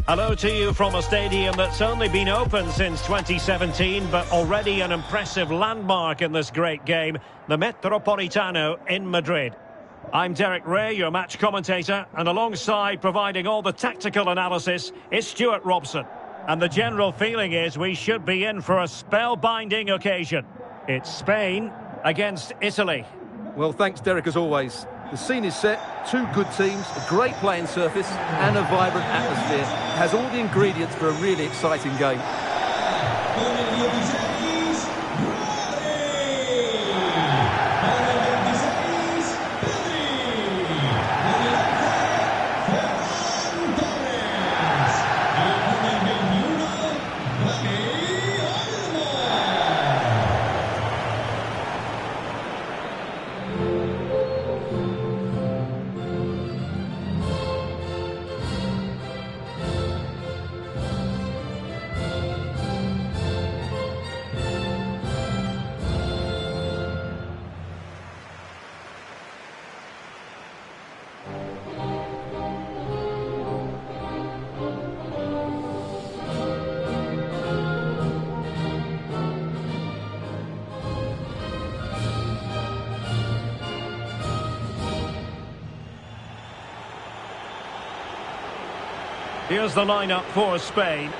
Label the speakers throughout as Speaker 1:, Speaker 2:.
Speaker 1: Hello to you from a stadium that's only been open since 2017, but already an impressive landmark in this great game, the Metropolitano in Madrid. I'm Derek Ray, your match commentator, and alongside providing all the tactical analysis is Stuart Robson. And the general feeling is we should be in for a spellbinding occasion. It's Spain against Italy.
Speaker 2: Well, thanks, Derek, as always. The scene is set, two good teams, a great playing surface and a vibrant atmosphere. It has all the ingredients for a really exciting game.
Speaker 1: Here's the lineup for Spain.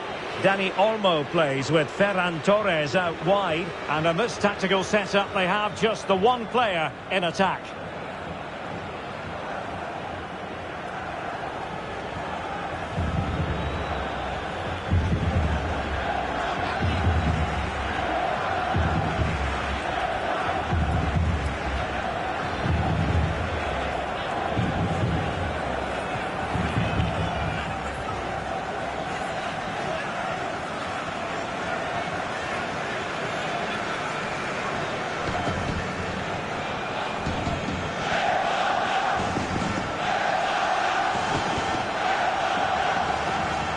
Speaker 1: Dani Olmo plays with Ferran Torres out wide, and in this tactical setup they have just the one player in attack.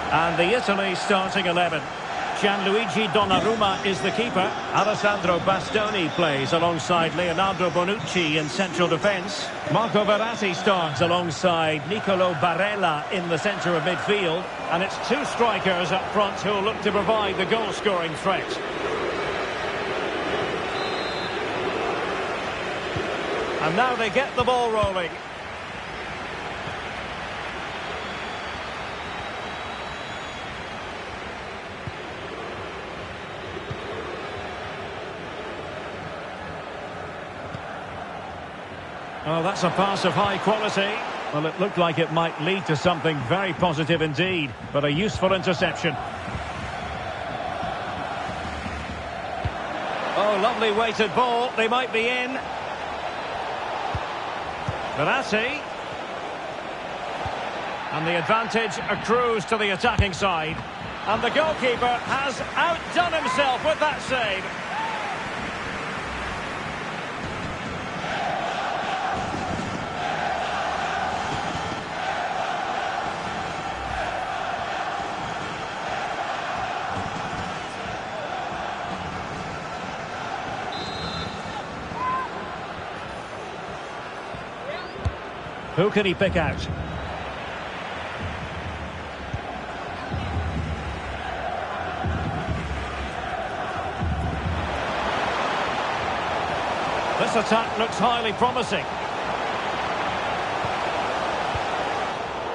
Speaker 1: And the Italy starting 11. Gianluigi Donnarumma is the keeper. Alessandro Bastoni plays alongside Leonardo Bonucci in central defence. Marco Verratti starts alongside Nicolo Barella in the centre of midfield. And it's two strikers up front who'll look to provide the goal-scoring threat. And now they get the ball rolling. Oh, that's a pass of high quality. Well, it looked like it might lead to something very positive indeed, but a useful interception. Oh, lovely weighted ball. They might be in. Verratti. And the advantage accrues to the attacking side. And the goalkeeper has outdone himself with that save. Who can he pick out? This attack looks highly promising.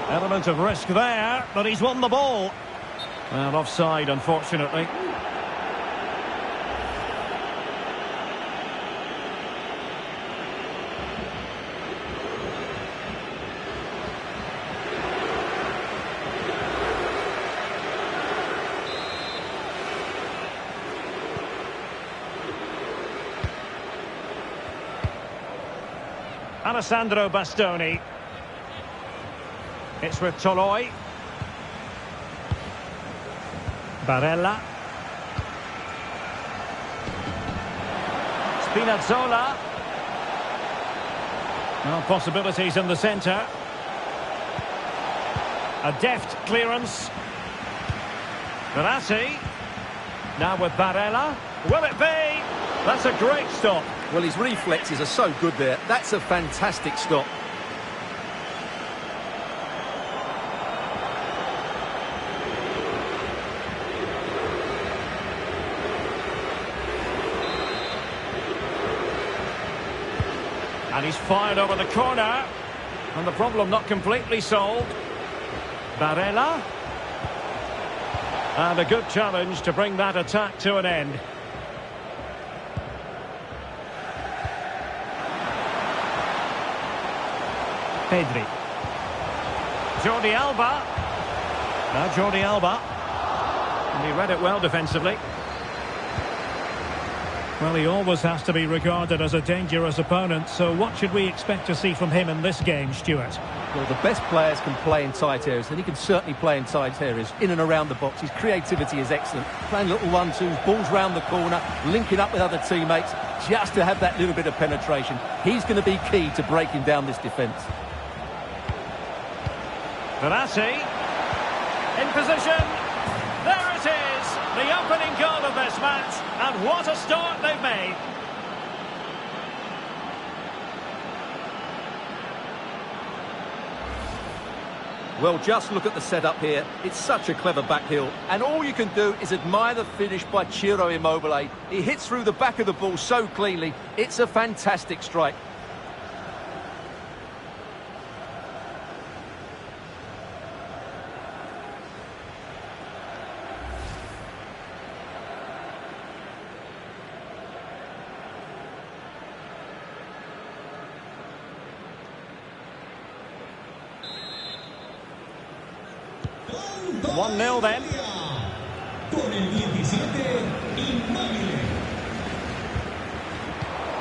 Speaker 1: Element of risk there, but he's won the ball. Well, offside, unfortunately. Alessandro Bastoni. It's with Toloi. Barella. Spinazzola. Now possibilities in the centre. A deft clearance. Verratti. Now with Barella. Will it be? That's a great stop.
Speaker 2: Well, his reflexes are so good there. That's a fantastic stop.
Speaker 1: And he's fired over the corner. And the problem not completely solved. Barella. And a good challenge to bring that attack to an end. Pedri. Jordi Alba. Now Jordi Alba. And he read it well defensively.
Speaker 3: Well, he always has to be regarded as a dangerous opponent, so what should we expect to see from him in this game, Stuart?
Speaker 2: Well, the best players can play in tight areas, and he can certainly play in tight areas, in and around the box. His creativity is excellent. Playing little 1-2s, balls round the corner, linking up with other teammates, just to have that little bit of penetration. He's going to be key to breaking down this defence.
Speaker 1: Verratti. In position. There it is. The opening goal of this match. And what a start they've made.
Speaker 2: Well, just look at the setup here. It's such a clever back heel. And all you can do is admire the finish by Ciro Immobile. He hits through the back of the ball so cleanly. It's a fantastic strike.
Speaker 1: One 0 then.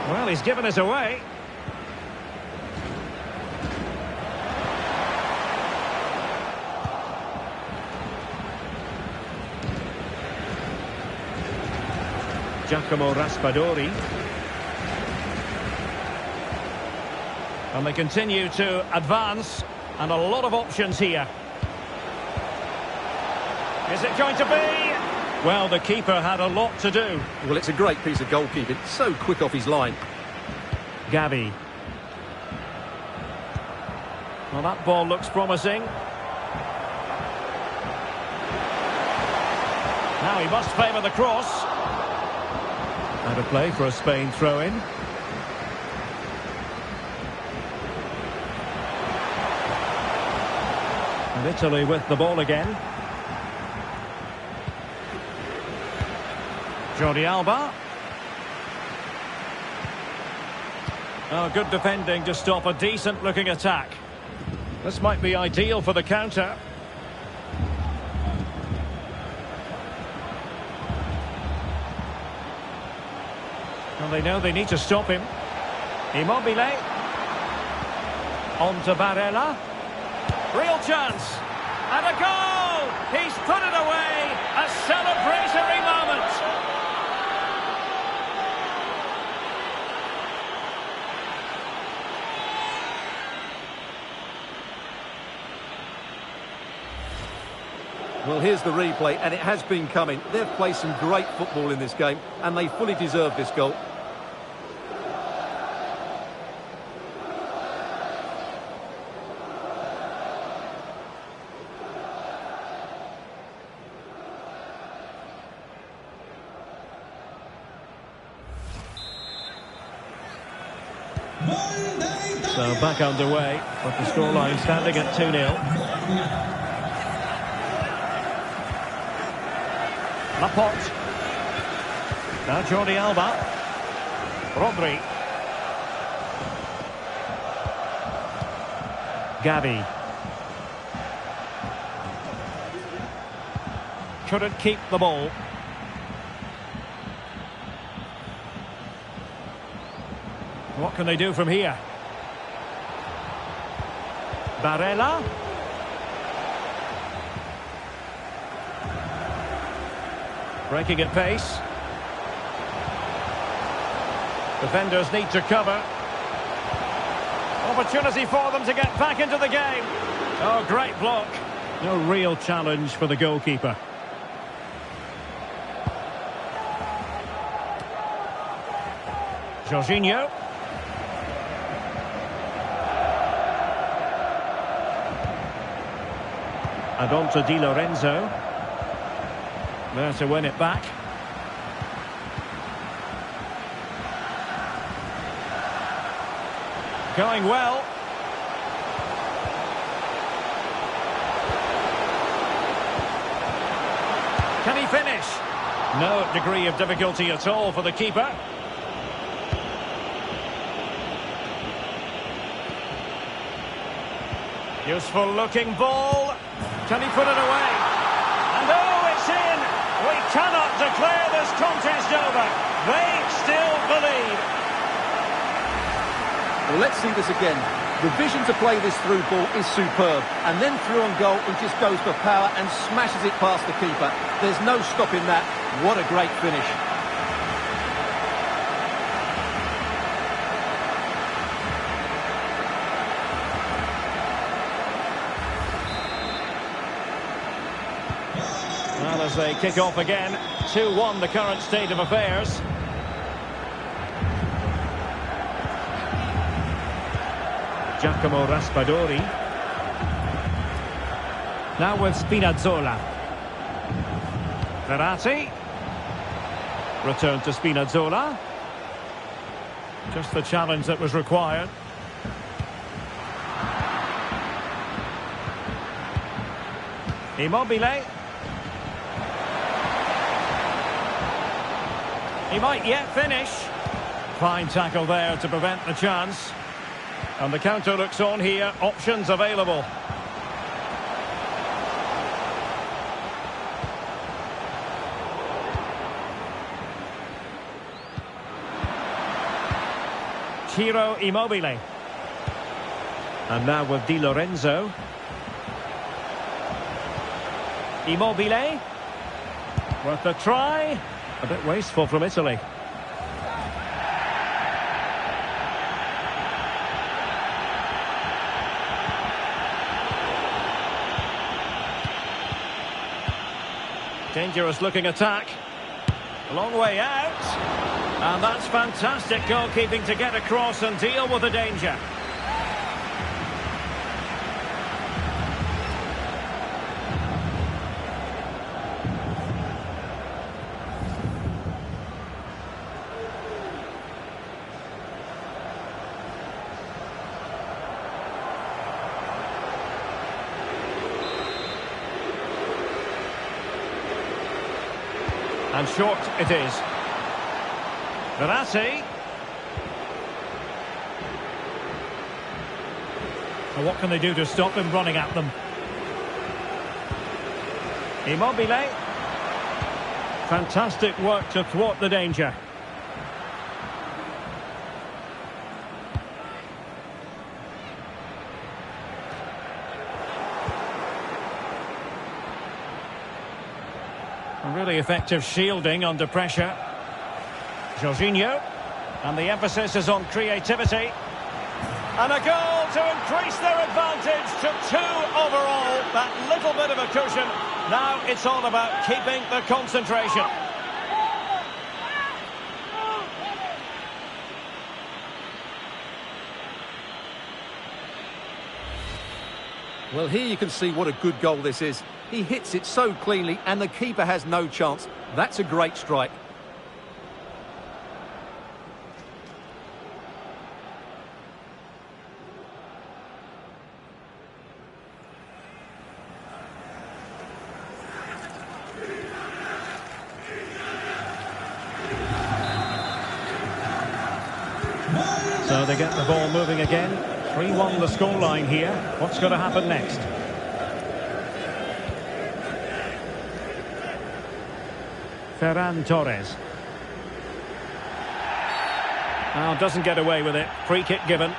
Speaker 1: Well, he's given us away. Giacomo Raspadori. And they continue to advance, and a lot of options here. Is it going to be? Well, the keeper had a lot to do.
Speaker 2: Well, it's a great piece of goalkeeping. So quick off his line.
Speaker 1: Gavi. Well, that ball looks promising. Now he must favour the cross. Out of play for a Spain throw-in. And Italy with the ball again. Jordi Alba. Oh, good defending to stop a decent-looking attack. This might be ideal for the counter. Well, they know they need to stop him. Immobile. On to Barella. Real chance. And a goal! He's put it away. A celebratory moment.
Speaker 2: Well, here's the replay, and it has been coming. They've played some great football in this game, and they fully deserve this goal.
Speaker 1: So back underway, but the scoreline standing at 2-0. Laporte. Now Jordi Alba. Rodri. Gavi. Couldn't keep the ball. What can they do from here? Barella. Breaking at pace. Defenders need to cover. Opportunity for them to get back into the game. Oh, great block. No real challenge for the goalkeeper. Jorginho. And on to Di Lorenzo. There to win it back. Going well. Can he finish? No degree of difficulty at all for the keeper. Useful looking ball. Can he put it away? And oh, it's in! We cannot declare this contest over. They still believe.
Speaker 2: Well, let's see this again. The vision to play this through ball is superb. And then through on goal, he just goes for power and smashes it past the keeper. There's no stopping that. What a great finish.
Speaker 1: Well, as they kick off again, 2-1 the current state of affairs. Giacomo Raspadori. Now with Spinazzola. Verratti. Return to Spinazzola.
Speaker 3: Just the challenge that was required.
Speaker 1: Immobile. He might yet finish.
Speaker 3: Fine tackle there to prevent the chance.
Speaker 1: And the counter looks on here. Options available. Ciro Immobile. And now with Di Lorenzo. Immobile. Worth a try. A bit wasteful from Italy. Dangerous looking attack. A long way out. And that's fantastic goalkeeping to get across and deal with the danger. And short it is. Verratti.
Speaker 3: And what can they do to stop him running at them?
Speaker 1: Immobile. Fantastic work to thwart the danger. Really effective shielding under pressure. Jorginho. And the emphasis is on creativity. And a goal to increase their advantage to 2 overall. That little bit of a cushion. Now it's all about keeping the concentration.
Speaker 2: Well, here you can see what a good goal this is. He hits it so cleanly and the keeper has no chance. That's a great strike.
Speaker 1: So they get the ball moving again. 3-1 the scoreline here. What's going to happen next? Ferran Torres. Oh, doesn't get away with it. Free kick given.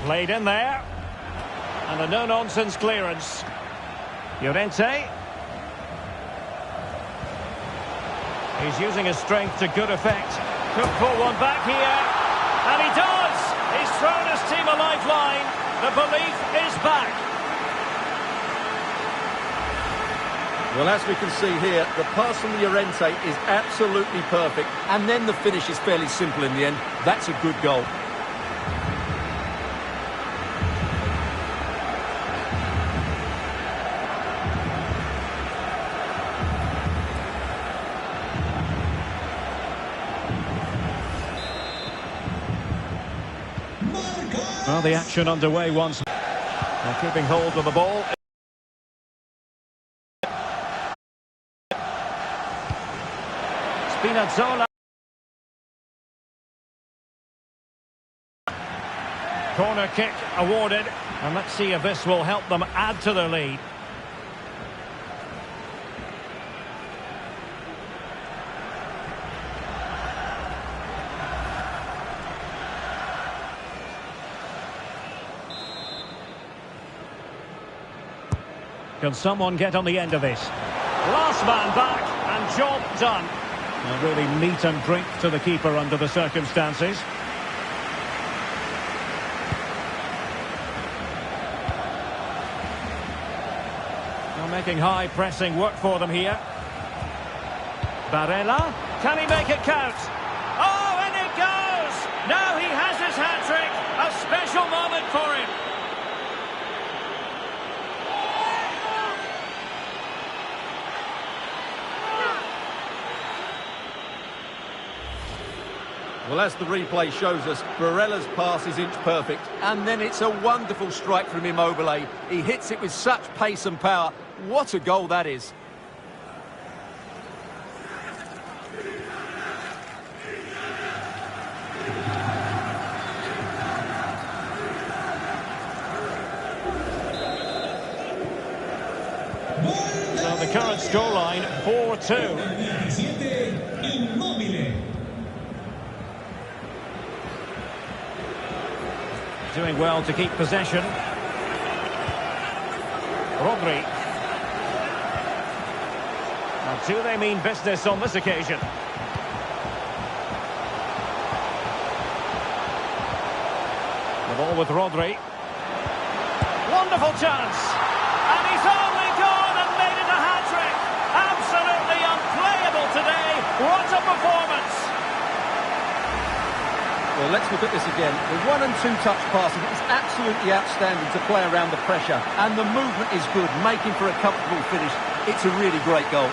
Speaker 1: Played in there. And a no-nonsense clearance. Llorente. He's using his strength to good effect. Could pull one back here. And he does! He's thrown his team a lifeline. The belief is back.
Speaker 2: Well, as we can see here, the pass from Llorente is absolutely perfect. And then the finish is fairly simple in the end. That's a good goal.
Speaker 3: Well, the action underway once.
Speaker 1: They're keeping hold of the ball. Spinazzola. Corner kick awarded. And let's see if this will help them add to their lead.
Speaker 3: Can someone get on the end of this?
Speaker 1: Last man back and job done.
Speaker 3: A really meat and drink to the keeper under the circumstances.
Speaker 1: They're making high pressing work for them here. Barella, can he make it count? Oh, and it goes! Now he has his hat-trick. A special moment for him.
Speaker 2: Well, as the replay shows us, Barella's pass is inch perfect, and then it's a wonderful strike from Immobile. He hits it with such pace and power. What a goal that is.
Speaker 1: So the current scoreline, 4-2. Doing well to keep possession. Rodri. Now, do they mean business on this occasion? The ball with Rodri. Wonderful chance. And he's only gone and made it a hat-trick. Absolutely unplayable today. What a performance.
Speaker 2: Well, let's look at this again. The 1- and 2-touch passing is absolutely outstanding to play around the pressure. And the movement is good, making for a comfortable finish. It's a really great goal.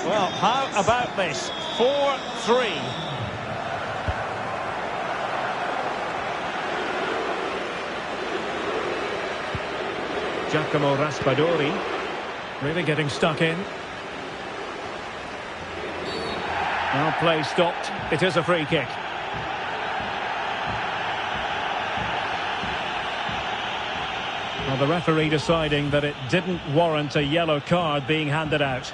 Speaker 1: Well, how about this? 4-3.
Speaker 3: Giacomo Raspadori. Really getting stuck in. Now play stopped. It is a free kick. Well, the referee deciding that it didn't warrant a yellow card being handed out.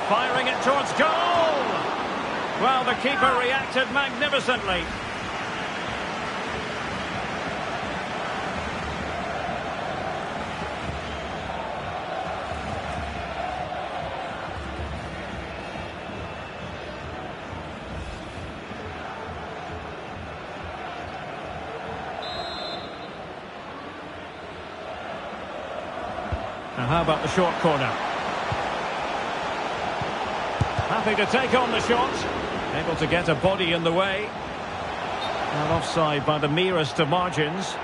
Speaker 1: Firing it towards goal. Well, the keeper reacted magnificently.
Speaker 3: Now, how about the short corner?
Speaker 1: Happy to take on the shot. Able to get a body in the way.
Speaker 3: Well, offside by the merest of margins.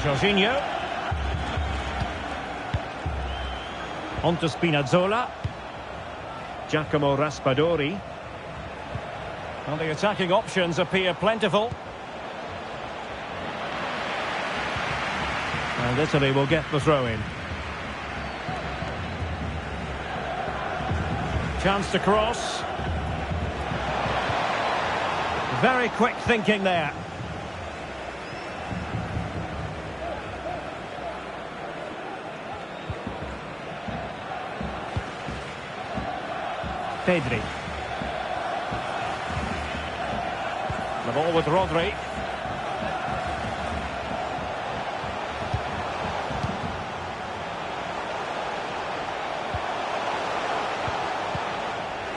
Speaker 1: Jorginho. On to Spinazzola.
Speaker 3: Giacomo Raspadori.
Speaker 1: Well, the attacking options appear plentiful.
Speaker 3: And Italy will get the throw-in.
Speaker 1: Chance to cross. Very quick thinking there. Pedri. The ball with Rodri.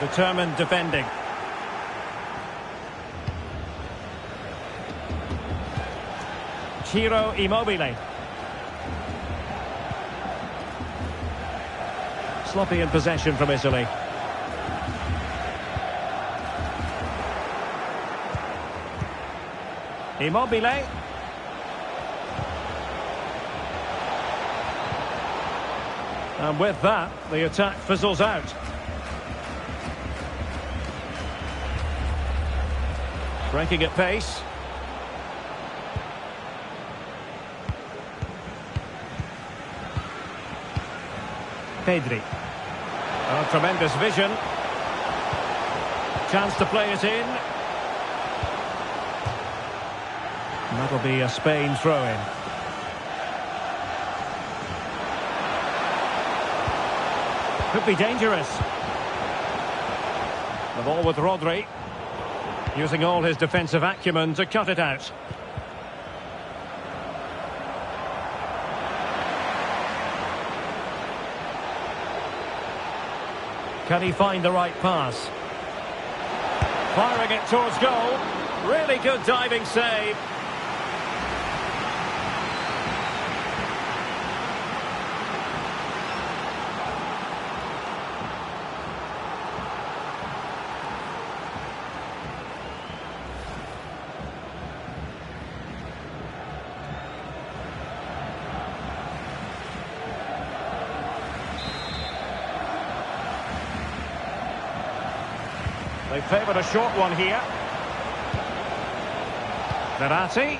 Speaker 1: Determined defending. Ciro Immobile. Sloppy in possession from Italy. Immobile. And with that, the attack fizzles out. Breaking at pace. Pedri. Oh, tremendous vision. Chance to play it in. And that'll be a Spain throw-in. Could be dangerous. The ball with Rodri. Using all his defensive acumen to cut it out. Can he find the right pass? Firing it towards goal. Really good diving save. They favoured a short one here. Verratti.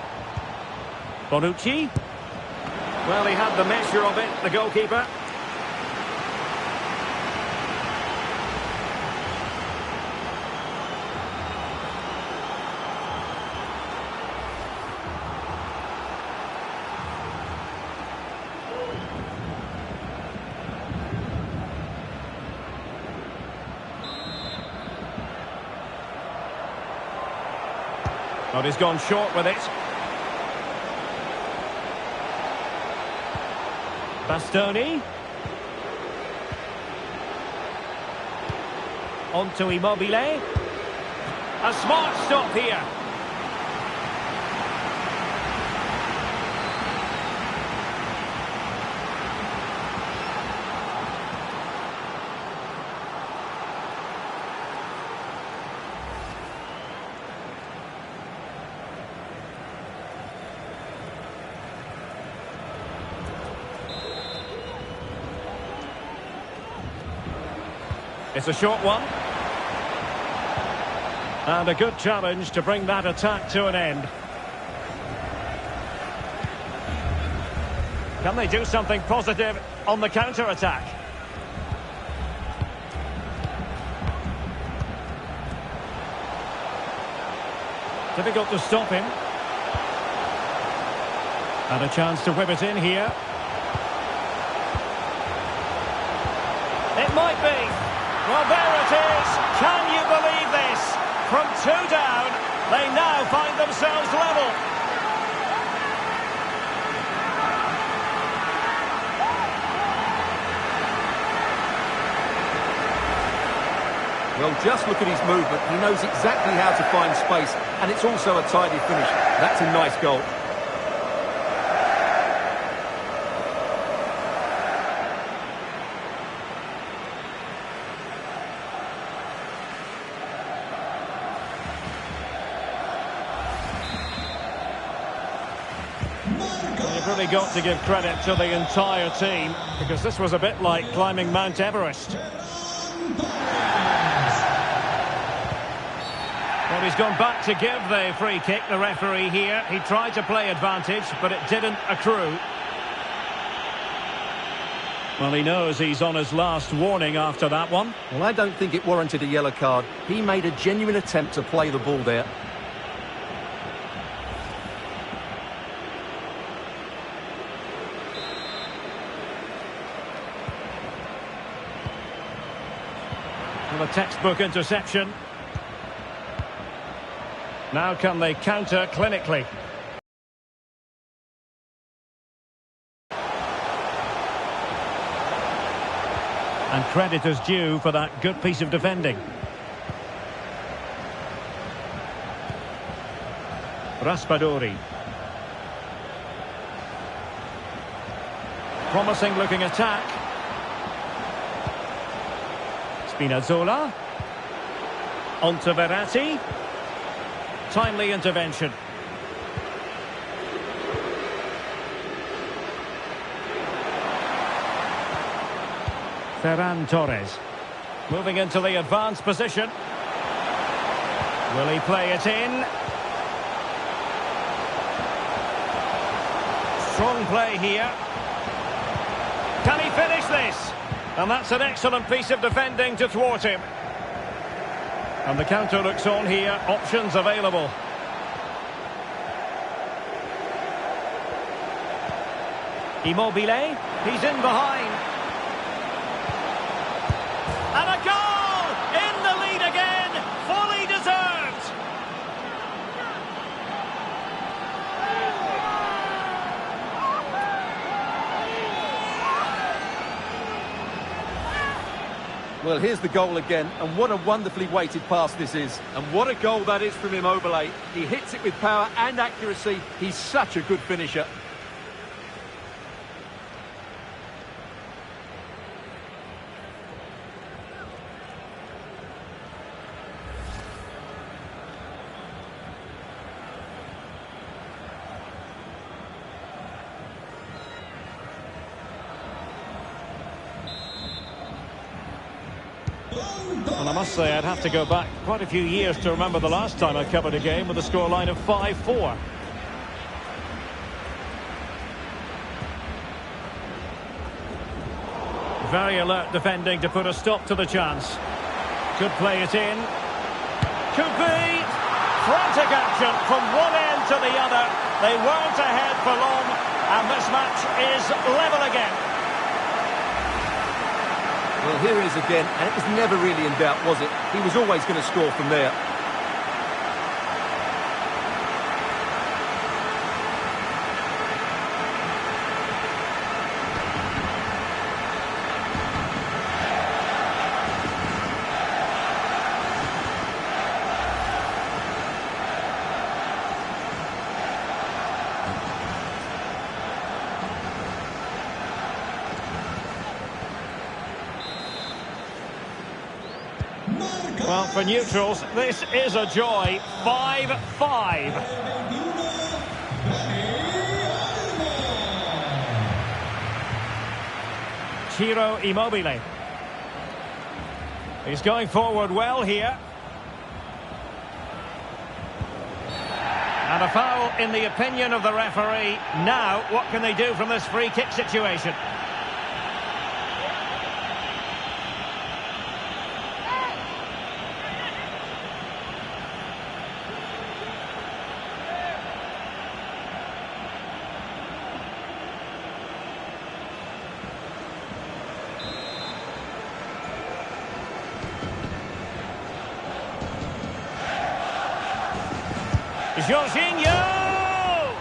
Speaker 1: Bonucci. Well, he had the measure of it, the goalkeeper. But he's gone short with it. Bastoni. On to Immobile. A smart stop here. It's a short one. And a good challenge to bring that attack to an end. Can they do something positive on the counter-attack? Difficult to stop him. And a chance to whip it in here. It might be. Well, there it is. Can you believe this? From 2 down, they now find themselves level.
Speaker 2: Well, just look at his movement. He knows exactly how to find space, and it's also a tidy finish. That's a nice goal.
Speaker 1: You've really got to give credit to the entire team, because this was a bit like climbing Mount Everest. Well, he's gone back to give the free kick, the referee here. He tried to play advantage, but it didn't accrue. Well, he knows he's on his last warning after that one.
Speaker 2: Well, I don't think it warranted a yellow card. He made a genuine attempt to play the ball there.
Speaker 1: textbook interception. Now can they counter clinically? And credit is due for that good piece of defending. Raspadori. Promising looking attack. Spinazzola. On to Verratti. Timely intervention. Ferran Torres. Moving into the advanced position. Will he play it in? Strong play here. Can he finish this? And that's an excellent piece of defending to thwart him. And the counter looks on here. Options available. Immobile. He's in behind. And a goal! In the lead again! Fully deserved!
Speaker 2: Well, here's the goal again, and what a wonderfully weighted pass this is. And what a goal that is from Immobile. He hits it with power and accuracy. He's such a good finisher.
Speaker 1: And I must say, I'd have to go back quite a few years to remember the last time I covered a game with a scoreline of 5-4. Very alert defending to put a stop to the chance. Could play it in. Could be. Frantic action from one end to the other. They weren't ahead for long, and this match is level again.
Speaker 2: Well, here he is again, and it was never really in doubt, was it? He was always going to score from there.
Speaker 1: Well, for neutrals, this is a joy. 5-5. Ciro Immobile. He's going forward well here. And a foul in the opinion of the referee. Now, what can they do from this free kick situation? Jorginho!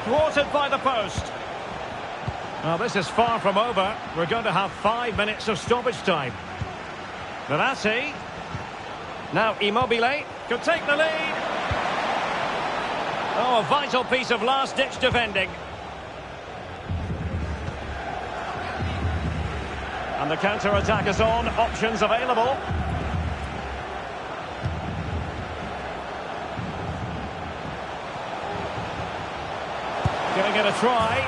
Speaker 1: Thwarted by the post. Well, this is far from over. We're going to have 5 minutes of stoppage time. Verratti. Now Immobile could take the lead. Oh, a vital piece of last-ditch defending. And the counter-attack is on. Options available. Giving it a try.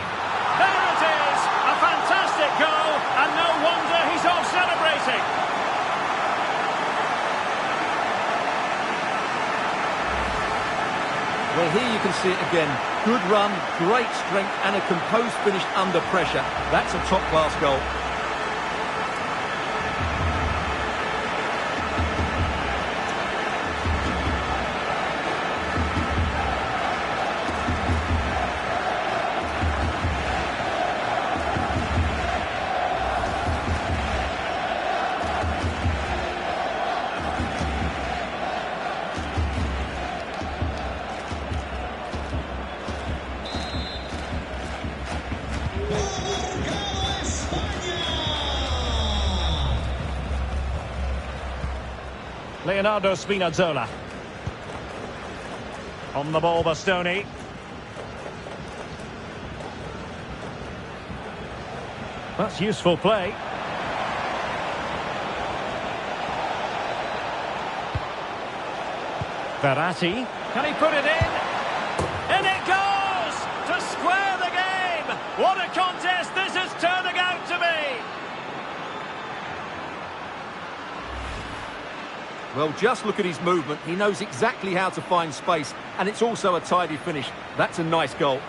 Speaker 1: There it is! A fantastic goal, and no wonder he's off celebrating.
Speaker 2: Well, here you can see it again. Good run, great strength, and a composed finish under pressure. That's a top-class goal.
Speaker 1: Leonardo Spinazzola. On the ball, Bastoni. That's useful play. Verratti. Can he put it in? In it goes! To square the game! What a contest this is turning out to be!
Speaker 2: Well, just look at his movement. He knows exactly how to find space, and it's also a tidy finish. That's a nice goal.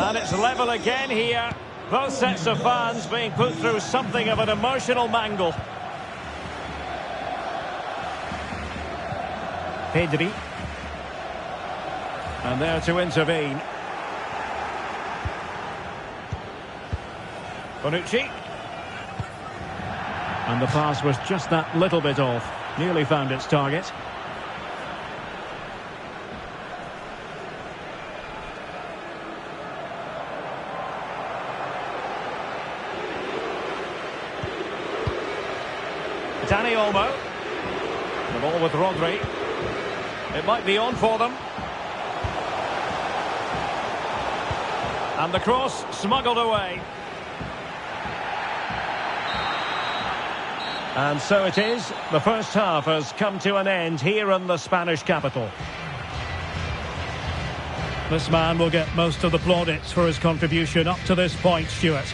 Speaker 1: And it's level again here. Both sets of fans being put through something of an emotional mangle. Pedri. And there to intervene. Bonucci. And the pass was just that little bit off. Nearly found its target. Dani Olmo. The ball with Rodri. It might be on for them. And the cross smuggled away. And so it is. The first half has come to an end here in the Spanish capital.
Speaker 3: This man will get most of the plaudits for his contribution up to this point, Stuart.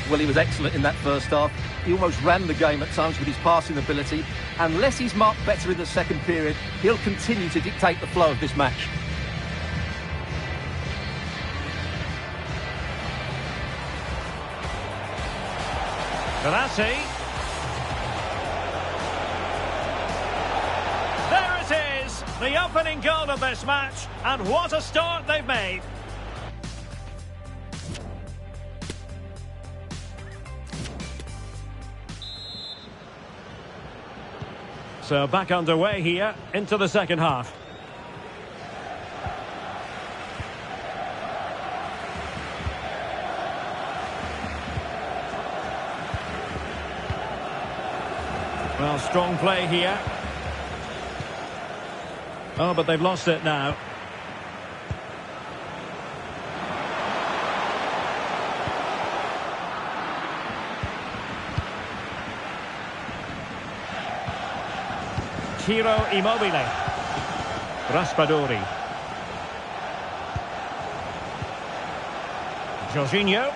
Speaker 2: Well, he was excellent in that first half. He almost ran the game at times with his passing ability. Unless he's marked better in the second period, he'll continue to dictate the flow of this match.
Speaker 1: Verratti. There it is, the opening goal of this match, and what a start they've made. So back underway here into the second half. Well, strong play here. Oh, but they've lost it now. Ciro Immobile. Raspadori. Jorginho.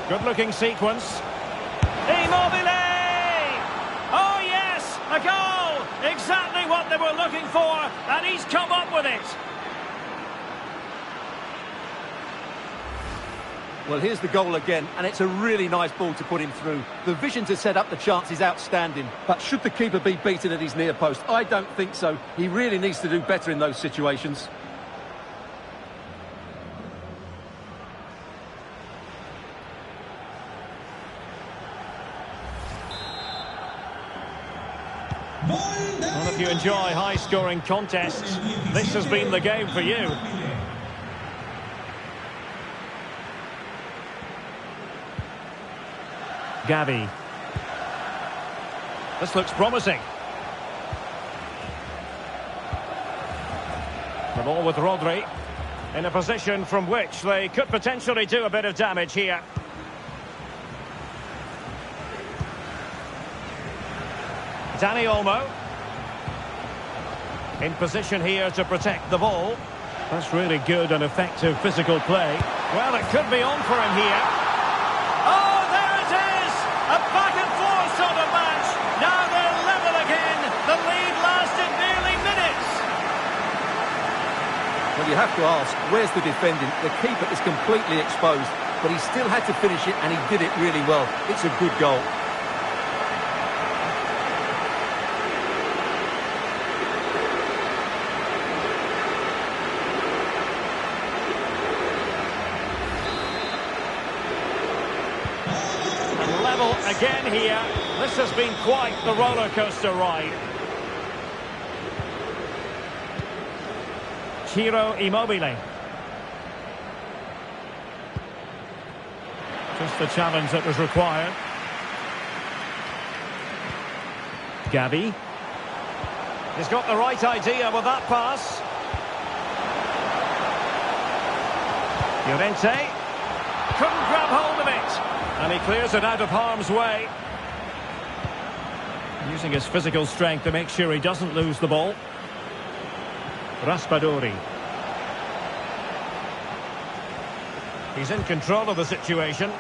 Speaker 1: Good looking sequence. Immobile! Oh yes, a goal! Exactly what they were looking for, and he's come up with it.
Speaker 2: Well, here's the goal again, and it's a really nice ball to put him through. The vision to set up the chance is outstanding, but should the keeper be beaten at his near post? I don't think so. He really needs to do better in those situations.
Speaker 1: Well, if you enjoy high-scoring contests, this has been the game for you. Gavi. This looks promising. The ball with Rodri. In a position from which they could potentially do a bit of damage here. Dani Olmo. In position here to protect the ball. That's really good and effective physical play. Well, it could be on for him here. Oh, there it is! A back-and-forth sort of match. Now they're level again. The lead lasted nearly minutes.
Speaker 2: Well, you have to ask, where's the defending? The keeper is completely exposed, but he still had to finish it, and he did it really well. It's a good goal.
Speaker 1: again here. This has been quite the roller coaster ride. Ciro Immobile. Just the challenge that was required. Gavi. He's got the right idea with that pass. Llorente. Couldn't grab hold of it. And he clears it out of harm's way. Using his physical strength to make sure he doesn't lose the ball. Raspadori. He's in control of the situation.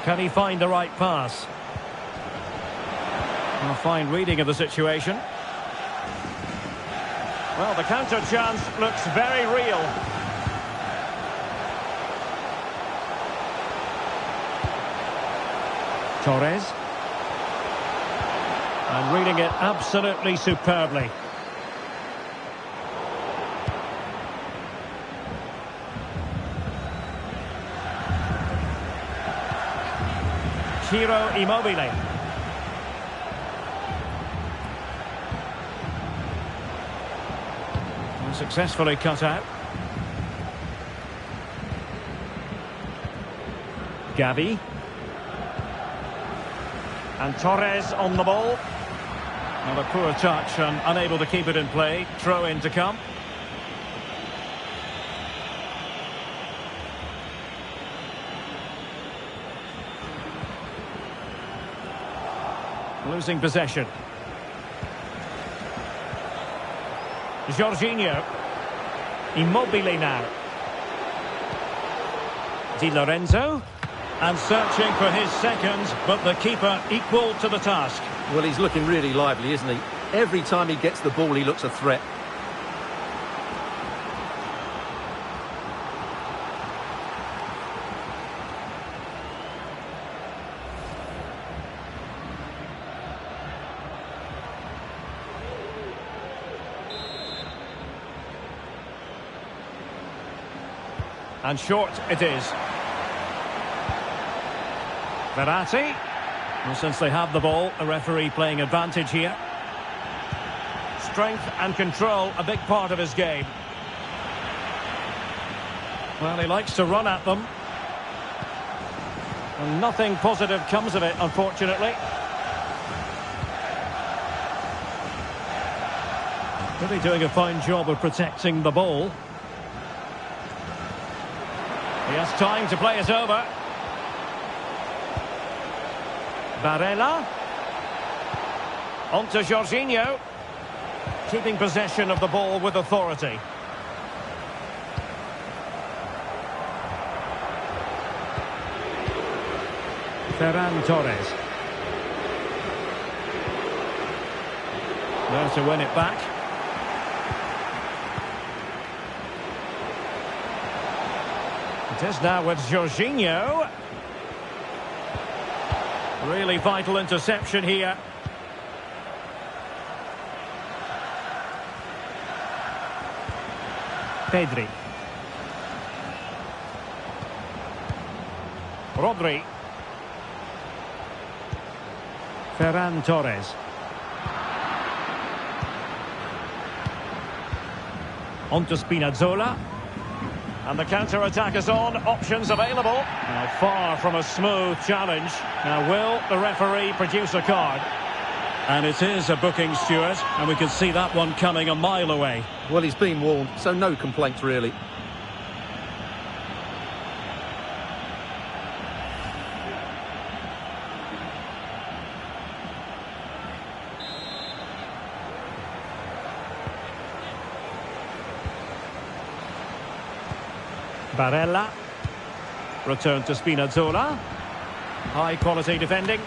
Speaker 1: Can he find the right pass? A fine reading of the situation. Well, the counter chance looks very real. Torres. And reading it absolutely superbly. Ciro Immobile. And successfully cut out. Gavi. And Torres on the ball. Well, a poor touch and unable to keep it in play. Throw in to come. Losing possession. Jorginho. Immobile now. Di Lorenzo. And searching for his second, but the keeper equal to the task.
Speaker 2: Well, he's looking really lively, isn't he? Every time he gets the ball, he looks a threat.
Speaker 1: And short it is. Verratti. Well, since they have the ball, the referee playing advantage here. Strength and control, a big part of his game. Well, he likes to run at them. And nothing positive comes of it, unfortunately. Really doing a fine job of protecting the ball. He has time to play it over. Barella. On to Jorginho. Keeping possession of the ball with authority. Ferran Torres. There to win it back. It is now with Jorginho. Really vital interception here. Pedri. Rodri. Ferran Torres. On to Spinazzola. And the counter-attack is on. Options available. Now, far from a smooth challenge. Now, will the referee produce a card? And it is a booking, Stuart, and we can see that one coming a mile away.
Speaker 2: Well, he's been warned, so no complaints, really.
Speaker 1: Barella. Return to Spinazzola. High quality defending.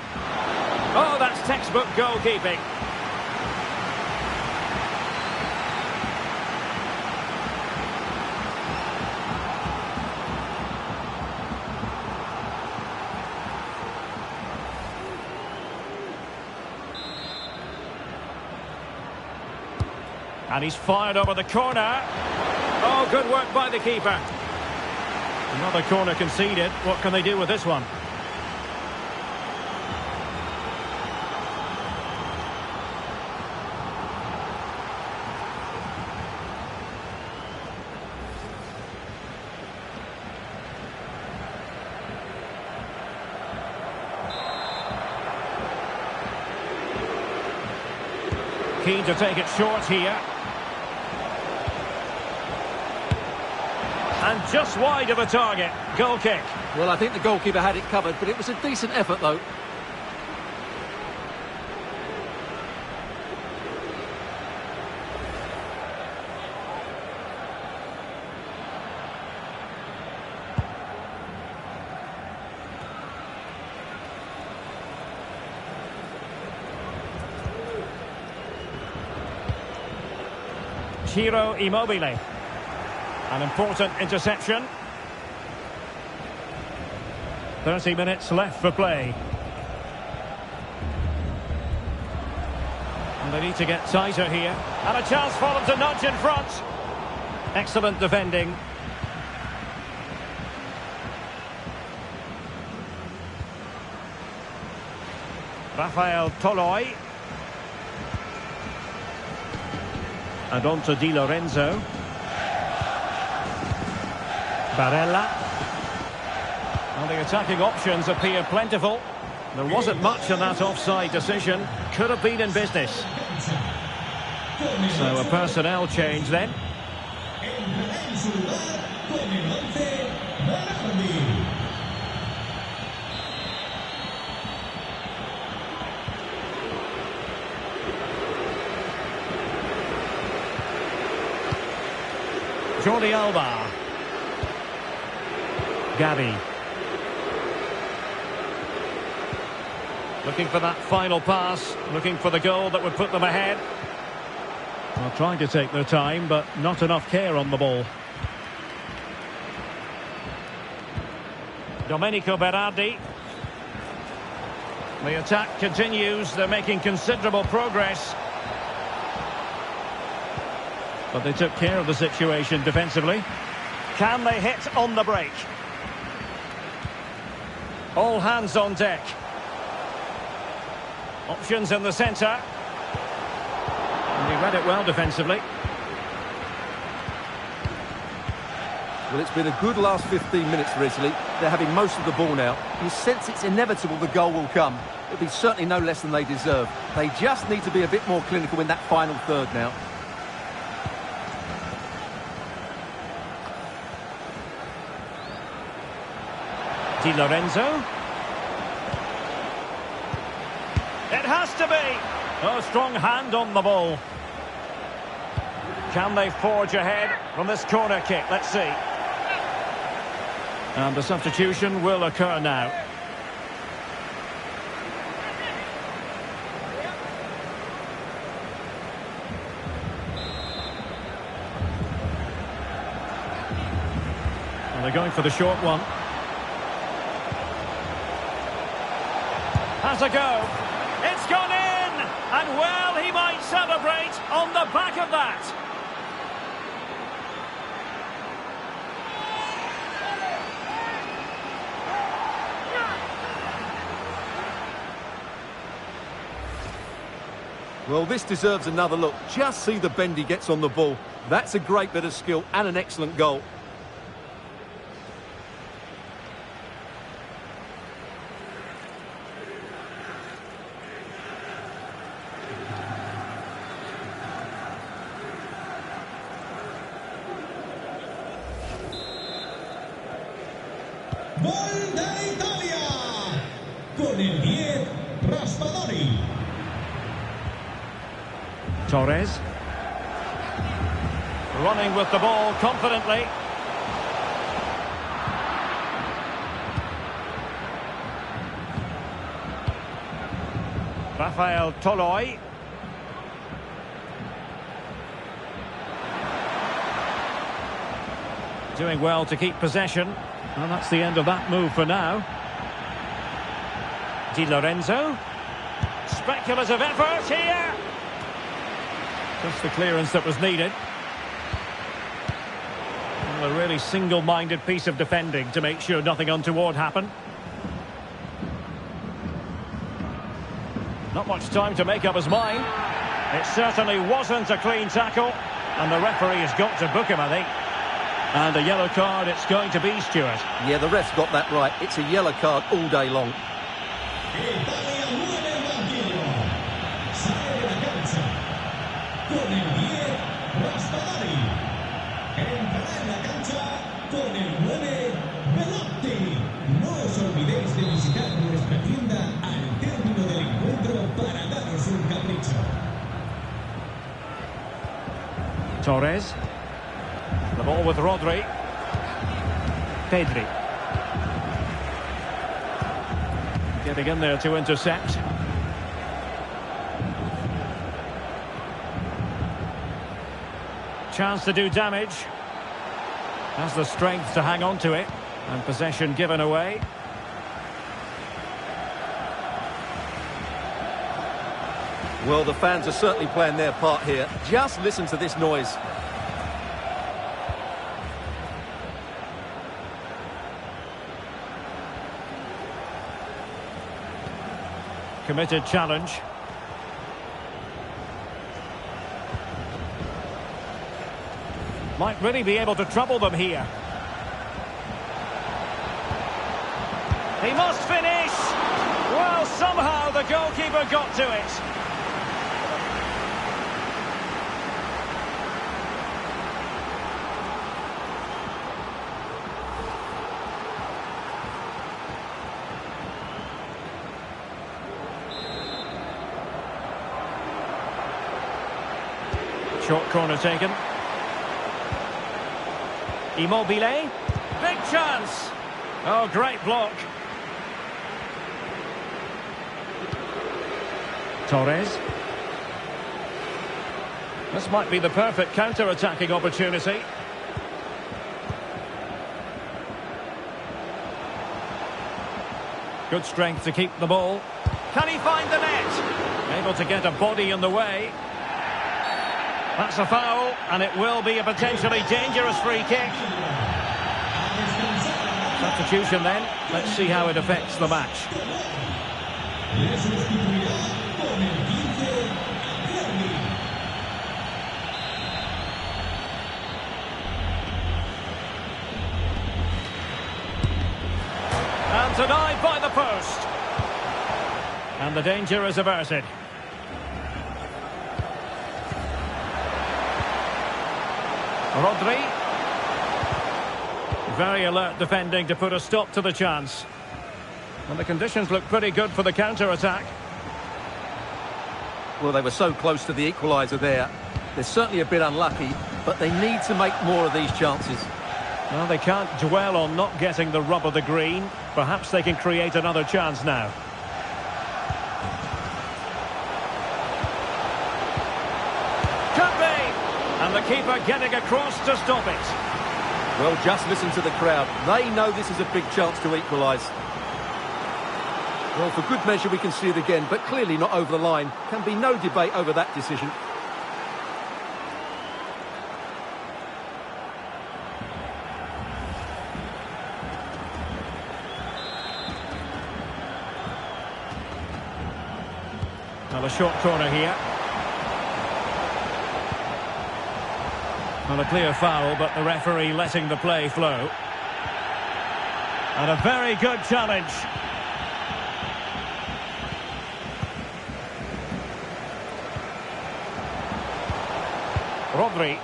Speaker 1: Oh, that's textbook goalkeeping. And he's fired over the corner. Oh, good work by the keeper. Another corner conceded. What can they do with this one? keen to take it short here. And just wide of a target. Goal kick.
Speaker 2: Well, I think the goalkeeper had it covered, but it was a decent effort, though.
Speaker 1: Ciro Immobile. An important interception. 30 minutes left for play. And they need to get tighter here. And a chance for them to nudge in front. Excellent defending. Rafael Toloi. And on to Di Lorenzo. Barella. Well, the attacking options appear plentiful. There wasn't much in that offside decision. Could have been in business. So a personnel change then. Jordi Alba. Gavi. Looking for that final pass. Looking for the goal that would put them ahead. Well, trying to take their time, but not enough care on the ball. Domenico Berardi. The attack continues. They're making considerable progress. But they took care of the situation defensively. Can they hit on the break? All hands on deck. Options in the centre. And he read it well defensively.
Speaker 2: Well, it's been a good last 15 minutes for Italy. They're having most of the ball now. You sense it's inevitable the goal will come. It'll be certainly no less than they deserve. They just need to be a bit more clinical in that final third now.
Speaker 1: Di Lorenzo. It has to be. Oh, strong hand on the ball. Can they forge ahead from this corner kick? Let's see. And the substitution will occur now. And they're going for the short one. Has a go. It's gone in! And well, he might celebrate on the back of that.
Speaker 2: Well, this deserves another look. Just see the bend he gets on the ball. That's a great bit of skill and an excellent goal.
Speaker 4: Gol de Italia con el 10 Raspadori.
Speaker 1: Torres. Running with the ball confidently. Rafael Toloi. Doing well to keep possession. And that's the end of that move for now. Di Lorenzo. Speculative effort here. Just the clearance that was needed. Well, a really single-minded piece of defending to make sure nothing untoward happened. Not much time to make up his mind. It certainly wasn't a clean tackle. And the referee has got to book him, I think. And a yellow card it's going to be, Stuart.
Speaker 2: Yeah, the ref's got that right. It's a yellow card all day long.
Speaker 4: la cancha con el 9, Velotti. No os olvidéis de visitar nuestra tienda al término del encuentro para daros un capricho.
Speaker 1: Torres. The ball with Rodri. Pedri. Getting in there to intercept. Chance to do damage. Has the strength to hang on to it. And possession given away.
Speaker 2: Well, the fans are certainly playing their part here. Just listen to this noise.
Speaker 1: Committed challenge. Might really be able to trouble them here. He must finish! Well, somehow the goalkeeper got to it. Short corner taken. Immobile. Big chance. Oh, great block. Torres. This might be the perfect counter-attacking opportunity. Good strength to keep the ball. Can he find the net? Able to get a body in the way. That's a foul, and it will be a potentially dangerous free kick. Substitution then. Let's see how it affects the match. And denied by the post. And the danger is averted. Rodri. Very alert defending to put a stop to the chance. And the conditions look pretty good for the counter-attack.
Speaker 2: Well, they were so close to the equaliser there. They're certainly a bit unlucky, but they need to make more of these chances.
Speaker 1: Well, they can't dwell on not getting the rub of the green. Perhaps they can create another chance now. Could be! And the keeper getting across to stop it.
Speaker 2: Well, just listen to the crowd. They know this is a big chance to equalise. Well, for good measure, we can see it again, but clearly not over the line. Can be no debate over that decision.
Speaker 1: Well, a short corner here. Well, a clear foul, but the referee letting the play flow. And a very good challenge. Rodri.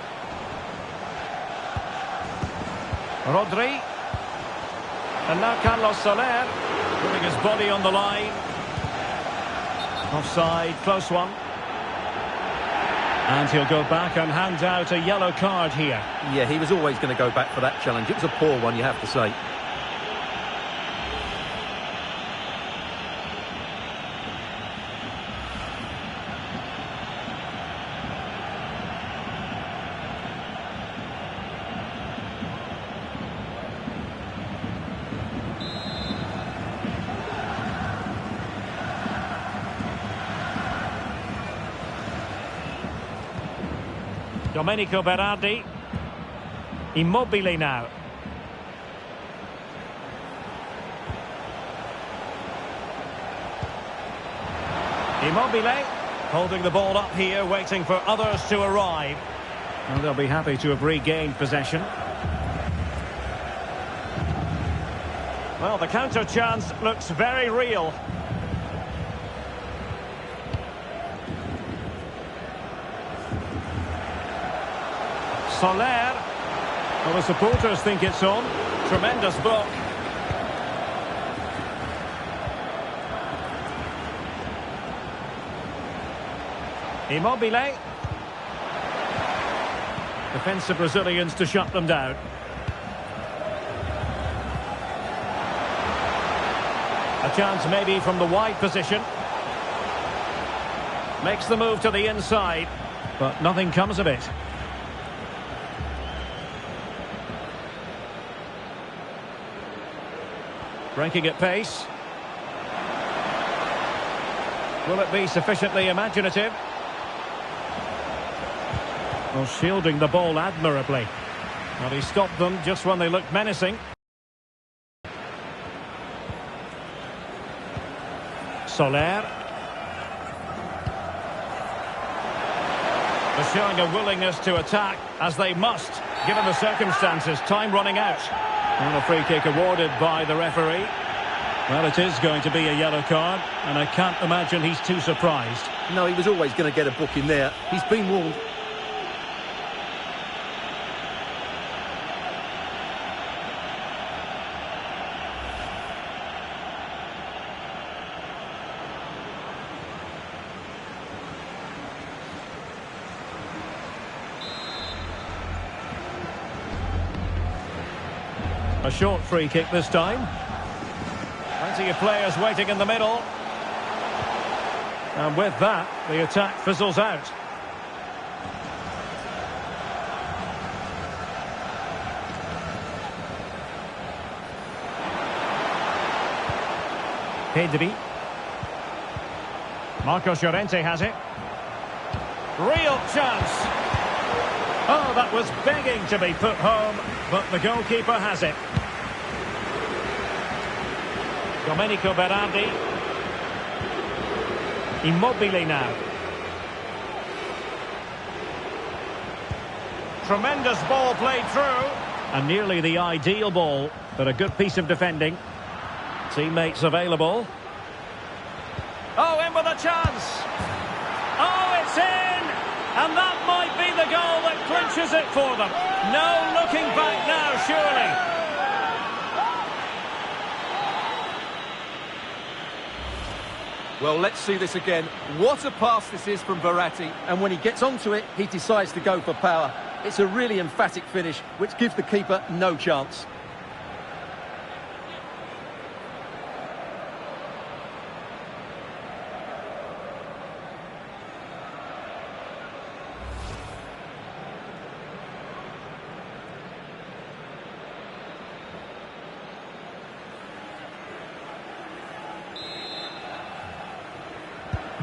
Speaker 1: Rodri. And now Carlos Soler, putting his body on the line. Offside, close one. And he'll go back and hand out a yellow card here.
Speaker 2: Yeah, he was always going to go back for that challenge. It was a poor one, you have to say.
Speaker 1: Domenico Berardi. Immobile now. Immobile holding the ball up here, waiting for others to arrive. And they'll be happy to have regained possession. Well, the counter chance looks very real. Soler. Well, the supporters think it's on. Tremendous block. Immobile. Defensive Brazilians to shut them down. A chance maybe from the wide position. Makes the move to the inside, but nothing comes of it. Breaking at pace. Will it be sufficiently imaginative? Well, shielding the ball admirably. Well, he stopped them just when they looked menacing. Soler. They're showing a willingness to attack, as they must, given the circumstances. Time running out. And a free kick awarded by the referee. Well, it is going to be a yellow card, and I can't imagine he's too surprised.
Speaker 2: No, he was always going to get a book in there. He's been warned.
Speaker 1: A short free kick this time. Plenty of players waiting in the middle. And with that, the attack fizzles out. Pedri. Marcos Llorente has it. Real chance. Oh, that was begging to be put home, but the goalkeeper has it. Domenico Berardi. Immobile now. Tremendous ball played through. And nearly the ideal ball, but a good piece of defending. Teammates available. Oh, in with a chance. Oh, it's in! And that might be the goal that clinches it for them. No looking back now, surely.
Speaker 2: Well, let's see this again. What a pass this is from Verratti. And when he gets onto it, he decides to go for power. It's a really emphatic finish, which gives the keeper no chance.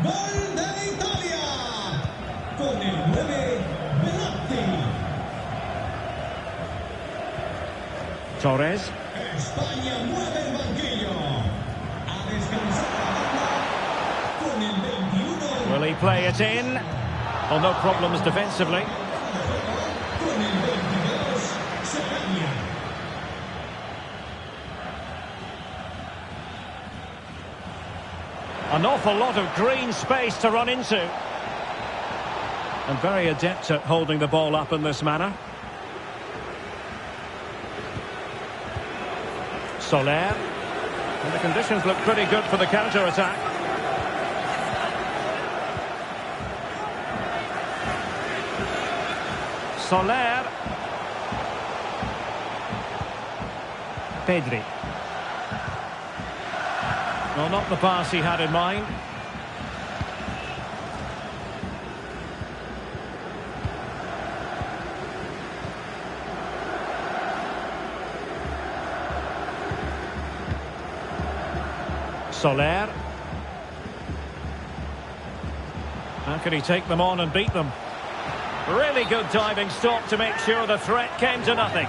Speaker 4: Gol de Italia con el 9 Velatti.
Speaker 1: Torres.
Speaker 4: España mueve el banquillo. A descansar la banda con el 21.
Speaker 1: Will he play it in? Well, no problems defensively.
Speaker 4: Con el 22 Sevilla.
Speaker 1: An awful lot of green space to run into. And very adept at holding the ball up in this manner. Soler. And the conditions look pretty good for the counter-attack. Soler. Pedri. Well, not the pass he had in mind. Soler. How can he take them on and beat them? Really good diving stop to make sure the threat came to nothing.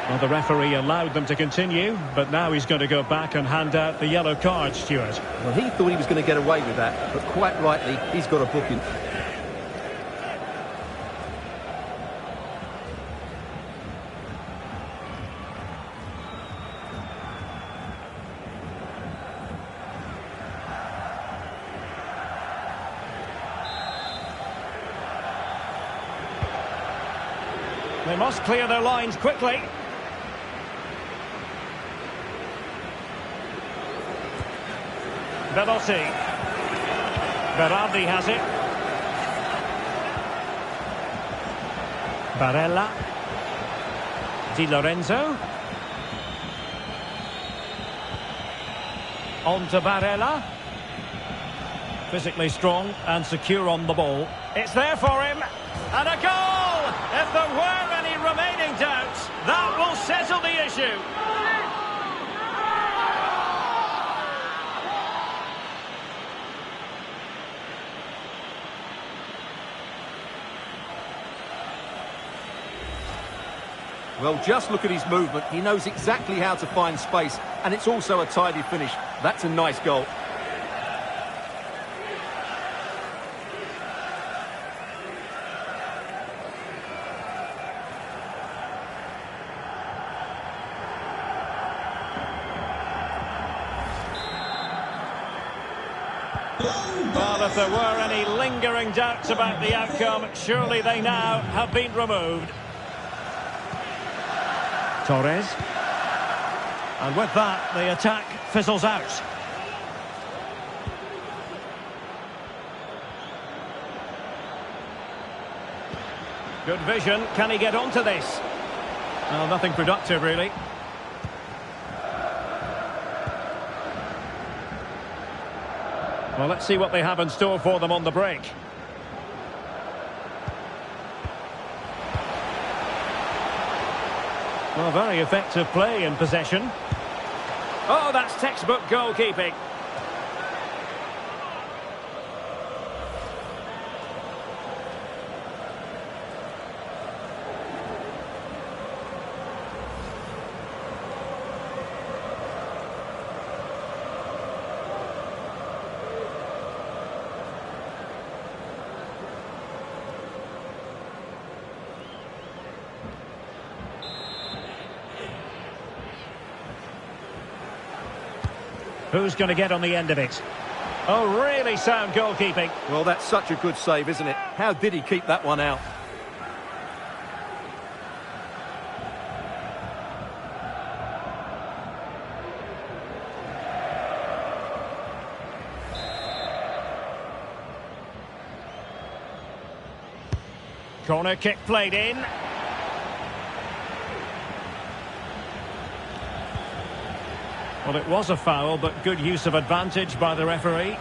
Speaker 1: Well, the referee allowed them to continue, but now he's going to go back and hand out the yellow card, Stuart.
Speaker 2: Well, he thought he was going to get away with that, but quite rightly, he's got a booking.
Speaker 1: They must clear their lines quickly. Veloci. Berardi has it. Barella. Di Lorenzo. On to Barella. Physically strong and secure on the ball. It's there for him. And a goal! If there were any remaining doubts, that will settle the issue.
Speaker 2: Well, just look at his movement. He knows exactly how to find space, and it's also a tidy finish. That's a nice goal.
Speaker 1: Well, if there were any lingering doubts about the outcome, surely they now have been removed. Torres. And with that, the attack fizzles out. Good vision. Can he get onto this? Well, nothing productive, really. Well, let's see what they have in store for them on the break. Well, very effective play in possession. Oh, that's textbook goalkeeping. Who's going to get on the end of it? Oh, really sound goalkeeping.
Speaker 2: Well, that's such a good save, isn't it? How did he keep that one out?
Speaker 1: Corner kick played in. Well, it was a foul, but good use of advantage by the referee.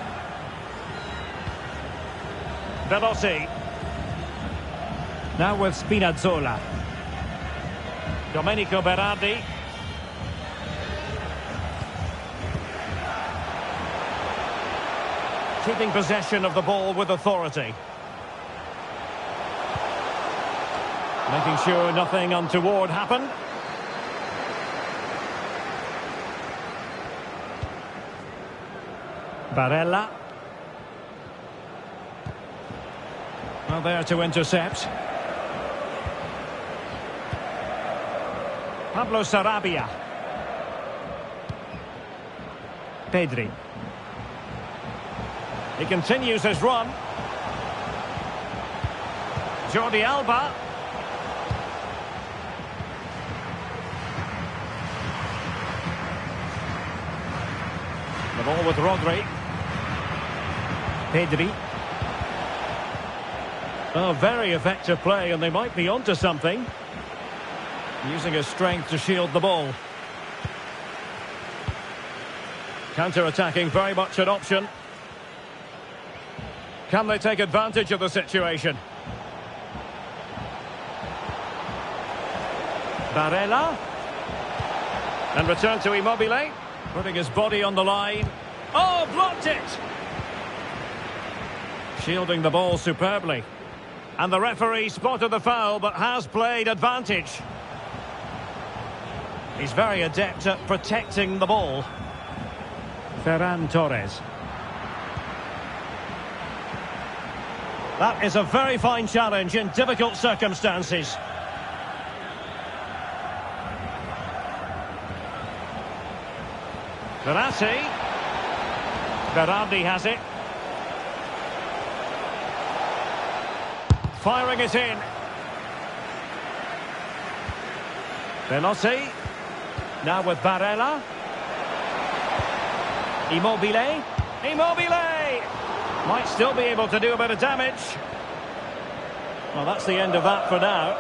Speaker 1: Veloci. Now with Spinazzola. Domenico Berardi. Keeping possession of the ball with authority. Making sure nothing untoward happened. Barella. Well, there to intercept. Pablo Sarabia. Pedri. He continues his run. Jordi Alba. The ball with Rodri. Pedri. Oh, very effective play, and they might be onto something. Using his strength to shield the ball. Counter-attacking, very much an option. Can they take advantage of the situation? Barella. And return to Immobile. Putting his body on the line. Oh, blocked it! Shielding the ball superbly. And the referee spotted the foul, but has played advantage. He's very adept at protecting the ball. Ferran Torres. That is a very fine challenge in difficult circumstances. Verratti. Berardi has it. Firing it in. Veloci. Now with Barella. Immobile. Immobile! Might still be able to do a bit of damage. Well, that's the end of that for now.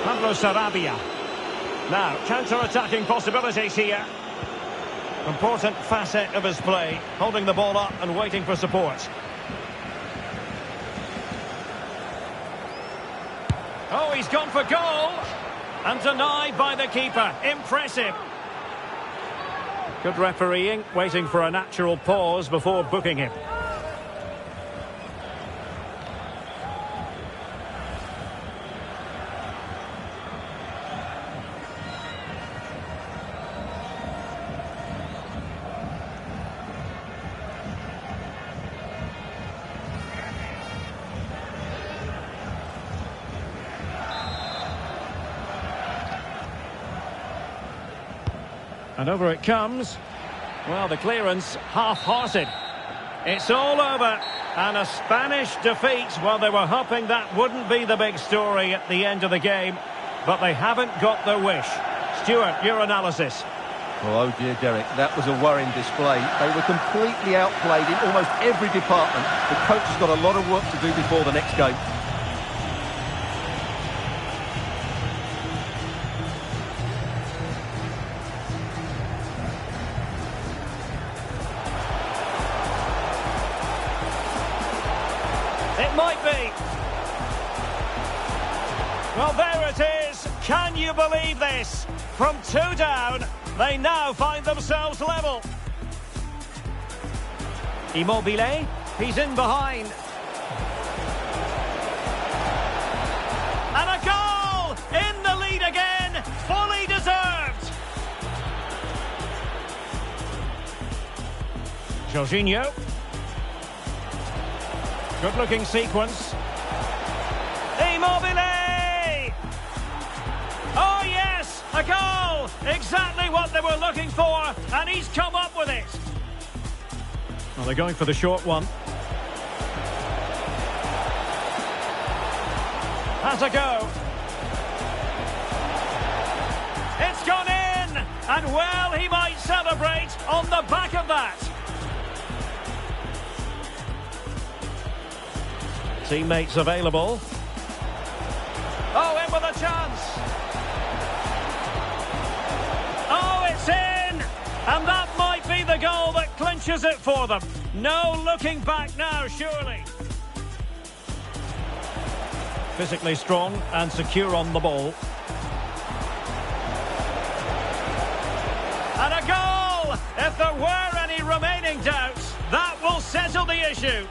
Speaker 1: Pablo Sarabia. Now, counter-attacking possibilities here. Important facet of his play. Holding the ball up and waiting for support. Oh, he's gone for goal. And denied by the keeper. Impressive. Good refereeing, waiting for a natural pause before booking him. And over it comes. Well, the clearance half-hearted. It's all over. And a Spanish defeat. Well, they were hoping that wouldn't be the big story at the end of the game. But they haven't got their wish. Stuart, your analysis.
Speaker 2: Oh dear, Derek, that was a worrying display. They were completely outplayed in almost every department. The coach has got a lot of work to do before the next game.
Speaker 1: It might be. Well, there it is. Can you believe this? From 2 down, they now find themselves level. Immobile, he's in behind. And a goal! In the lead again, fully deserved. Jorginho. Good-looking sequence. Immobile! Oh, yes! A goal! Exactly what they were looking for, and he's come up with it. Well, they're going for the short one. Has a go. It's gone in! And, well, he might celebrate on the back of that. Teammates available. Oh, in with a chance. Oh, it's in! And that might be the goal that clinches it for them. No looking back now, surely. Physically strong and secure on the ball. And a goal! If there were any remaining doubts, that will settle the issue.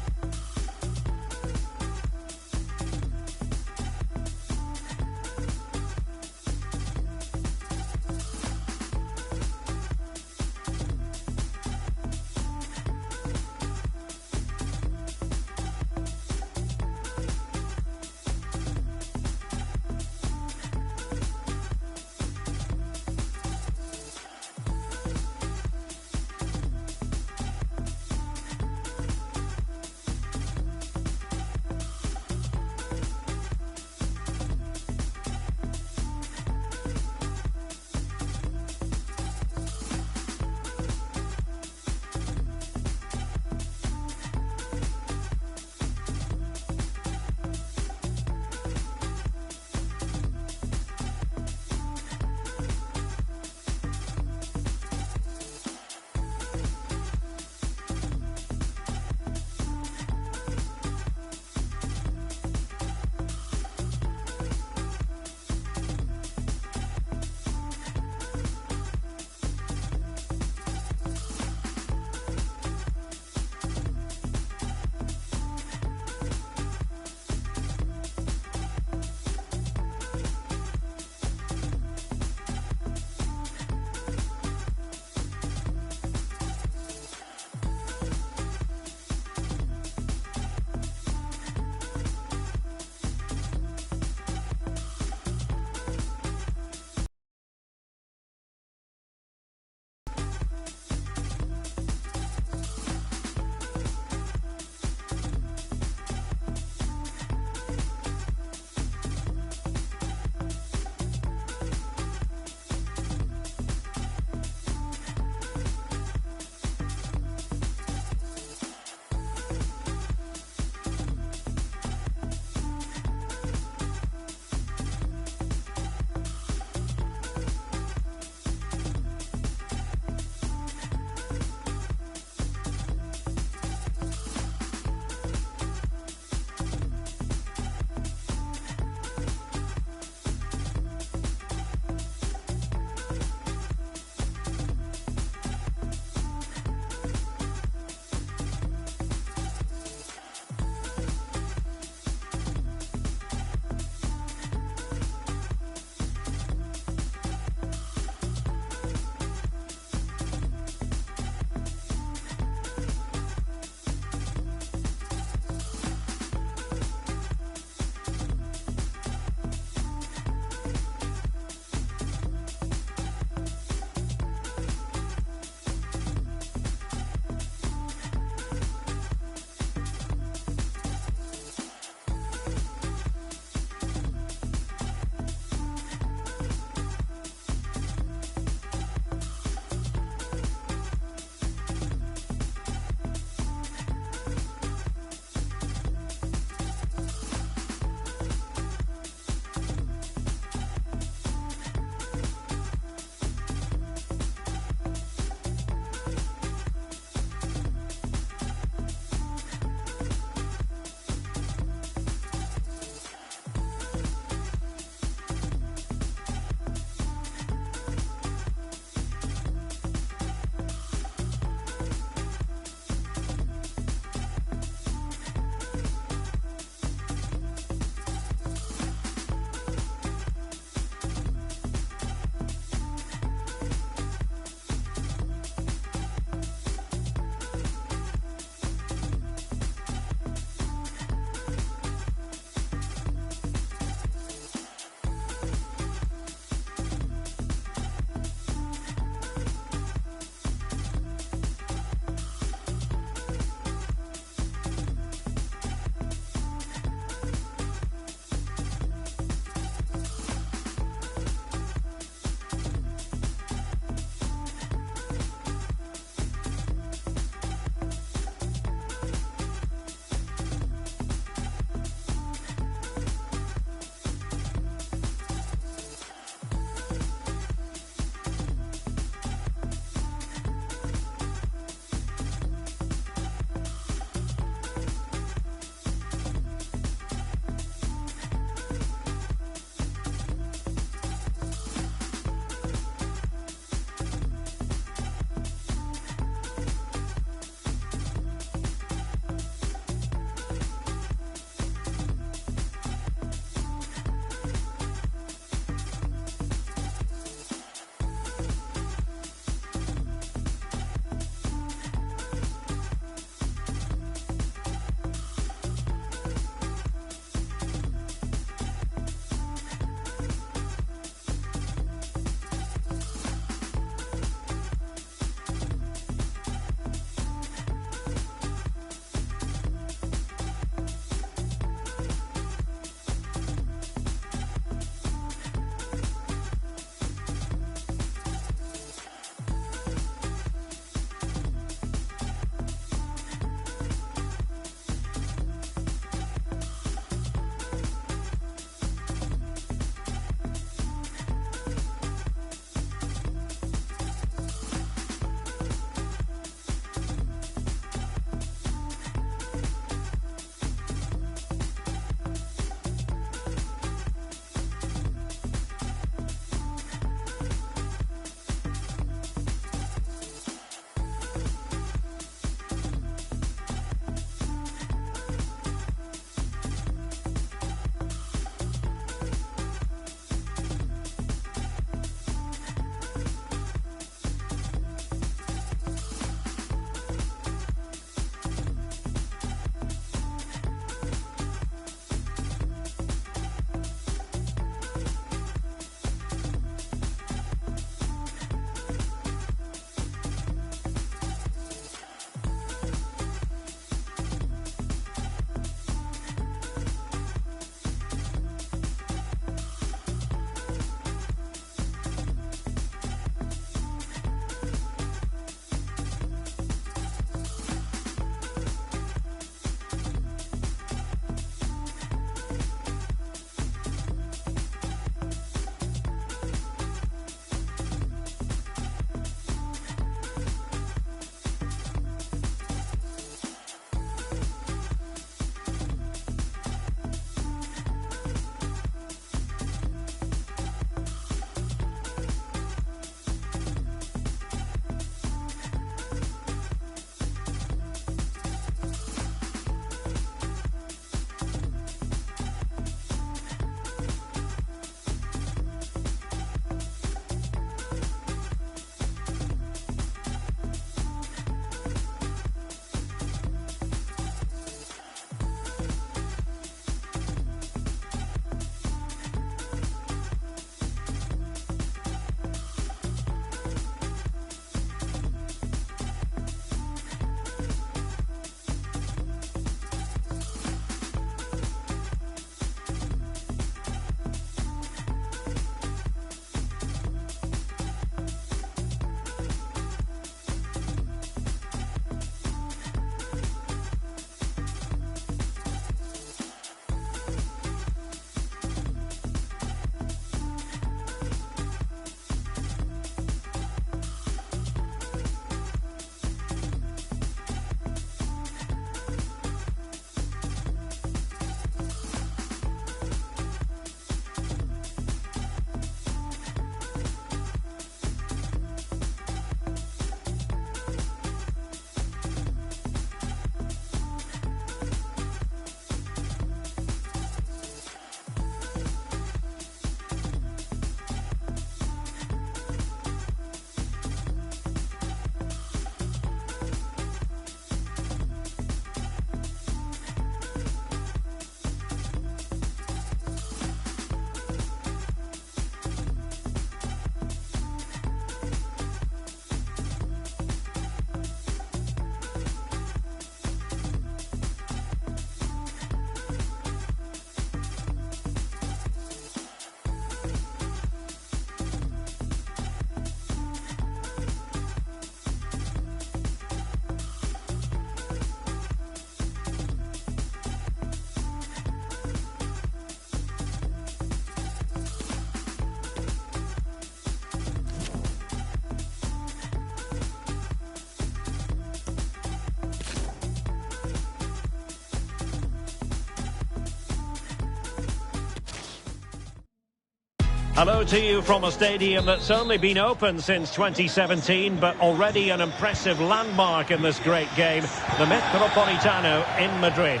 Speaker 1: Hello to you from a stadium that's only been open since 2017, but already an impressive landmark in this great game, the Metropolitano in Madrid.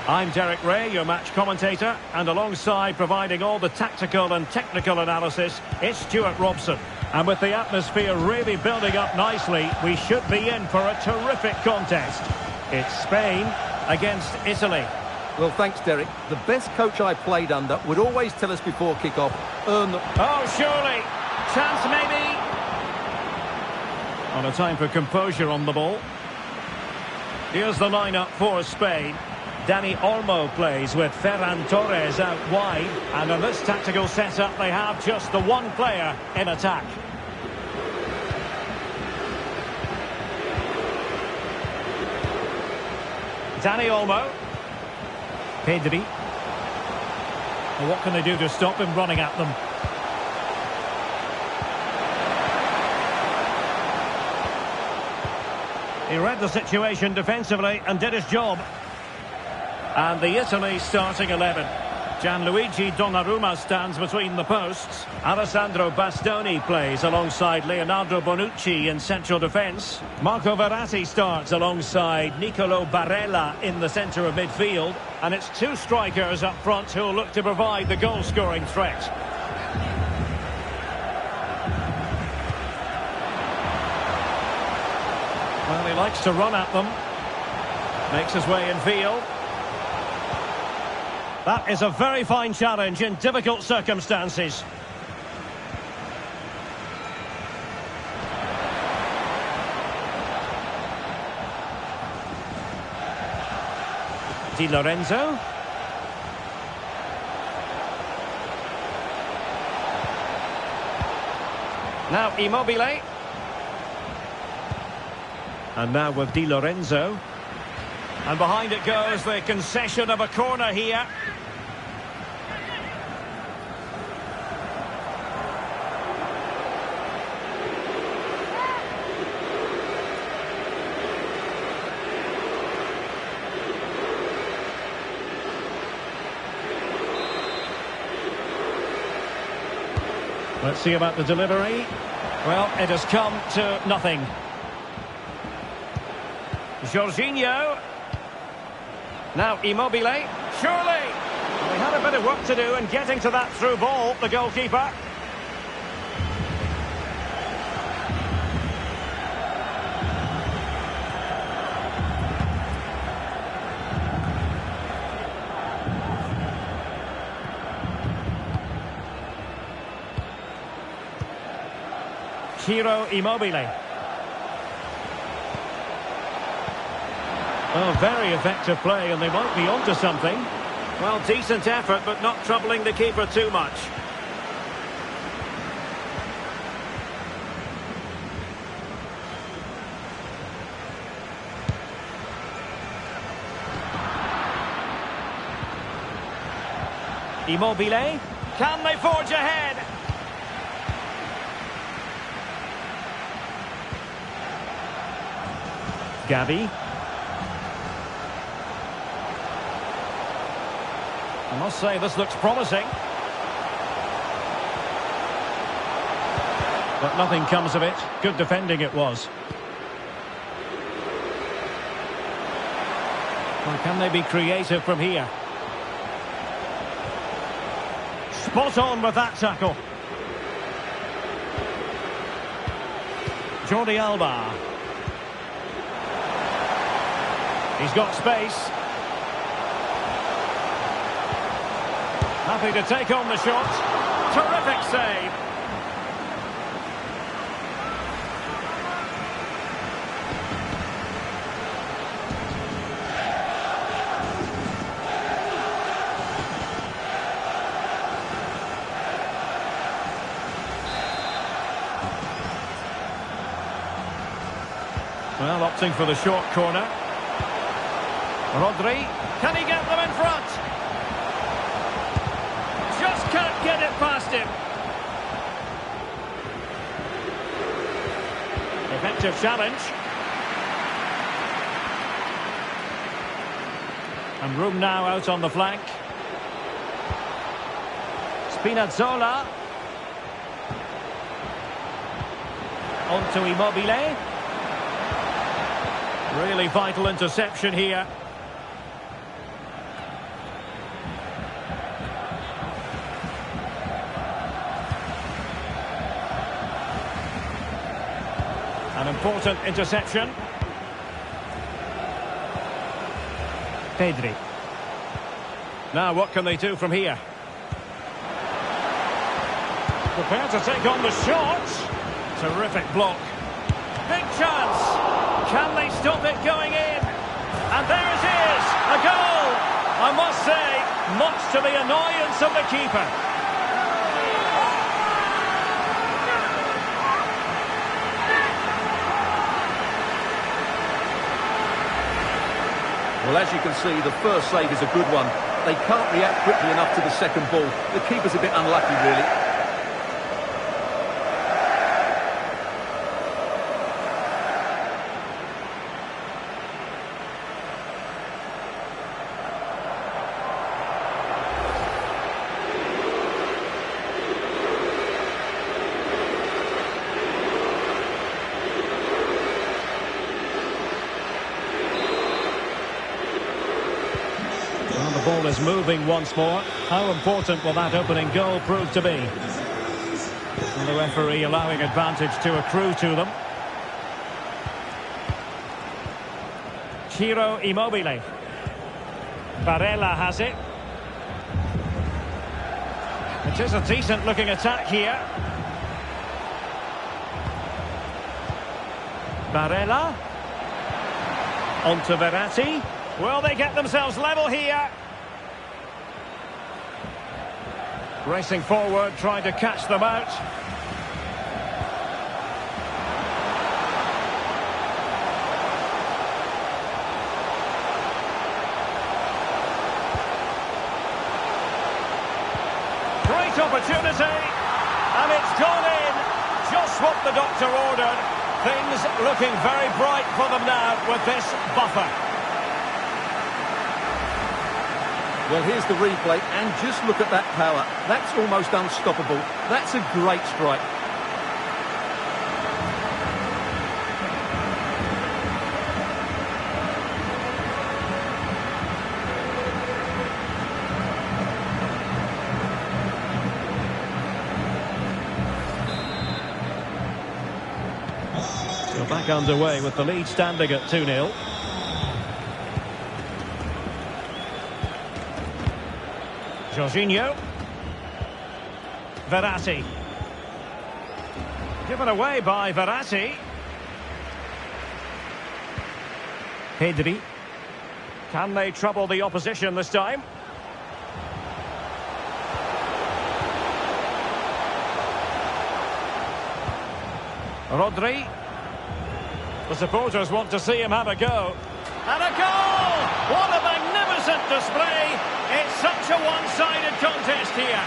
Speaker 1: I'm Derek Ray, your match commentator, and alongside providing all the tactical and technical analysis, it's Stuart Robson. And with the atmosphere really building up nicely, we should be in for a terrific contest. It's Spain against Italy.
Speaker 2: Well, thanks, Derek. The best coach I played under would always tell us before kick-off, earn the...
Speaker 1: Oh, surely. Chance maybe. On a time for composure on the ball. Here's the lineup for Spain. Dani Olmo plays with Ferran Torres out wide. And in this tactical setup, they have just the one player in attack. Dani Olmo. Pedri.
Speaker 3: Well, what can they do to stop him running at them?
Speaker 1: He read the situation defensively and did his job. And the Italy starting 11. Gianluigi Donnarumma stands between the posts. Alessandro Bastoni plays alongside Leonardo Bonucci in central defence. Marco Verratti starts alongside Nicolo Barella in the centre of midfield. And it's two strikers up front who will look to provide the goal-scoring threat. Well, he likes to run at them. Makes his way in field. That is a very fine challenge in difficult circumstances. Di Lorenzo. Now Immobile. And now with Di Lorenzo. And behind it goes the concession of a corner here. Let's see about the delivery. Well, it has come to nothing. Jorginho. Now Immobile. Surely! We had a bit of work to do in getting to that through ball, the goalkeeper. Ciro Immobile. Oh, very effective play, and they might be onto something. Well, decent effort, but not troubling the keeper too much. Immobile. Can they forge ahead? Gavi. I must say this looks promising. But nothing comes of it. Good defending it was. Well, can they be creative from here? Spot on with that tackle. Jordi Alba. He's got space. Happy to take on the shot. Terrific save. Well, opting for the short corner. Rodri, can he get them in front? Just can't get it past him. Effective challenge. And room now out on the flank. Spinazzola. On to Immobile. Really vital interception here. An important interception. Pedri. Now what can they do from here? Prepared to take on the shot. Terrific block. Big chance. Can they stop it going in? And there it is. A goal. I must say, much to the annoyance of the keeper.
Speaker 2: Well, as you can see, the first save is a good one. They can't react quickly enough to the second ball. The keeper's a bit unlucky, really.
Speaker 1: The ball is moving once more. How important will that opening goal prove to be? And the referee allowing advantage to accrue to them. Ciro Immobile. Barella has it. It is a decent looking attack here. Barella. On to Verratti. Will they get themselves level here? Racing forward, trying to catch them out. Great opportunity. And it's gone in. Just what the doctor ordered. Things looking very bright for them now with this buffer.
Speaker 2: Well, here's the replay, and just look at that power. That's almost unstoppable. That's a great strike.
Speaker 1: So back underway with the lead standing at 2-0. Jorginho. Verratti. Given away by Verratti. Pedri. Can they trouble the opposition this time? Rodri. The supporters want to see him have a go. And a goal! What a magnificent display! It's such a one-sided contest here.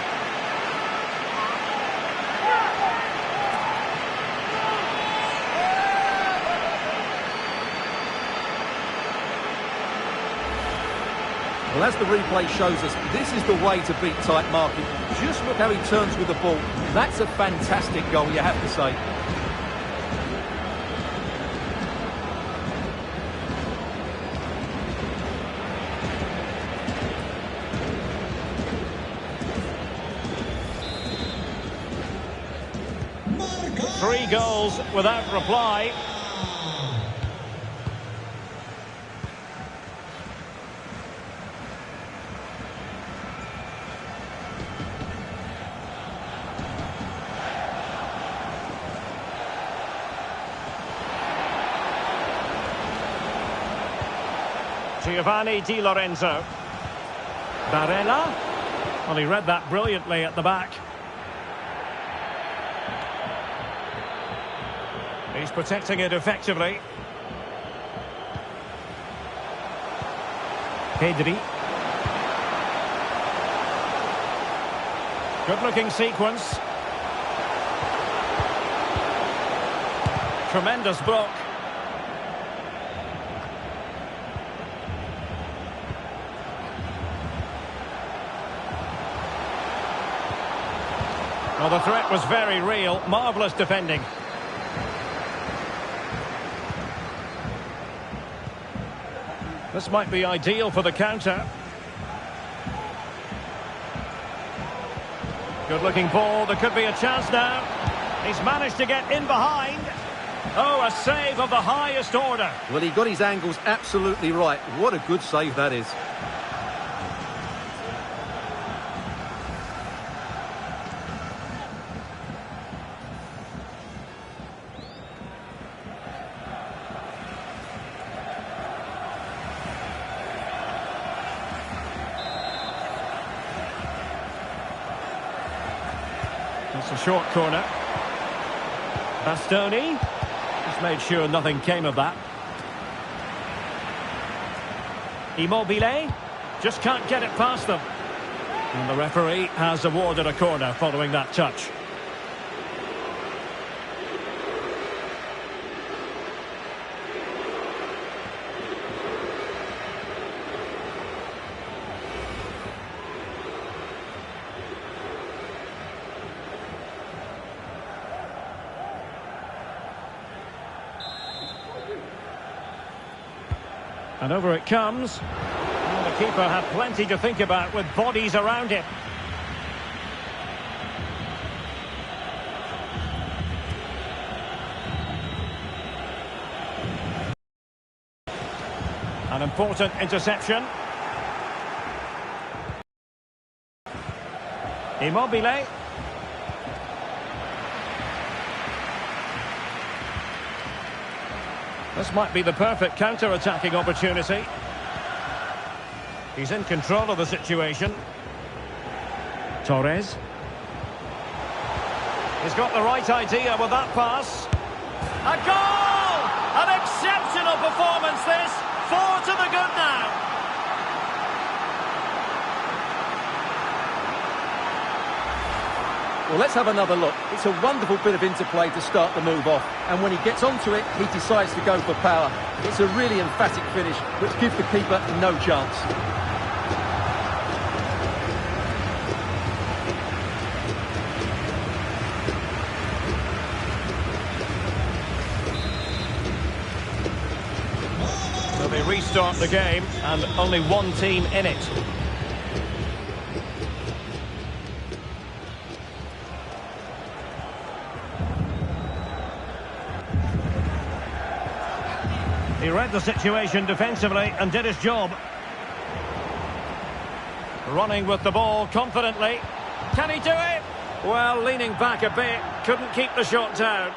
Speaker 2: Well, as the replay shows us, this is the way to beat tight marking. Just look how he turns with the ball. That's a fantastic goal, you have to say.
Speaker 1: Three goals without reply. Giovanni Di Lorenzo. Barella. Well, he read that brilliantly at the back. He's protecting it effectively. Pedri. Good-looking sequence. Tremendous block. Well, the threat was very real. Marvellous defending. This might be ideal for the counter. Good looking ball, there could be a chance now. He's managed to get in behind. Oh, a save of the highest order.
Speaker 2: Well, he got his angles absolutely right. What a good save that is.
Speaker 1: It's a short corner. Bastoni. Just made sure nothing came of that. Immobile. Just can't get it past them. And the referee has awarded a corner following that touch. And over it comes. Well, the keeper had plenty to think about with bodies around him. An important interception. Immobile. This might be the perfect counter-attacking opportunity. He's in control of the situation. Torres. He's got the right idea with that pass. A goal! An exceptional performance this. 4 to the good now.
Speaker 2: Well, let's have another look. It's a wonderful bit of interplay to start the move off. And when he gets onto it, he decides to go for power. It's a really emphatic finish, which gives the keeper no chance.
Speaker 1: Well, they restart the game, and only one team in it. He read the situation defensively and did his job. Running with the ball confidently. Can he do it? Well, leaning back a bit, couldn't keep the shot down.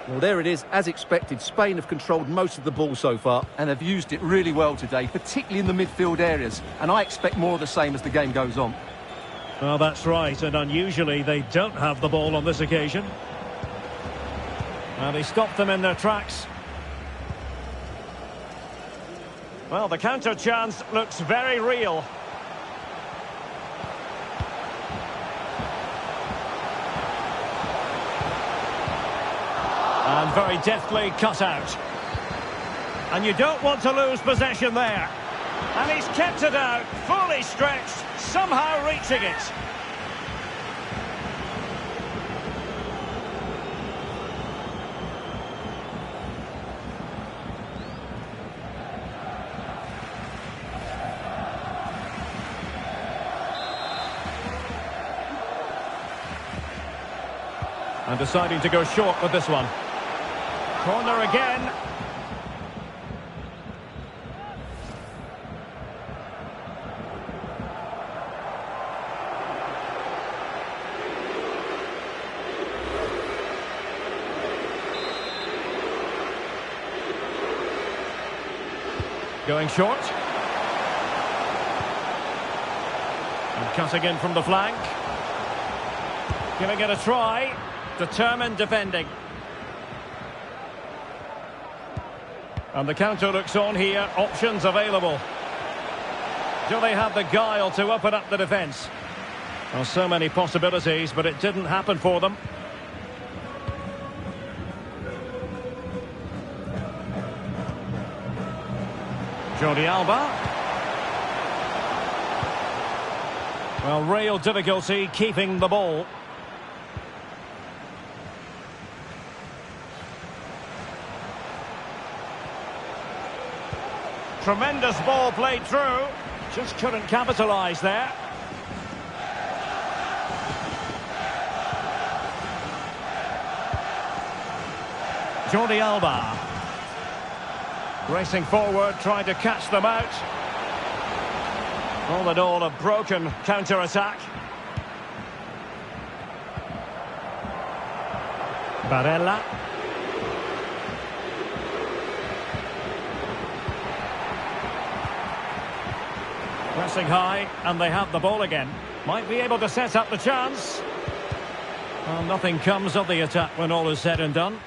Speaker 2: Well, there it is. As expected, Spain have controlled most of the ball so far and have used it really well today, particularly in the midfield areas. And I expect more of the same as the game goes on.
Speaker 3: Well, that's right, and unusually they don't have the ball on this occasion.
Speaker 1: And he stopped them in their tracks. Well, the counter chance looks very real. And very deftly cut out. And you don't want to lose possession there. And he's kept it out, fully stretched, somehow reaching it. And deciding to go short with this one. Corner again. Going short. And cutting in from the flank. Giving it a try. Determined defending. And the counter looks on here. Options available. Do they have the guile to open up the defence? Well, so many possibilities, but it didn't happen for them. Jordi Alba. Well, real difficulty keeping the ball. Tremendous ball played through. Just couldn't capitalise there. Jordi Alba. Racing forward, trying to catch them out. All in all, a broken counter-attack. Barella. Pressing high, and they have the ball again. Might be able to set up the chance. Well, nothing comes of the attack when all is said and done.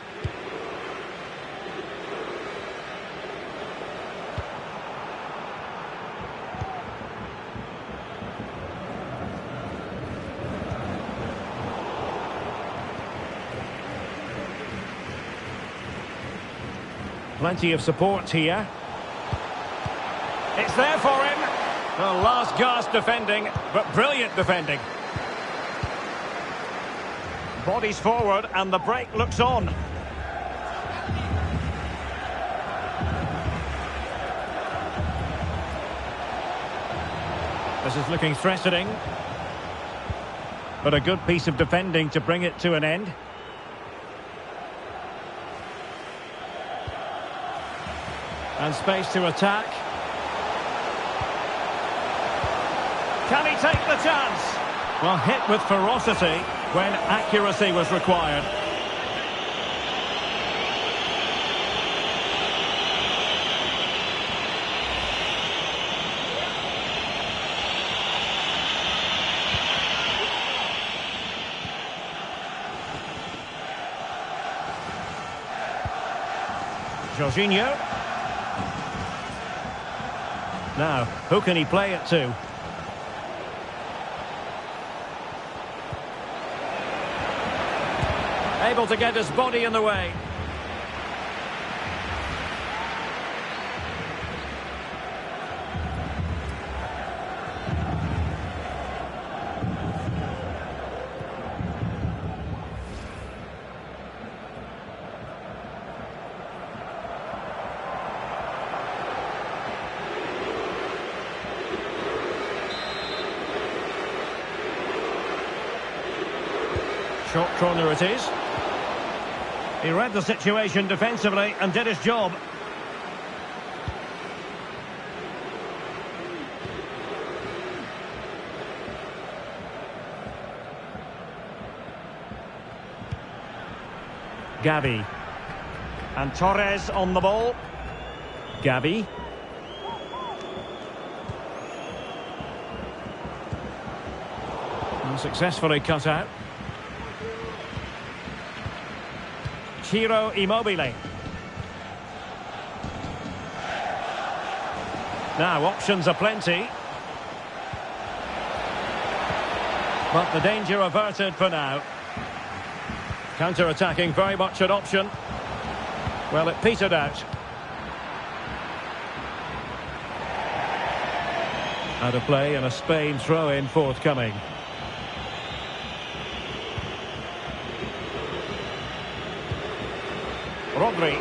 Speaker 1: Plenty of support here. It's there for him. Well, last gasp defending, but brilliant defending. Bodies forward and the break looks on. This is looking threatening. But a good piece of defending to bring it to an end. And space to attack. Can he take the chance? Well, hit with ferocity when accuracy was required. Jorginho. Now, who can he play it to? Able to get his body in the way. Short corner it is. He read the situation defensively and did his job. Gavi. And Torres on the ball. Gavi. And successfully cut out. Ciro Immobile. Now, options are plenty. But the danger averted for now. Counter-attacking, very much an option. Well, it petered out. Out of play and a Spain throw-in forthcoming. Rodri.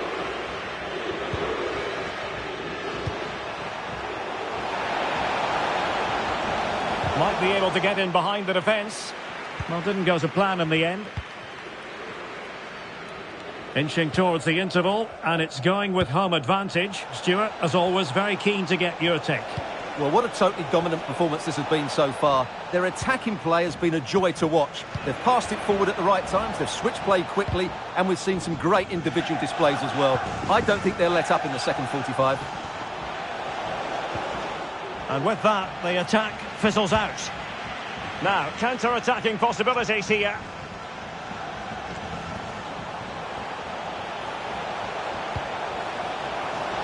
Speaker 1: Might be able to get in behind the defence. Well, didn't go to plan in the end. Inching towards the interval, and it's going with home advantage. Stuart, as always, very keen to get your take.
Speaker 2: Well, what a totally dominant performance this has been so far. Their attacking play has been a joy to watch. They've passed it forward at the right times, they've switched play quickly, and we've seen some great individual displays as well. I don't think they'll let up in the second 45.
Speaker 1: And with that, the attack fizzles out. Now, counter-attacking possibilities here.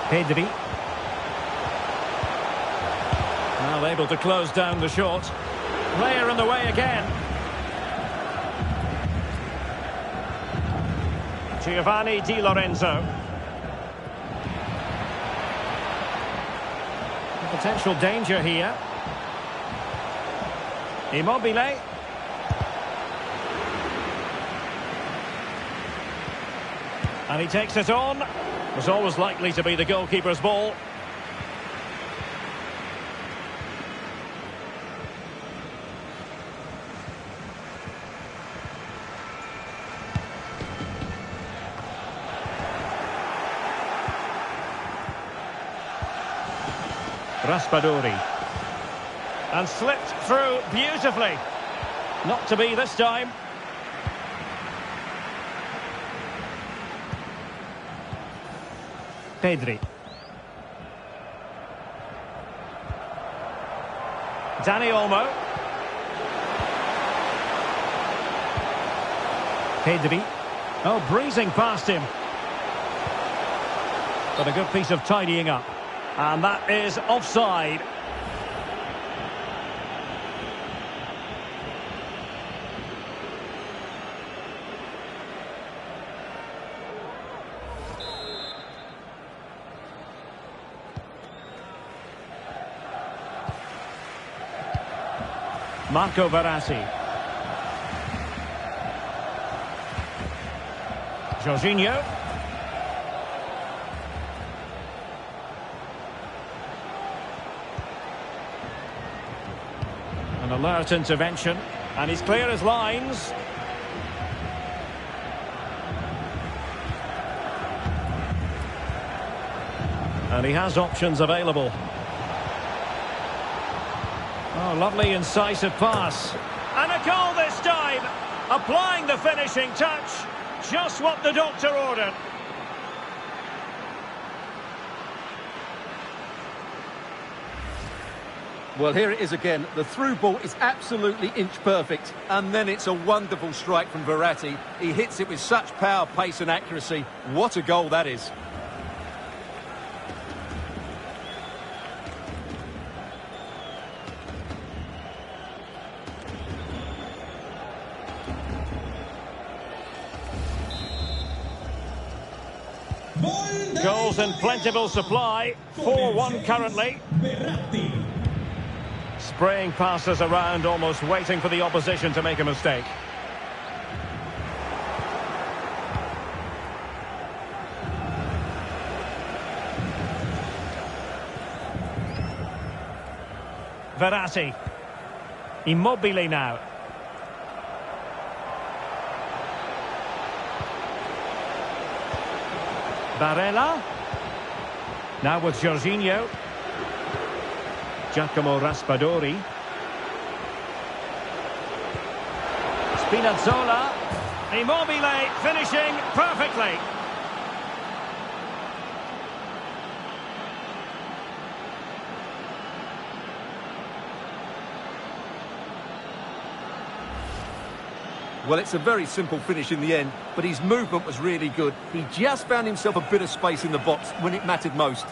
Speaker 1: Pedri. Now able to close down the shot. Player in the way again. Giovanni Di Lorenzo. Potential danger here. Immobile. And he takes it on. Was always likely to be the goalkeeper's ball. Raspadori. And slipped through beautifully. Not to be this time. Pedri. Dani Olmo. Pedri. Oh, breezing past him. But a good piece of tidying up. And that is offside. Marco Verratti. Jorginho. An alert intervention, and he's clear as lines. And he has options available. Oh, lovely incisive pass. And a goal this time. Applying the finishing touch. Just what the doctor ordered.
Speaker 2: Well, here it is again. The through ball is absolutely inch perfect. And then it's a wonderful strike from Verratti. He hits it with such power, pace and accuracy. What a goal that is.
Speaker 1: Goals in plentiful supply. 4-1 currently. Spraying passes around, almost waiting for the opposition to make a mistake. Verratti. Immobile now. Barella. Now with Jorginho. Giacomo Raspadori. Spinazzola. Immobile finishing perfectly.
Speaker 2: Well, it's a very simple finish in the end, but his movement was really good. He just found himself a bit of space in the box when it mattered most.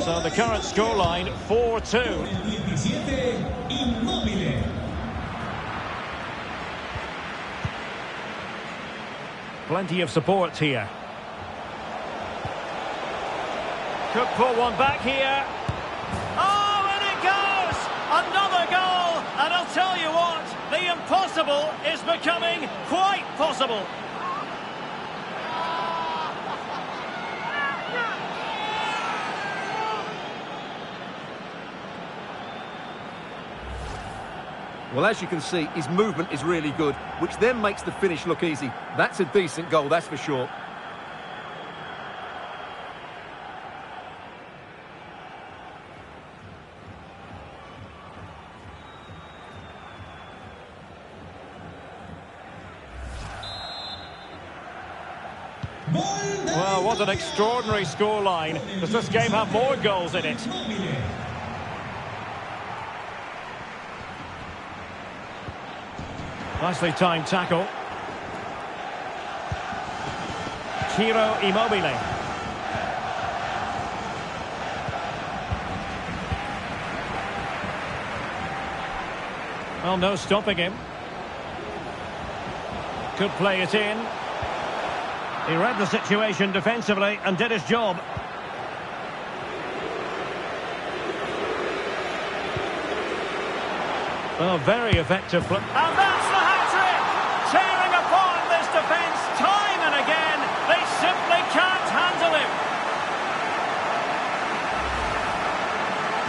Speaker 1: So the current scoreline, 4-2. Plenty of support here. Could pull one back here. Oh, and it goes! Another goal! And I'll tell you what, the impossible is becoming quite possible.
Speaker 2: Well, as you can see, his movement is really good, which then makes the finish look easy. That's a decent goal, that's for sure.
Speaker 1: Well, what an extraordinary scoreline. Does this game have more goals in it? Nicely timed tackle. Ciro Immobile. Well, no stopping him. Could play it in. He read the situation defensively and did his job. Oh, very effective play. And that's the hat-trick! Tearing apart this defence time and again. They simply can't handle him.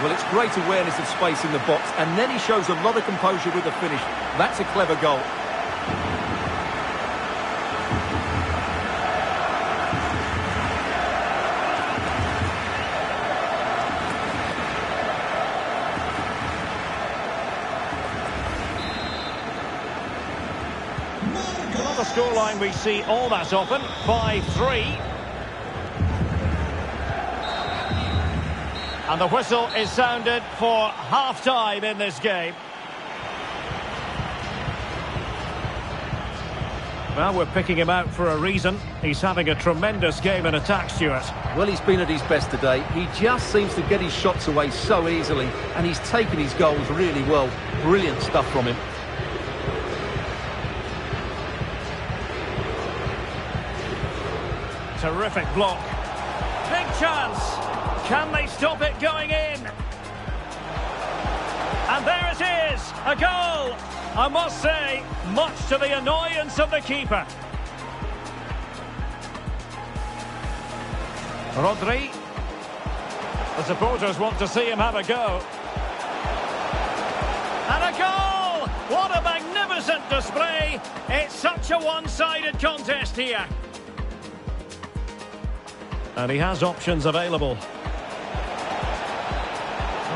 Speaker 2: Well, it's great awareness of space in the box, and then he shows a lot of composure with the finish. That's a clever goal.
Speaker 1: Not a scoreline we see all that often. 5-3. And the whistle is sounded for half-time in this game. Well, we're picking him out for a reason. He's having a tremendous game in attack, Stuart.
Speaker 2: Well, he's been at his best today. He just seems to get his shots away so easily, and he's taken his goals really well. Brilliant stuff from him.
Speaker 1: Terrific block. Big chance. Can they stop it going in? And there it is, a goal. I must say, much to the annoyance of the keeper. Rodri. The supporters want to see him have a go. And a goal! What a magnificent display. It's such a one-sided contest here. And he has options available.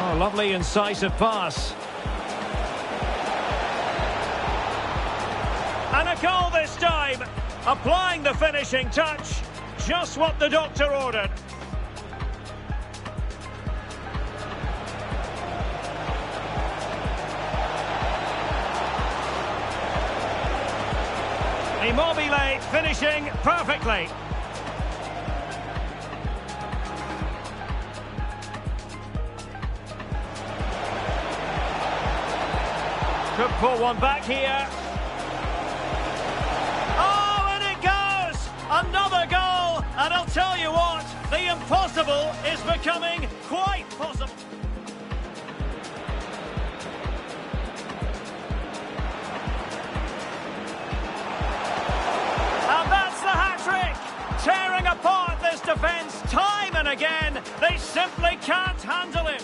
Speaker 1: Oh, lovely incisive pass. And a goal this time. Applying the finishing touch. Just what the doctor ordered. Immobile finishing perfectly. Could pull one back here. Oh, and it goes! Another goal! And I'll tell you what, the impossible is becoming quite possible. And that's the hat-trick! Tearing apart this defence time and again. They simply can't handle him.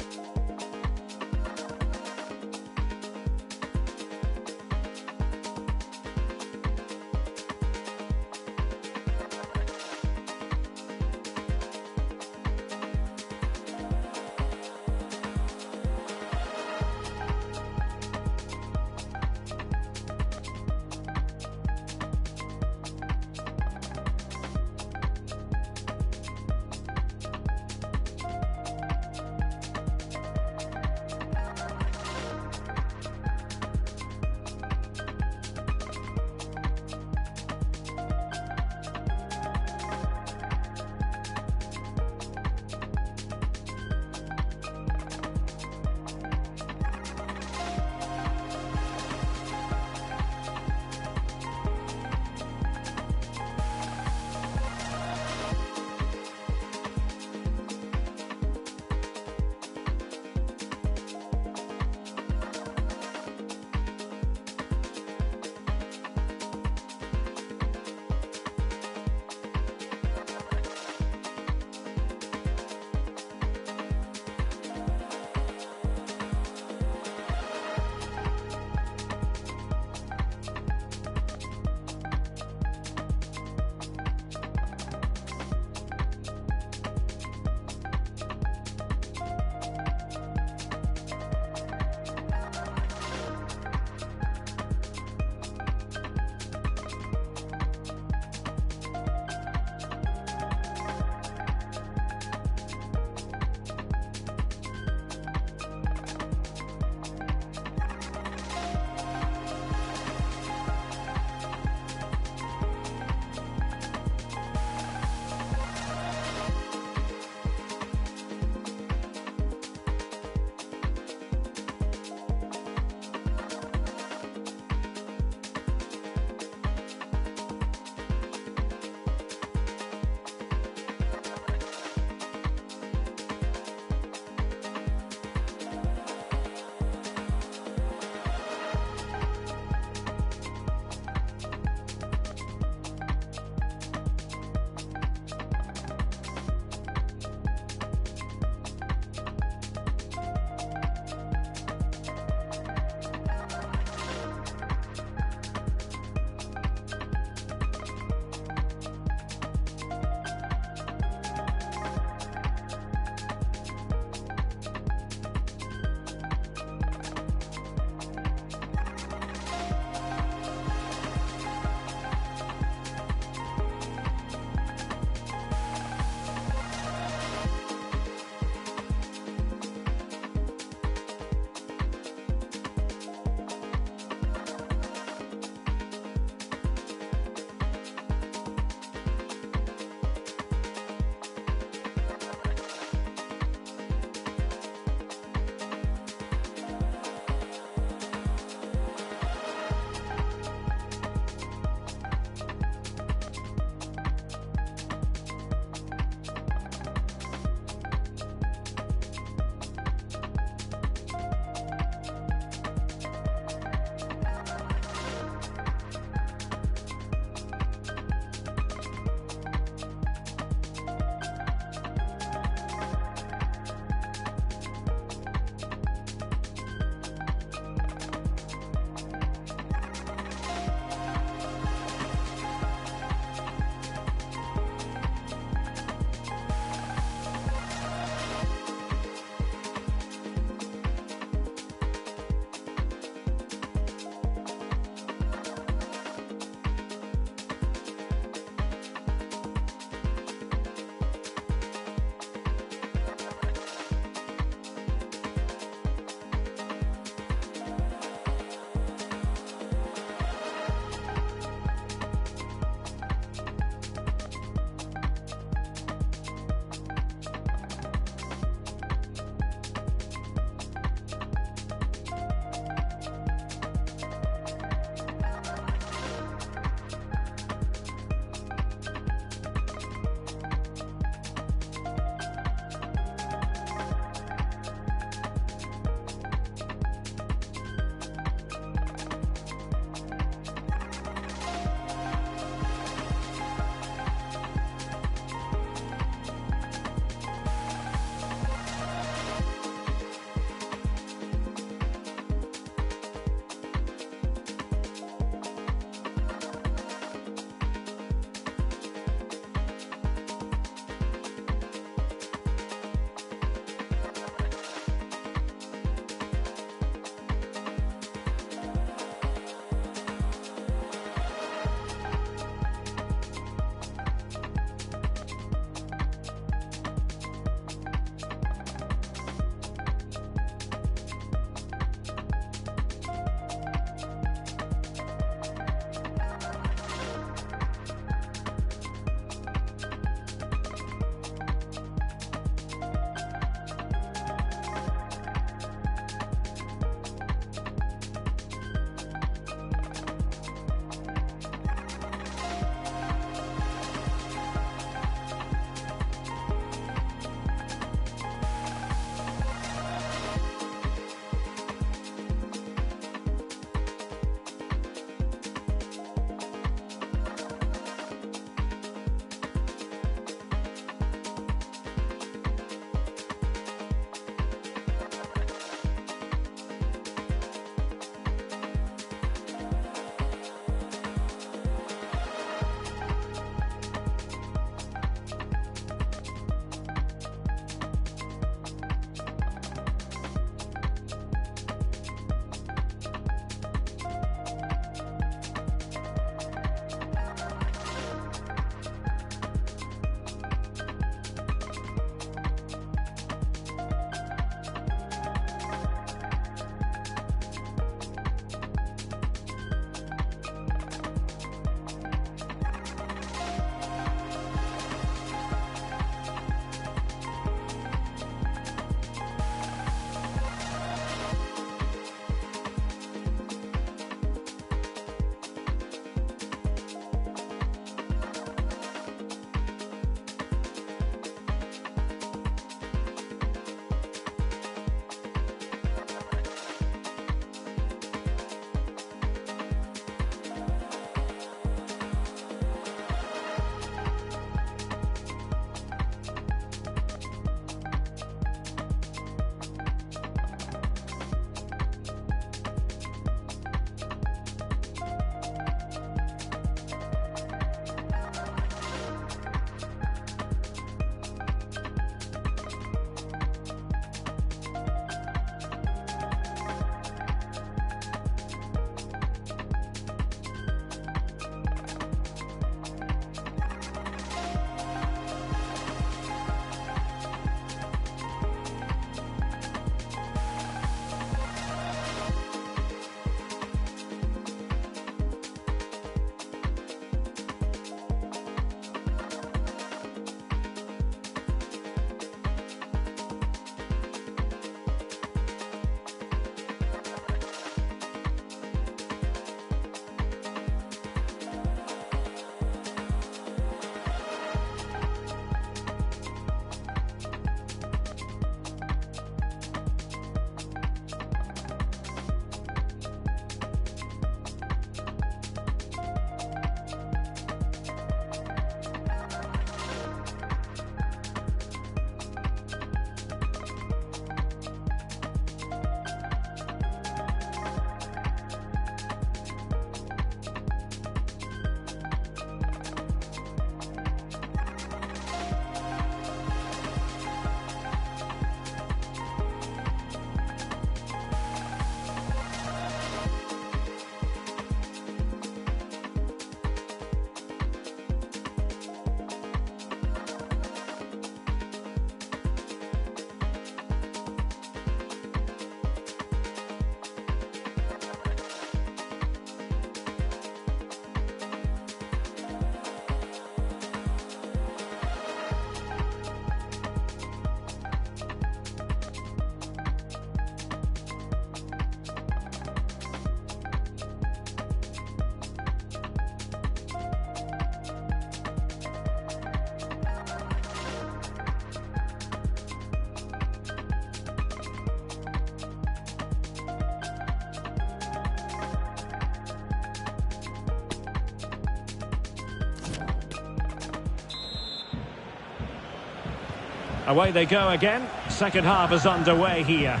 Speaker 1: Away they go again. Second half is underway here.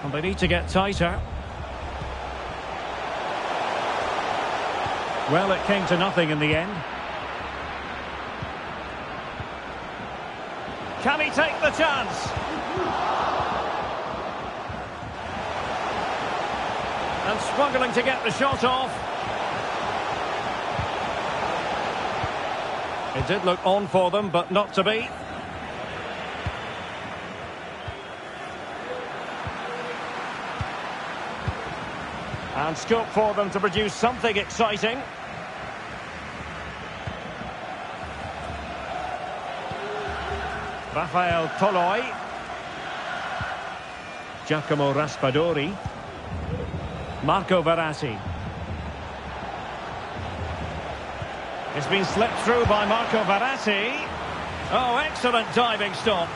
Speaker 1: And they need to get tighter. Well, it came to nothing in the end. Can he take the chance? And struggling to get the shot off. It did look on for them, but not to be. And scope for them to produce something exciting. Rafael Toloi. Giacomo Raspadori. Marco Verratti. It's been slipped through by Marco Verratti. Oh, excellent diving stop.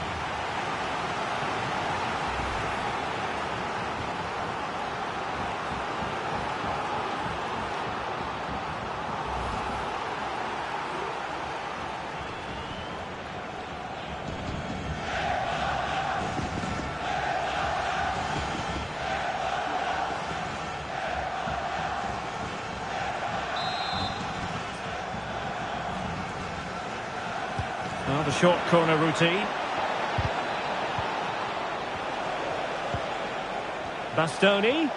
Speaker 1: The short corner routine. Bastoni.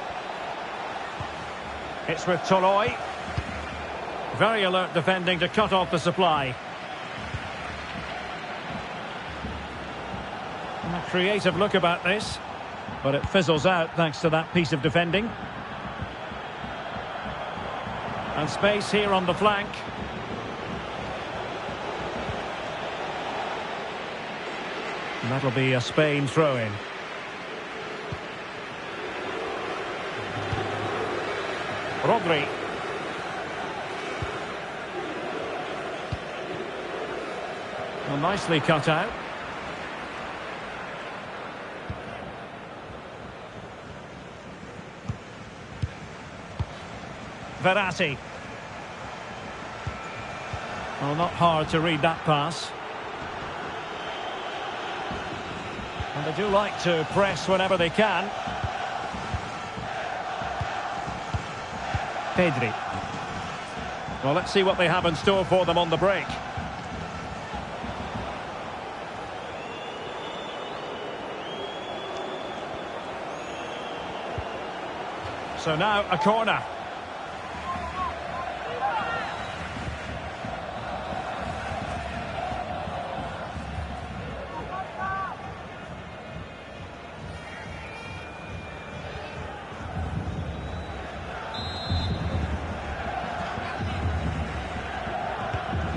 Speaker 1: It's with Toloi. Very alert defending to cut off the supply. And a creative look about this, but it fizzles out thanks to that piece of defending. And space here on the flank. And that'll be a Spain throw-in. Rodri. Well, nicely cut out. Verratti. Well, not hard to read that pass. And they do like to press whenever they can. Pedri. Well, let's see what they have in store for them on the break. So now a corner.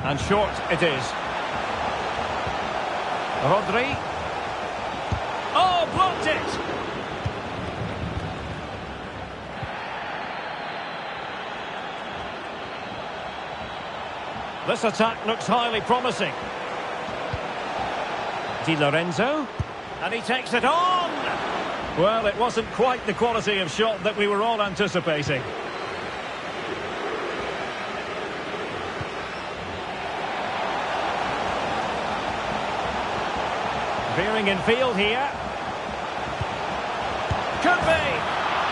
Speaker 1: And short it is. Rodri. Oh, blocked it! This attack looks highly promising. Di Lorenzo. And he takes it on! Well, it wasn't quite the quality of shot that we were all anticipating. Veering in field here. Could be.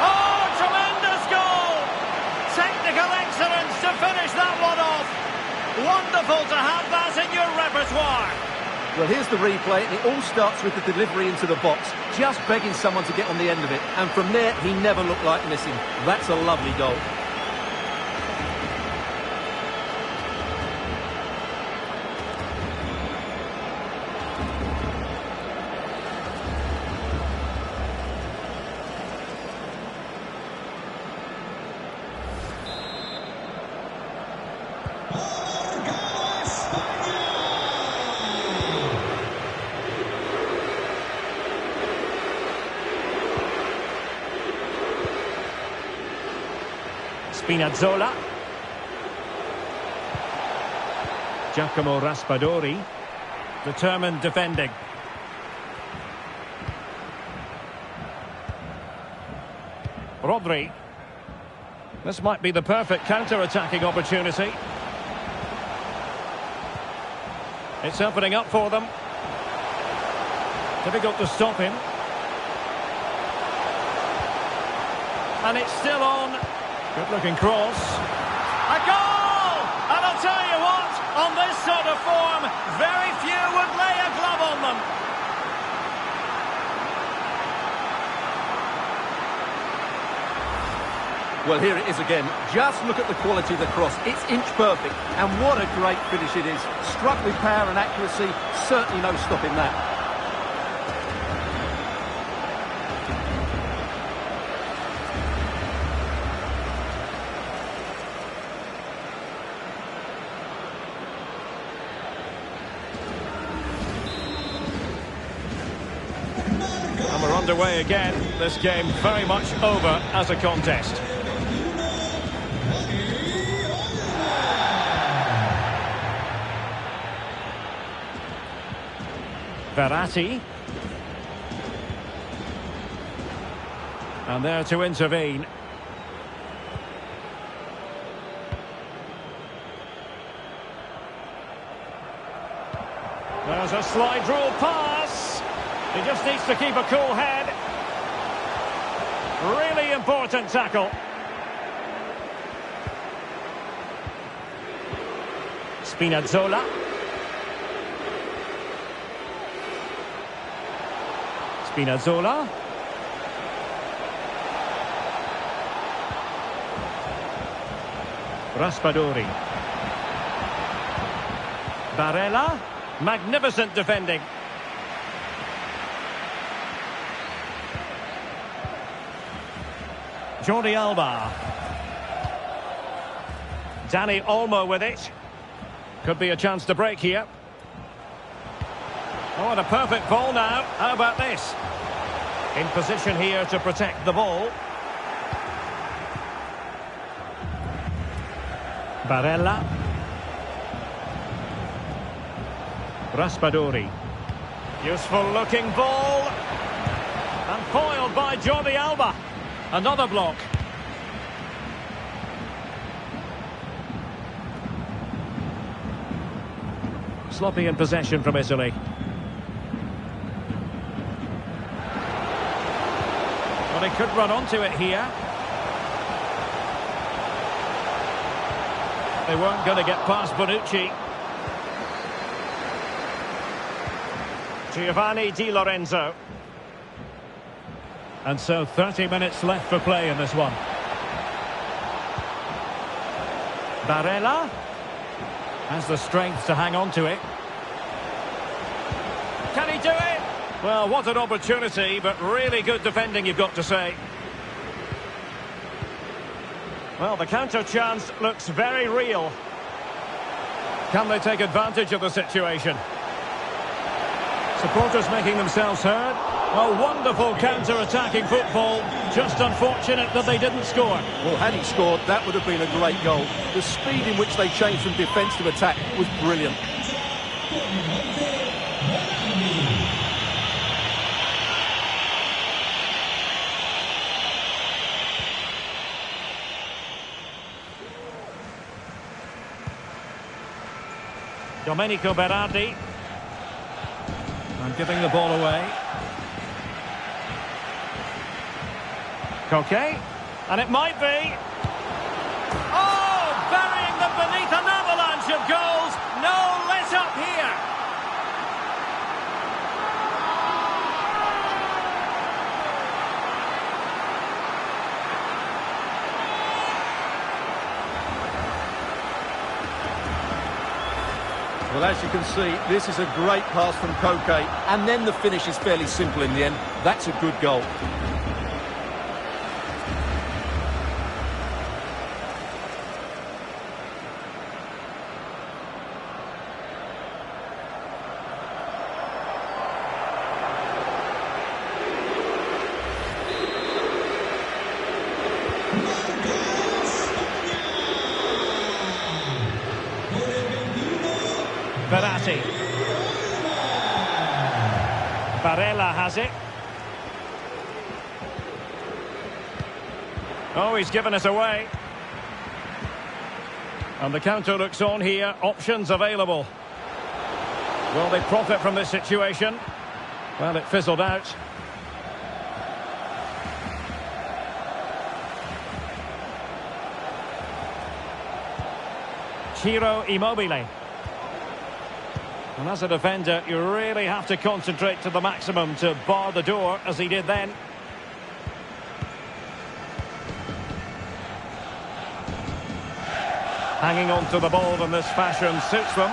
Speaker 1: Oh, tremendous goal! Technical excellence to finish that one off. Wonderful to have that in your repertoire.
Speaker 2: Well, here's the replay, and it all starts with the delivery into the box. Just begging someone to get on the end of it. And from there, he never looked like missing. That's a lovely goal.
Speaker 1: Spinazzola. Giacomo Raspadori. Determined defending. Rodri. This might be the perfect counter-attacking opportunity. It's opening up for them. Difficult to stop him. And it's still on. Good-looking cross. A goal! And I'll tell you what, on this sort of form, very few would lay a glove on them.
Speaker 2: Well, here it is again. Just look at the quality of the cross. It's inch perfect. And what a great finish it is. Struck with power and accuracy. Certainly no stopping that.
Speaker 1: And we're underway again. This game very much over as a contest. Verratti. And there to intervene. There's a slide rule pass. He just needs to keep a cool head. Really important tackle. Spinazzola. Spinazzola. Raspadori. Barella. Magnificent defending. Jordi Alba. Dani Olmo with it. Could be a chance to break here. Oh, and a perfect ball now. How about this? In position here to protect the ball. Barella. Raspadori. Useful looking ball. And foiled by Jordi Alba. Another block. Sloppy in possession from Italy. Well, he could run onto it here. They weren't going to get past Bonucci. Giovanni Di Lorenzo.
Speaker 3: And so 30 minutes left for play in this one.
Speaker 1: Barella has the strength to hang on to it. Can he do it? Well, what an opportunity, but really good defending, you've got to say. Well, the counter chance looks very real. Can they take advantage of the situation?
Speaker 3: Supporters making themselves heard.
Speaker 1: A wonderful counter-attacking football. Just unfortunate that they didn't score.
Speaker 2: Well, had he scored, that would have been a great goal. The speed in which they changed from defence to attack was brilliant.
Speaker 1: Domenico Berardi.
Speaker 3: And giving the ball away.
Speaker 1: Koke. And it might be. Oh! Burying them beneath an avalanche of goals. No let up here.
Speaker 2: Well, as you can see, this is a great pass from Koke, and then the finish is fairly simple in the end. That's a good goal.
Speaker 1: Verratti. Barella has it. Oh, he's given us away. And the counter looks on here. Options available. Will they profit from this situation? Well, it fizzled out. Ciro Immobile. And as a defender, you really have to concentrate to the maximum to bar the door, as he did then. Hanging on to the ball in this fashion suits them.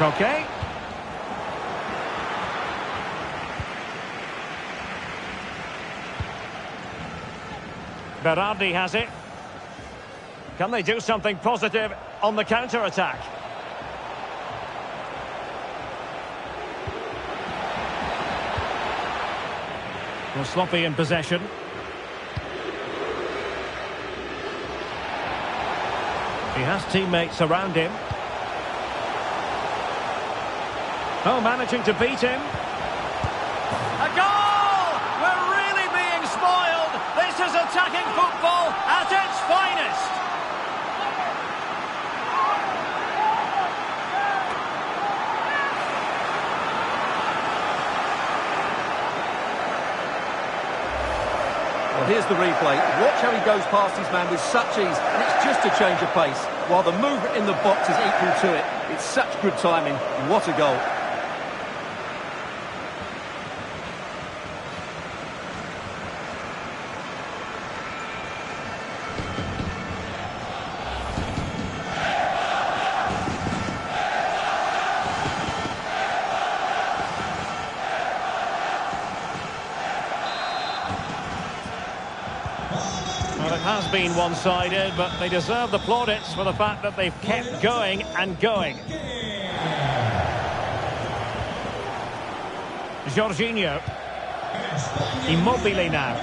Speaker 1: Okay. Berardi has it. Can they do something positive on the counter-attack? Well, sloppy in possession. He has teammates around him. Oh, managing to beat him. A goal! We're really being spoiled. This is attacking football at its finest.
Speaker 2: Well, here's the replay. Watch how he goes past his man with such ease, and it's just a change of pace, while the movement in the box is equal to it. It's such good timing. What a goal.
Speaker 1: Well, it has been one-sided, but they deserve the plaudits for the fact that they've kept going and going. Jorginho. Immobile now.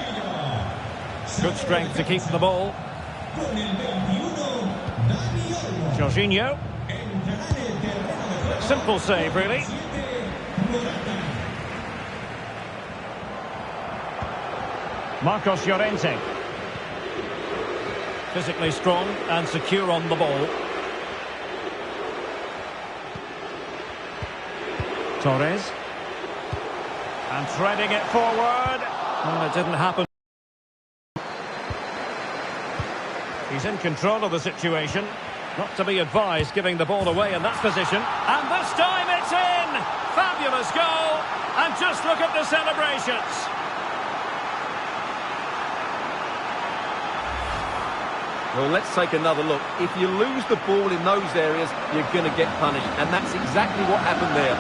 Speaker 1: Good strength to keep the ball. Jorginho. Simple save, really. Marcos Llorente. Physically strong and secure on the ball. Torres. And threading it forward. Well, it didn't happen. He's in control of the situation. Not to be advised giving the ball away in that position. And this time it's in! Fabulous goal! And just look at the celebrations.
Speaker 2: Well, let's take another look. If you lose the ball in those areas, you're going to get punished. And that's exactly what happened there.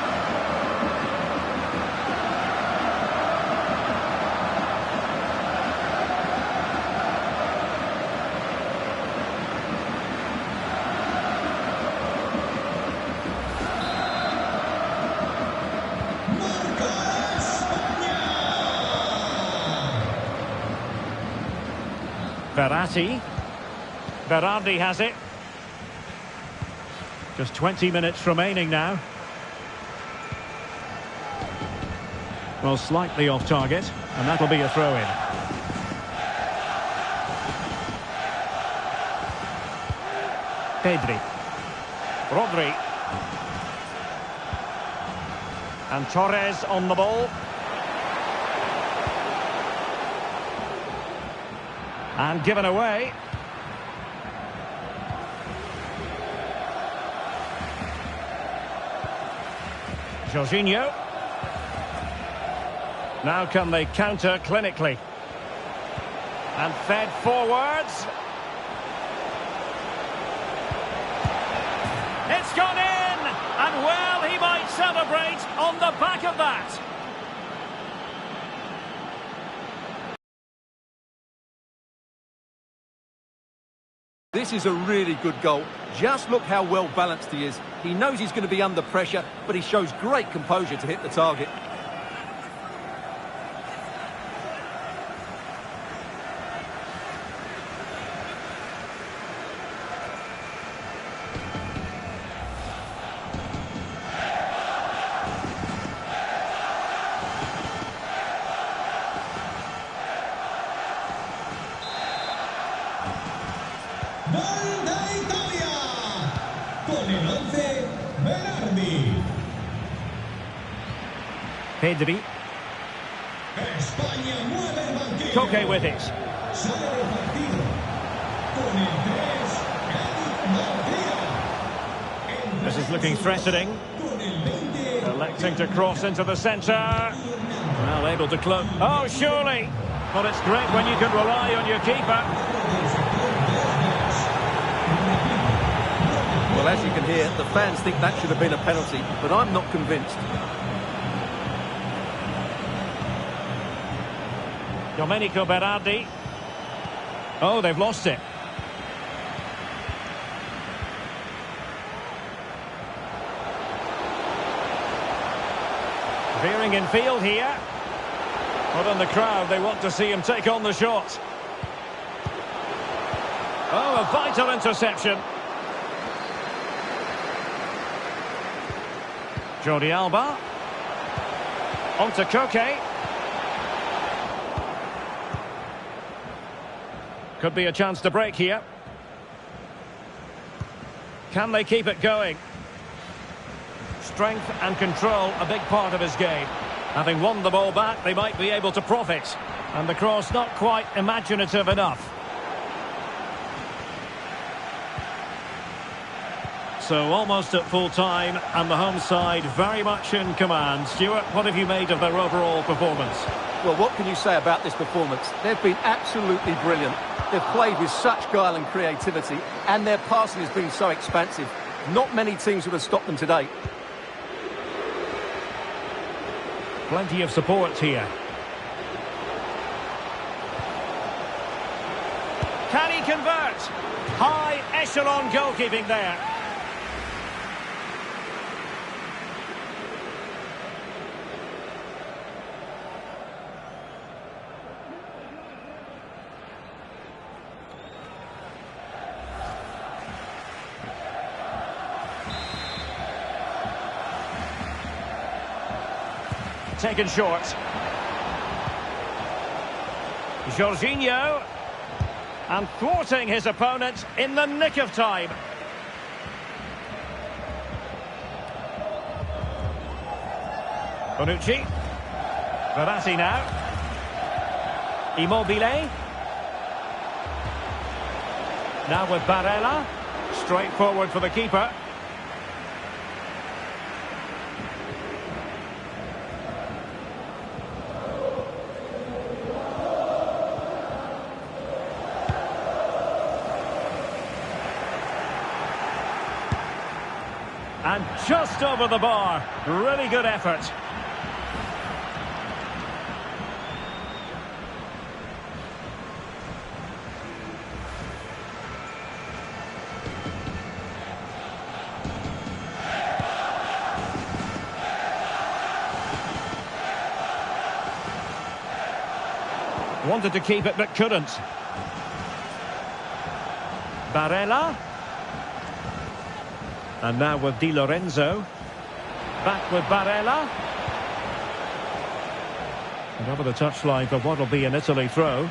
Speaker 1: Verratti. Berardi has it. Just 20 minutes remaining now. Well, slightly off target, and that'll be a throw-in. Pedri. Rodri. And Torres on the ball. And given away. Jorginho. Now can they counter clinically? And fed forwards. It's gone in! And well, he might celebrate on the back of that.
Speaker 2: This is a really good goal. Just look how well balanced he is. He knows he's going to be under pressure, but he shows great composure to hit the target.
Speaker 4: Gol de Italia. Con el 11, Berardi.
Speaker 1: Pedri.
Speaker 4: España mueve el banquillo.
Speaker 1: Koke with it.
Speaker 4: Sale del partido. Con el 3, Eric García.
Speaker 1: This is looking threatening.
Speaker 4: Con el 20,
Speaker 1: Electing to cross into the centre. Well, able to close. Oh, surely. Well, it's great when you can rely on your keeper.
Speaker 2: Well, as you can hear, the fans think that should have been a penalty, but I'm not convinced.
Speaker 1: Domenico Berardi. Oh, they've lost it. Veering in field here. But on the crowd, they want to see him take on the shot. Oh, a vital interception. Jordi Alba. On to Koke. Could be a chance to break here. Can they keep it going? Strength and control, a big part of his game. Having won the ball back, they might be able to profit. And the cross not quite imaginative enough. So almost at full time, and the home side very much in command. Stuart, what have you made of their overall performance?
Speaker 2: Well, what can you say about this performance? They've been absolutely brilliant. They've played with such guile and creativity, and their passing has been so expansive. Not many teams would have stopped them today.
Speaker 1: Plenty of support here. Can he convert? High echelon goalkeeping there. Taken short. Jorginho. And thwarting his opponent in the nick of time. Bonucci. Verratti now. Immobile. Now with Barella. Straight forward for the keeper. And just over the bar. Really good effort. Wanted to keep it but couldn't. Barella. And now with Di Lorenzo. Back with Barella. And over the touchline for what will be an Italy throw.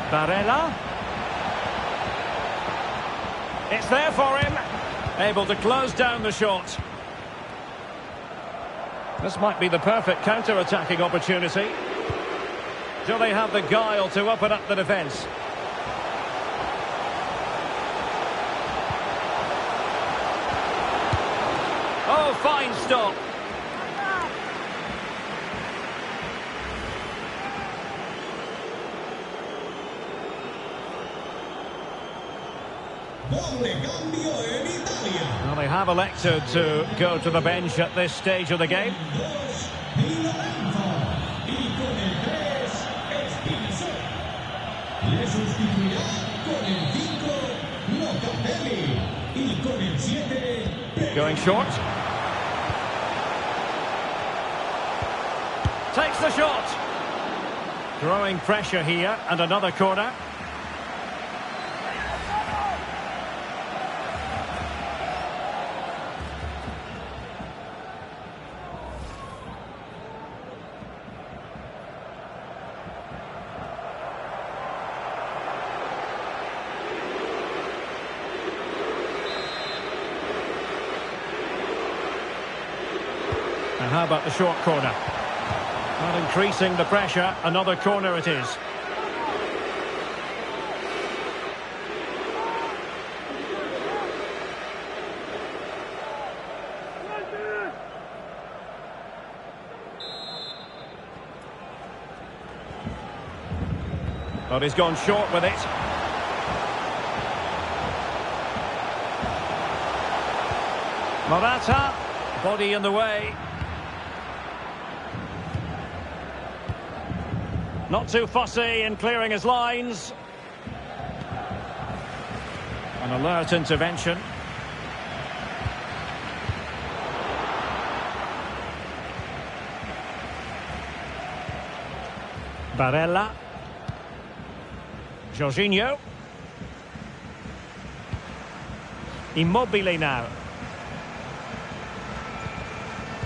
Speaker 1: Barella. It's there for him. Able to close down the shot. This might be the perfect counter-attacking opportunity. Do they have the guile to open up the defence? Oh, fine stop. Well, they have elected to go to the bench at this stage of the game. Going short. Takes the shot. Growing pressure here, and another corner. And how about the short corner? Not increasing the pressure. Another corner it is. But he's gone short with it. Morata, body in the way. Not too fussy in clearing his lines. An alert intervention. Barella. Jorginho. Immobile now.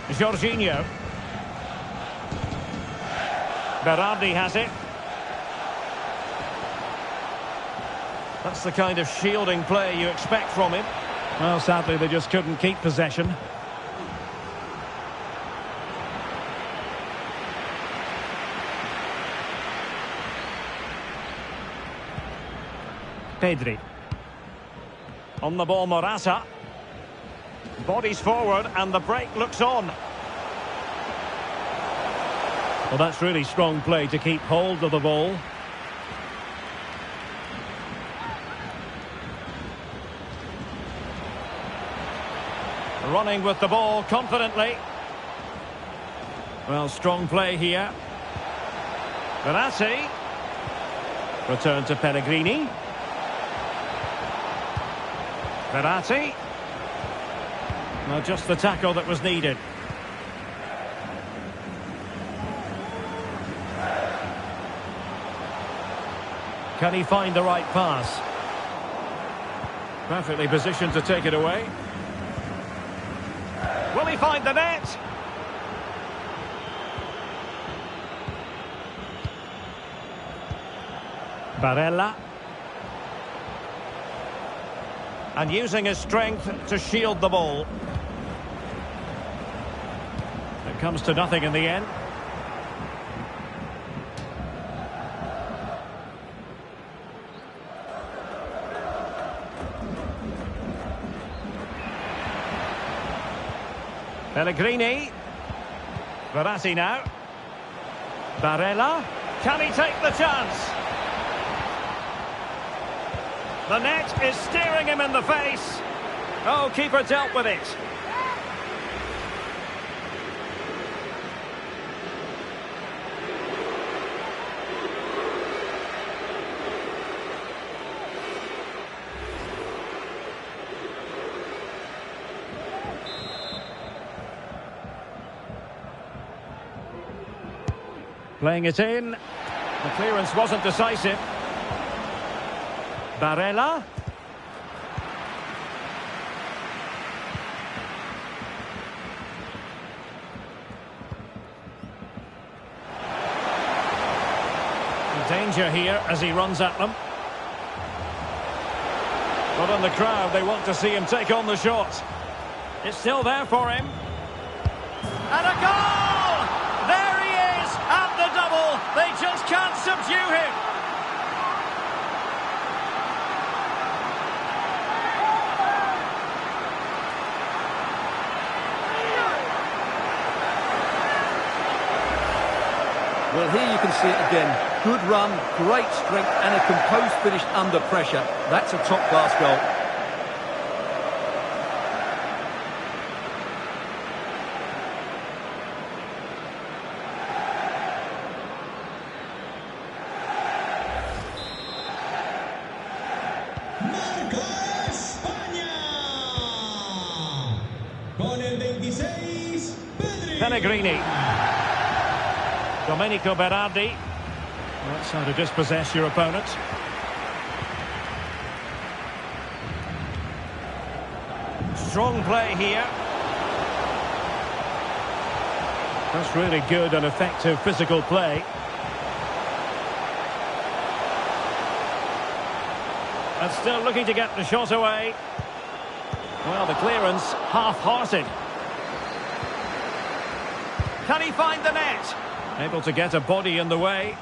Speaker 1: Jorginho. Berardi has it. That's the kind of shielding play you expect from him.
Speaker 3: Well, sadly, they just couldn't keep possession. Pedri. On the ball, Morata. Bodies forward and the break looks on. Well, that's really strong play to keep hold of the ball. Running with the ball confidently. Well, strong play here. Verratti. Return to Pellegrini. Verratti. Well, just the tackle that was needed. Can he find the right pass? Perfectly positioned to take it away. Will he find the net? Barella. And using his strength to shield the ball. It comes to nothing in the end. Pellegrini. Verratti now. Barella. Can he take the chance? The net is staring him in the face. Oh, keeper dealt with it. Playing it in. The clearance wasn't decisive. Barella. Danger here as he runs at them. But on the crowd, they want to see him take on the shot. It's still there for him. And a goal! There he is at the double. They just can't subdue him.
Speaker 2: Well, here you can see it again. Good run, great strength, and a composed finish under pressure. That's a top-class goal.
Speaker 4: Marca España. Con el 26, Pedri.
Speaker 1: Pellegrini. Domenico Berardi. That's how to dispossess your opponent. Strong play here. That's really good and effective physical play. And still looking to get the shot away. Well, the clearance half-hearted.
Speaker 3: Can he find the net? Able to get a body in the way.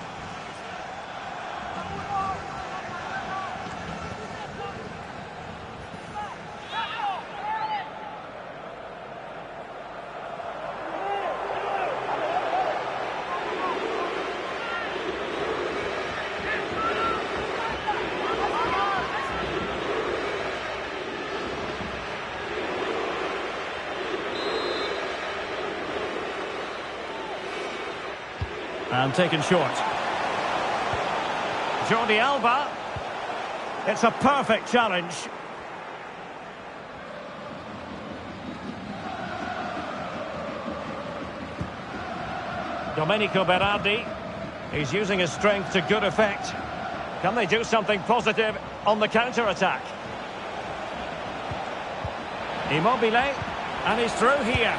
Speaker 3: And taken short. Jordi Alba. It's a perfect challenge. Domenico Berardi. He's using his strength to good effect. Can they do something positive on the counter-attack? Immobile. And he's through here.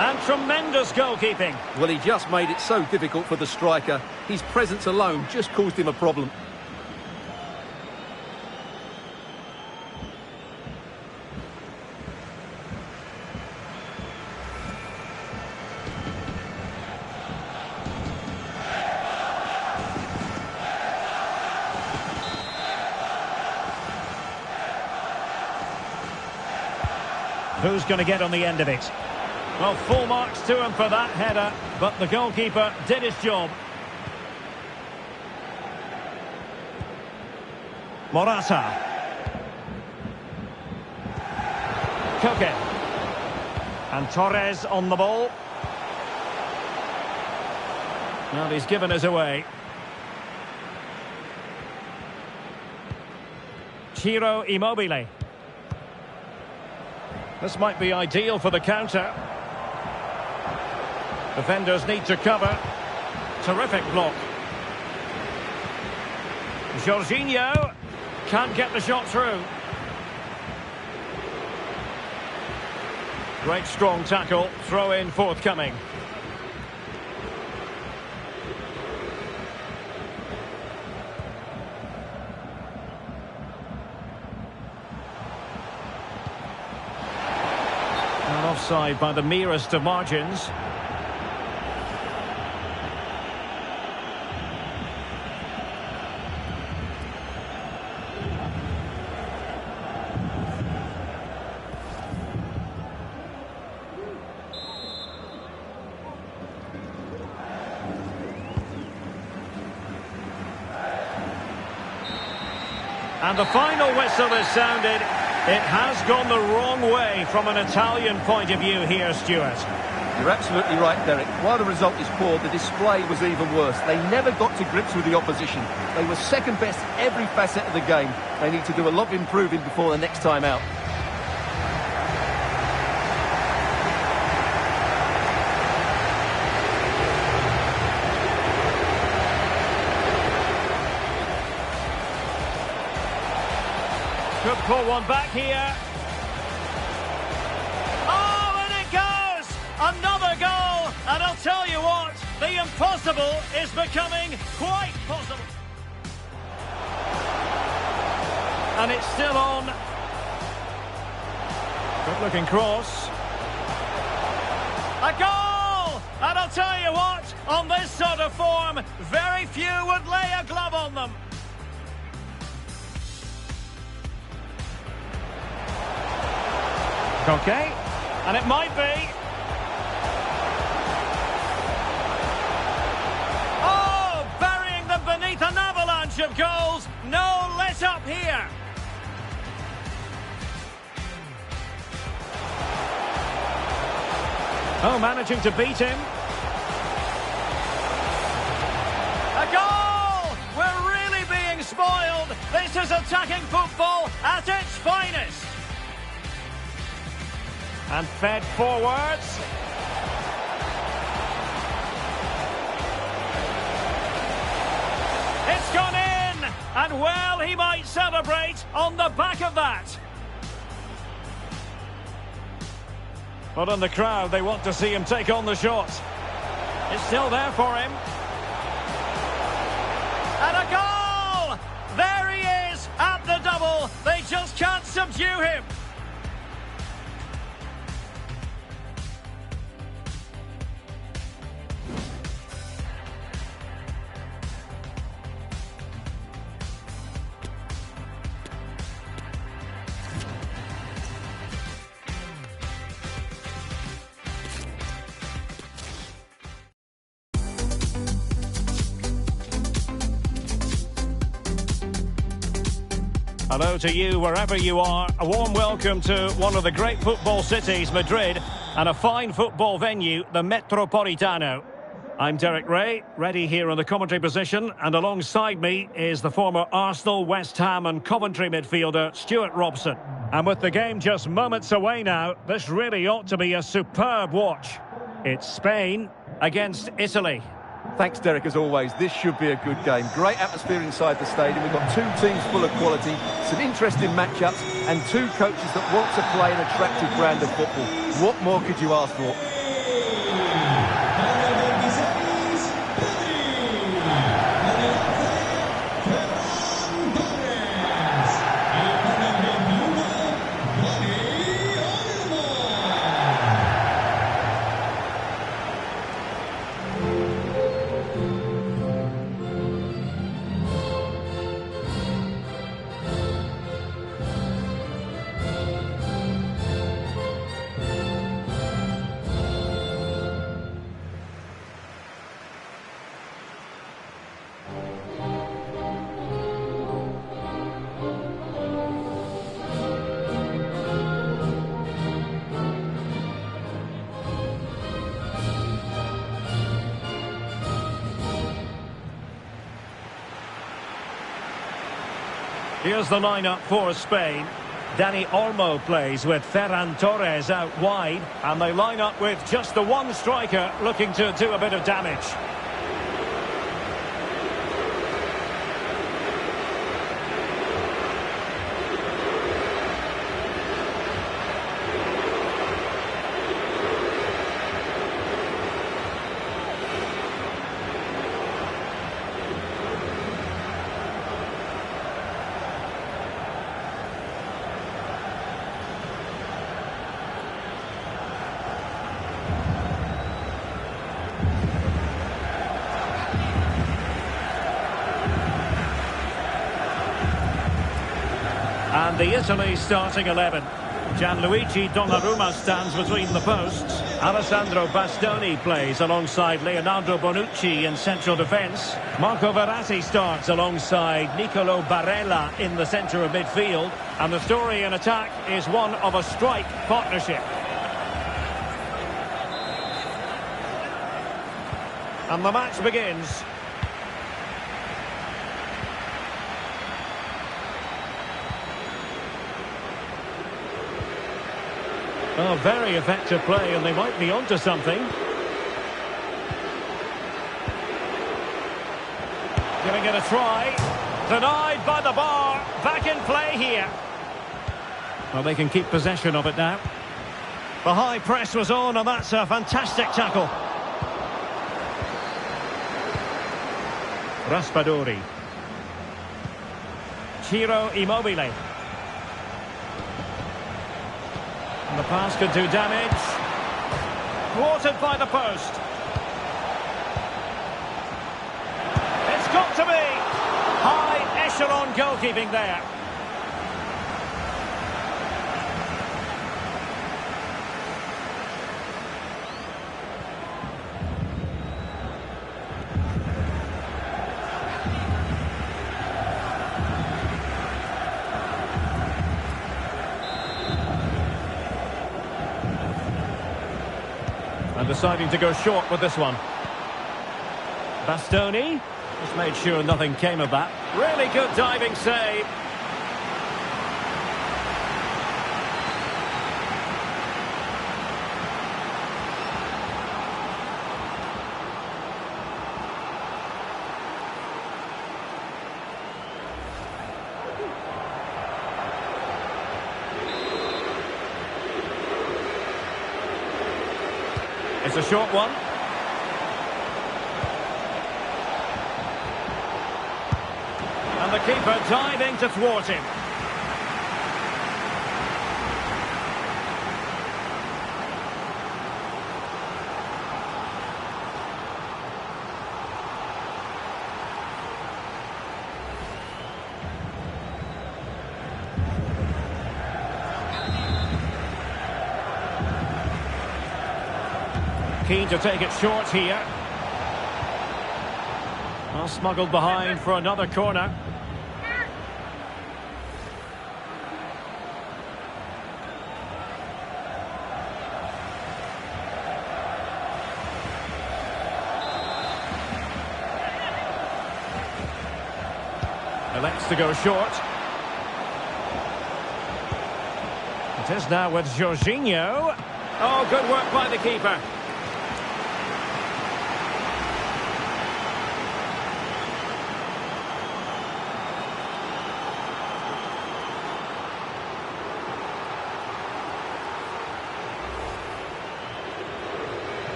Speaker 3: And tremendous goalkeeping.
Speaker 2: Well, he just made it so difficult for the striker. His presence alone just caused him a problem.
Speaker 3: Who's going to get on the end of it? Well, full marks to him for that header, but the goalkeeper did his job. Morata. Koke. And Torres on the ball. Well, he's given us away. Ciro Immobile. This might be ideal for the counter. Defenders need to cover. Terrific block. Jorginho can't get the shot through. Great strong tackle. Throw in forthcoming. And offside by the merest of margins. And the final whistle is sounded. It has gone the wrong way from an Italian point of view here, Stuart.
Speaker 2: You're absolutely right, Derek. While the result is poor, the display was even worse. They never got to grips with the opposition. They were second best every facet of the game. They need to do a lot of improving before the next time out.
Speaker 3: Could pull one back here. Oh, and it goes! Another goal! And I'll tell you what, the impossible is becoming quite possible. And it's still on. Good looking cross. A goal! And I'll tell you what, on this sort of form, very few would lay a glove on them. Okay, and it might be. Oh, burying them beneath an avalanche of goals. No let up here. Oh, managing to beat him. A goal! We're really being spoiled. This is attacking football at its finest. And fed forwards. It's gone in! And well, he might celebrate on the back of that. But in the crowd, they want to see him take on the shot. It's still there for him. And a goal! There he is at the double. They just can't subdue him.
Speaker 1: Hello to you wherever you are. A warm welcome to one of the great football cities, Madrid, and a fine football venue, the Metropolitano. I'm Derek Ray, ready here in the commentary position, and alongside me is the former Arsenal, West Ham and Coventry midfielder, Stuart Robson. And with the game just moments away now, this really ought to be a superb watch. It's Spain against Italy.
Speaker 2: Thanks, Derek, as always. This should be a good game. Great atmosphere inside the stadium. We've got two teams full of quality, some interesting matchups, and two coaches that want to play an attractive brand of football. What more could you ask for?
Speaker 1: Here's the lineup for Spain. Dani Olmo plays with Ferran Torres out wide, and they line up with just the one striker looking to do a bit of damage. And the Italy starting 11. Gianluigi Donnarumma stands between the posts. Alessandro Bastoni plays alongside Leonardo Bonucci in central defence. Marco Verratti starts alongside Nicolo Barella in the centre of midfield. And the story in attack is one of a strike partnership. And the match begins. Oh, very effective play, and they might be onto something. Giving it a try. Denied by the bar. Back in play here. Well, they can keep possession of it now. The high press was on, and that's a fantastic tackle. Raspadori. Ciro Immobile. And the pass could do damage. Thwarted by the post. It's got to be. High echelon goalkeeping there. And deciding to go short with this one. Bastoni just made sure nothing came of that. Really good diving save. It's a short one. And the keeper diving to thwart him. Keen to take it short here. Well, smuggled behind for another corner.
Speaker 3: Elects to go short. It is now with Jorginho. Oh, good work by the keeper.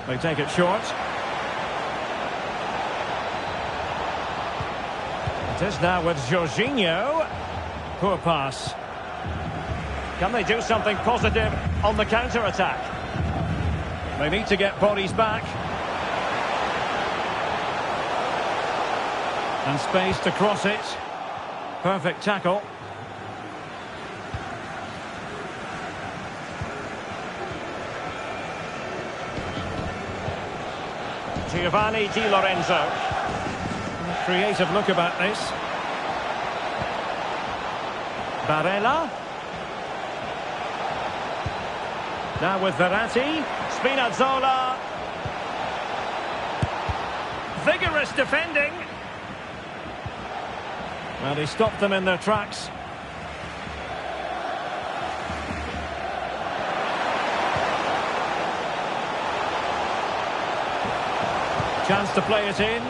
Speaker 3: They take it short. It is now with Jorginho. Poor pass. Can they do something positive on the counter-attack? They need to get bodies back. And space to cross it. Perfect tackle. Giovanni Di Lorenzo. Creative look about this. Barella. Now with Verratti. Spinazzola. Vigorous defending. Well, he stopped them in their tracks. Chance to play it in.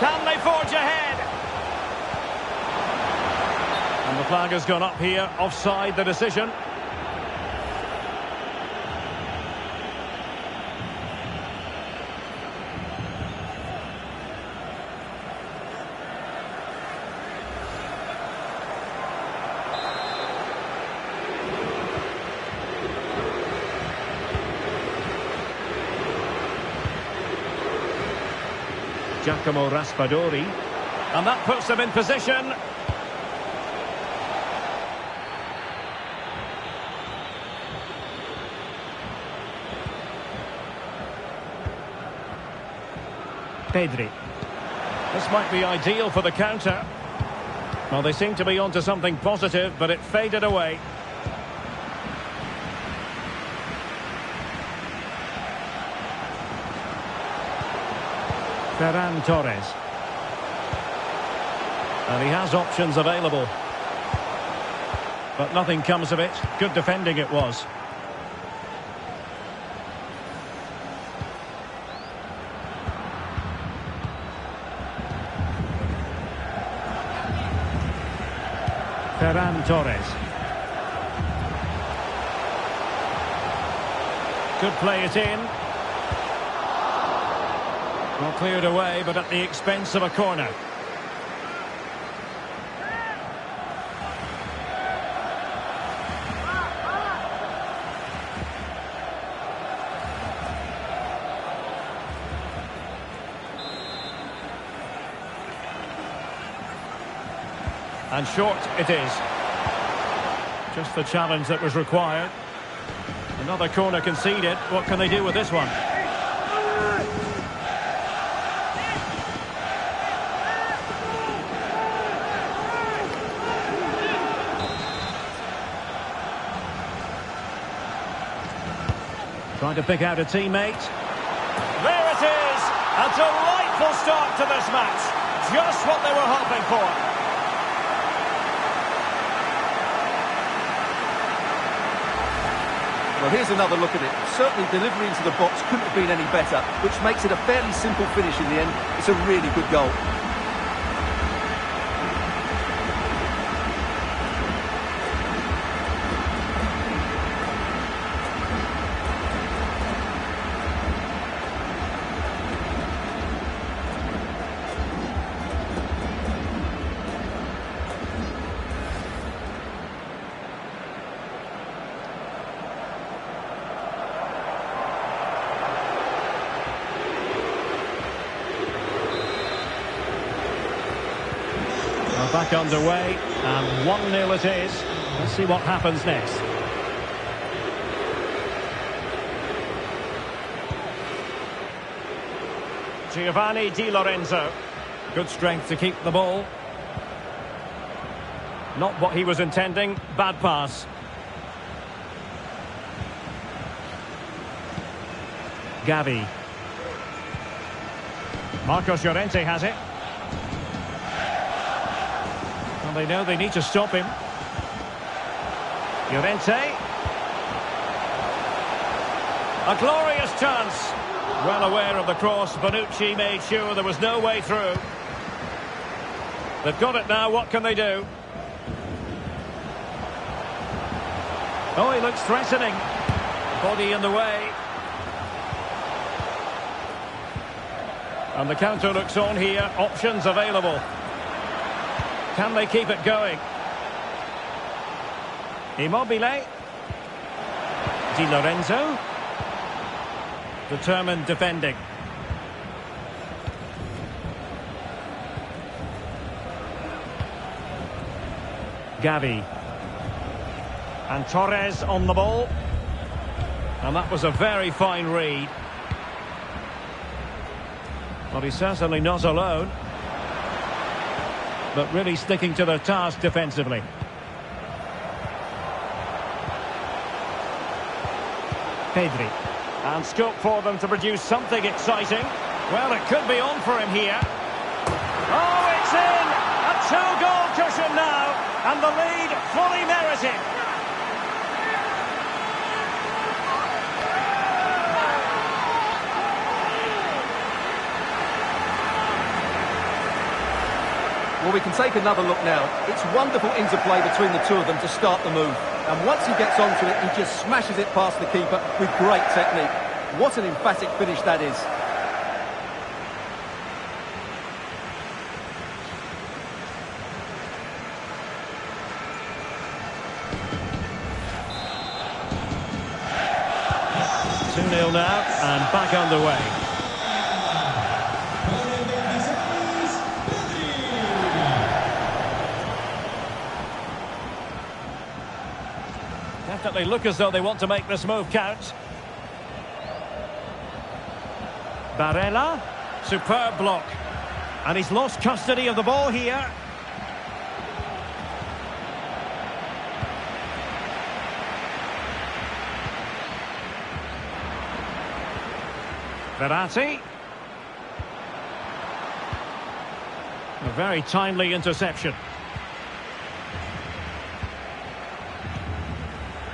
Speaker 3: Can they forge ahead? And the flag has gone up here. Offside the decision. Giacomo Raspadori, and that puts them in position. Pedri. This might be ideal for the counter. Well, they seem to be onto something positive, but it faded away. Ferran Torres. And he has options available. But nothing comes of it. Good defending it was. Ferran Torres. Could play it in. Well, cleared away, but at the expense of a corner. And short it is. Just the challenge that was required. Another corner conceded. What can they do with this one? Trying to pick out a teammate. There it is! A delightful start to this match. Just what they were hoping for.
Speaker 2: Well, here's another look at it. Certainly delivery into the box couldn't have been any better, which makes it a fairly simple finish in the end. It's a really good goal.
Speaker 1: Back underway, and 1-0 it is. Let's see what happens next. Giovanni Di Lorenzo. Good strength to keep the ball. Not what he was intending. Bad pass. Gavi. Marcos Llorente has it. And they know they need to stop him. Llorente. A glorious chance. Well aware of the cross, Bonucci made sure there was no way through. They've got it now, what can they do? Oh, he looks threatening. Body in the way. And the counter looks on here, options available. Can they keep it going? Immobile. Di Lorenzo. Determined defending. Gavi. And Torres on the ball. And that was a very fine read. Well, he's certainly not alone. But really sticking to their task defensively. Pedri. And scope for them to produce something exciting. Well, it could be on for him here. Oh, it's in! A two-goal cushion now. And the lead fully merited.
Speaker 2: Well, we can take another look now. It's wonderful interplay between the two of them to start the move. And once he gets onto it, he just smashes it past the keeper with great technique. What an emphatic finish that is.
Speaker 1: Two 0 now, and back underway. Definitely look as though they want to make this move count. Barella, superb block. And he's lost custody of the ball here. Verratti. A very timely interception.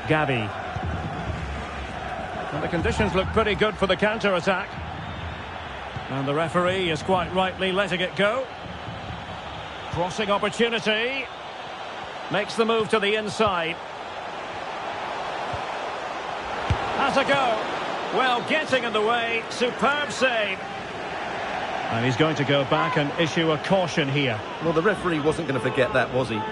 Speaker 1: Gavi. And the conditions look pretty good for the counter-attack. And the referee is quite rightly letting it go. Crossing opportunity. Makes the move to the inside. Has a go. Well, getting in the way. Superb save. And he's going to go back and issue a caution here.
Speaker 2: Well, the referee wasn't going to forget that, was he?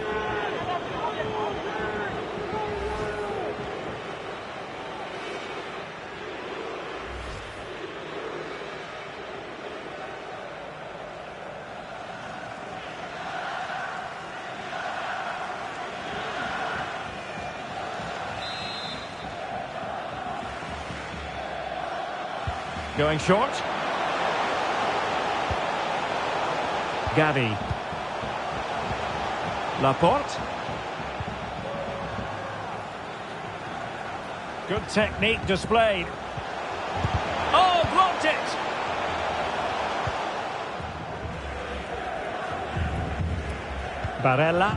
Speaker 1: Going short. Gavi. Laporte. Good technique displayed. Oh, blocked it! Barella.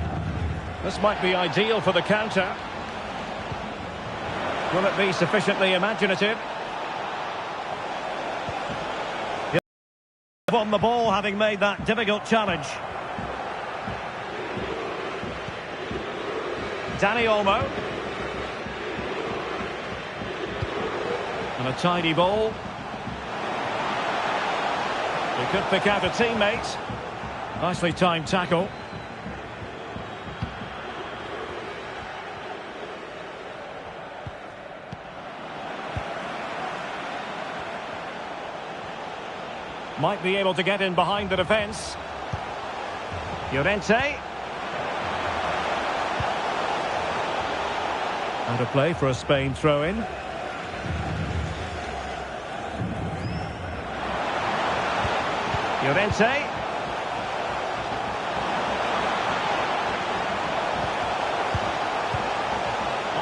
Speaker 1: This might be ideal for the counter. Will it be sufficiently imaginative? On the ball, having made that difficult challenge. Dani Olmo. And a tidy ball. He could pick out a teammate. Nicely timed tackle. Might be able to get in behind the defence. Llorente. Out of play for a Spain throw-in. Llorente.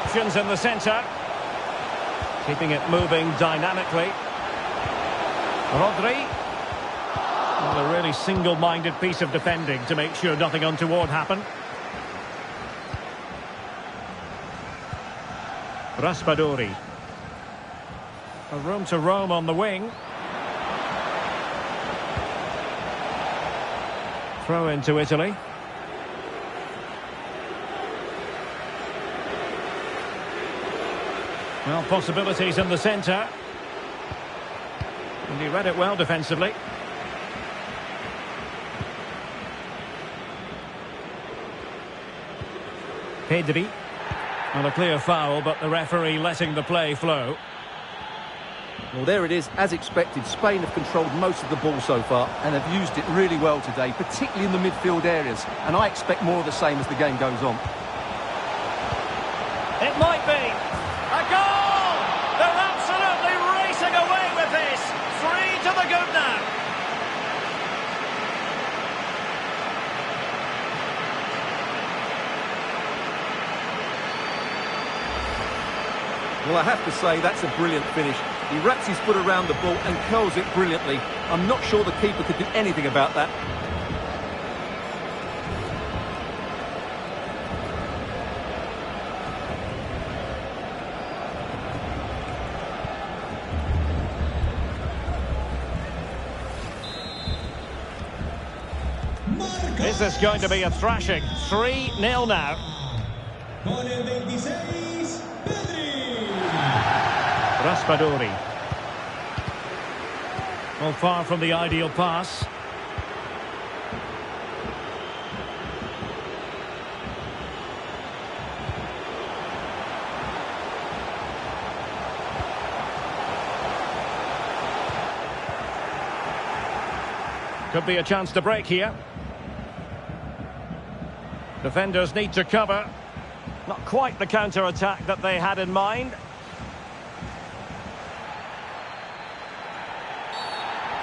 Speaker 1: Options in the centre. Keeping it moving dynamically. Rodri. Well, a really single-minded piece of defending to make sure nothing untoward happened. Raspadori. A room to roam on the wing. Throw into Italy. Well, possibilities in the centre. And he read it well defensively. Pedri. And a clear foul, but the referee letting the play flow.
Speaker 2: Well, there it is, as expected. Spain have controlled most of the ball so far and have used it really well today, particularly in the midfield areas. And I expect more of the same as the game goes on.
Speaker 1: It might be. A goal! They're absolutely racing away with this. 3 to the good now.
Speaker 2: Well, I have to say, that's a brilliant finish. He wraps his foot around the ball and curls it brilliantly. I'm not sure the keeper could do anything about that.
Speaker 1: This is going to be a thrashing. 3-0 now.
Speaker 4: Con el 26, Pedri.
Speaker 1: Raspadori. Well, far from the ideal pass. Could be a chance to break here. Defenders need to cover. Not quite the counter-attack that they had in mind.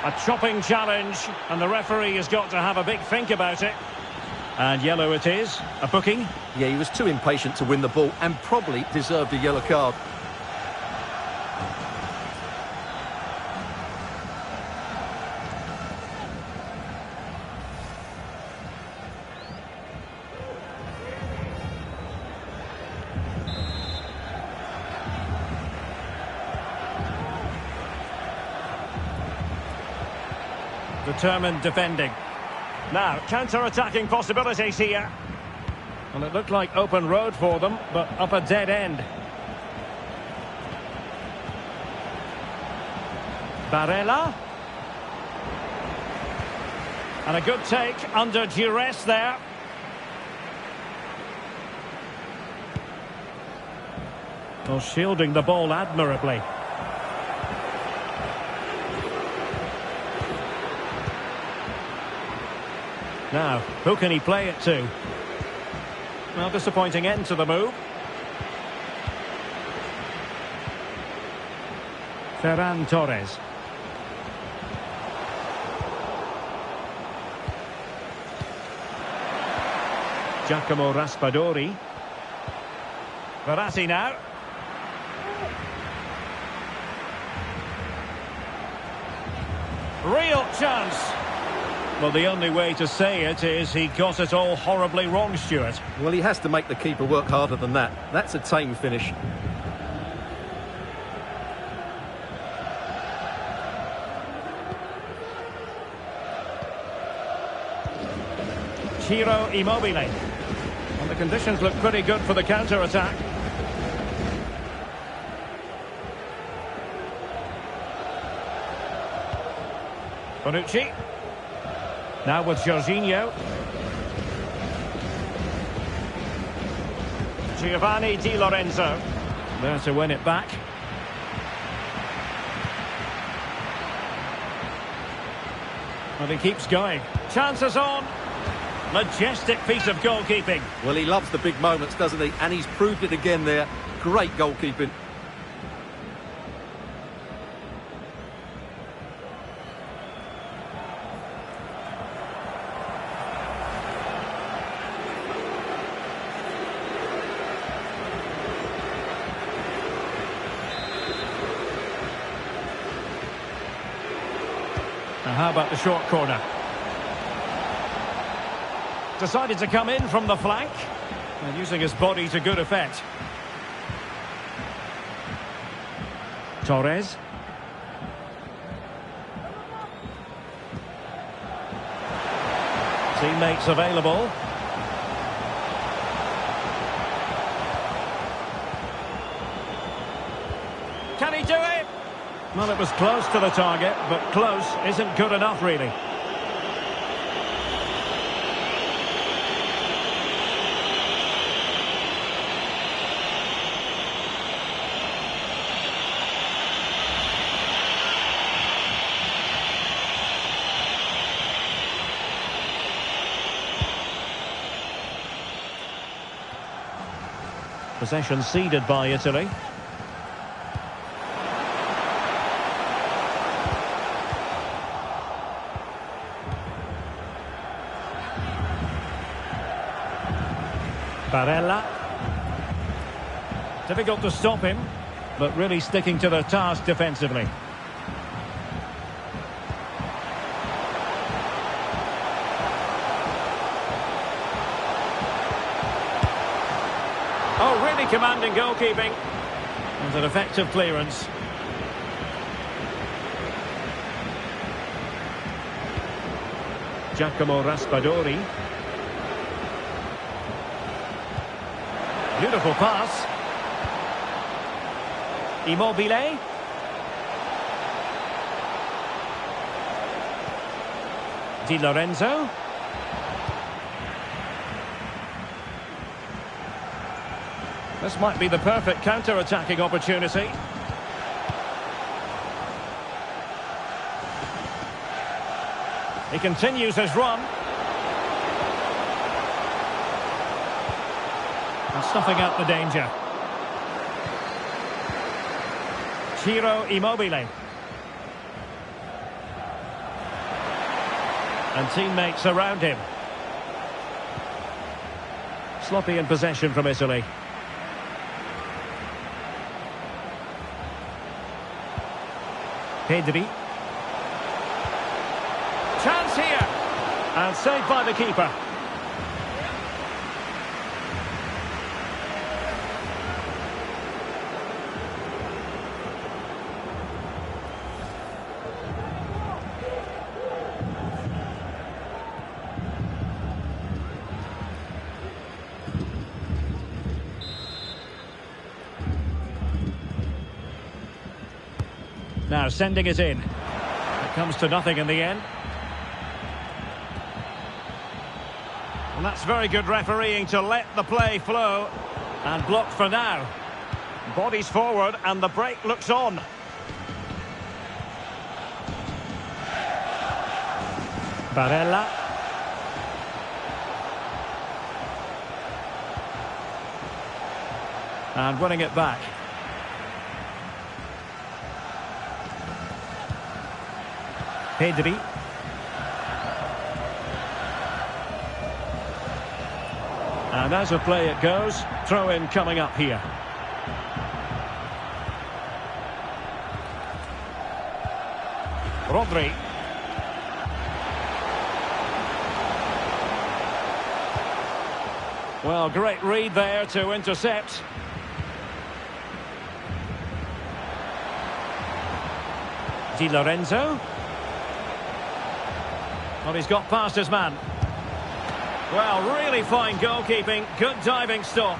Speaker 1: A chopping challenge, and the referee has got to have a big think about it. And yellow it is, a booking.
Speaker 2: Yeah, he was too impatient to win the ball and probably deserved a yellow card.
Speaker 1: Determined defending. Now, counter-attacking possibilities here. Well, it looked like open road for them, but up a dead end. Barella. And a good take under duress there. Well, shielding the ball admirably. Now, who can he play it to? Well, disappointing end to the move. Ferran Torres. Giacomo Raspadori. Verratti now. Real chance. Well, the only way to say it is he got it all horribly wrong, Stuart.
Speaker 2: Well, he has to make the keeper work harder than that. That's a tame finish.
Speaker 1: Ciro Immobile. And the conditions look pretty good for the counter-attack. Bonucci. Now with Jorginho. Giovanni Di Lorenzo. There to win it back. And he keeps going. Chances on. Majestic piece of goalkeeping.
Speaker 2: Well, he loves the big moments, doesn't he? And he's proved it again there. Great goalkeeping.
Speaker 3: How about the short corner? Decided to come in from the flank. And using his body to good effect. Torres. Teammates available. Can he do it? Well, it was close to the target, but close isn't good enough, really. Possession ceded by Italy. Barella. Difficult to stop him, but really sticking to their task defensively. Oh, really commanding goalkeeping. And an effective clearance. Giacomo Raspadori. Beautiful pass. Immobile. Di Lorenzo. This might be the perfect counter-attacking opportunity. He continues his run. And snuffing out the danger. Ciro Immobile. And teammates around him. Sloppy in possession from Italy. Pedri. Chance here. And saved by the keeper. Now sending it in. It comes to nothing in the end. And that's very good refereeing to let the play flow. And blocked for now. Bodies forward and the break looks on. Barella. And winning it back. Pedri. And as a play it goes, throw in coming up here. Rodri. Well, great read there to intercept. Di Lorenzo. Well, he's got past his man. Well, really fine goalkeeping. Good diving stop.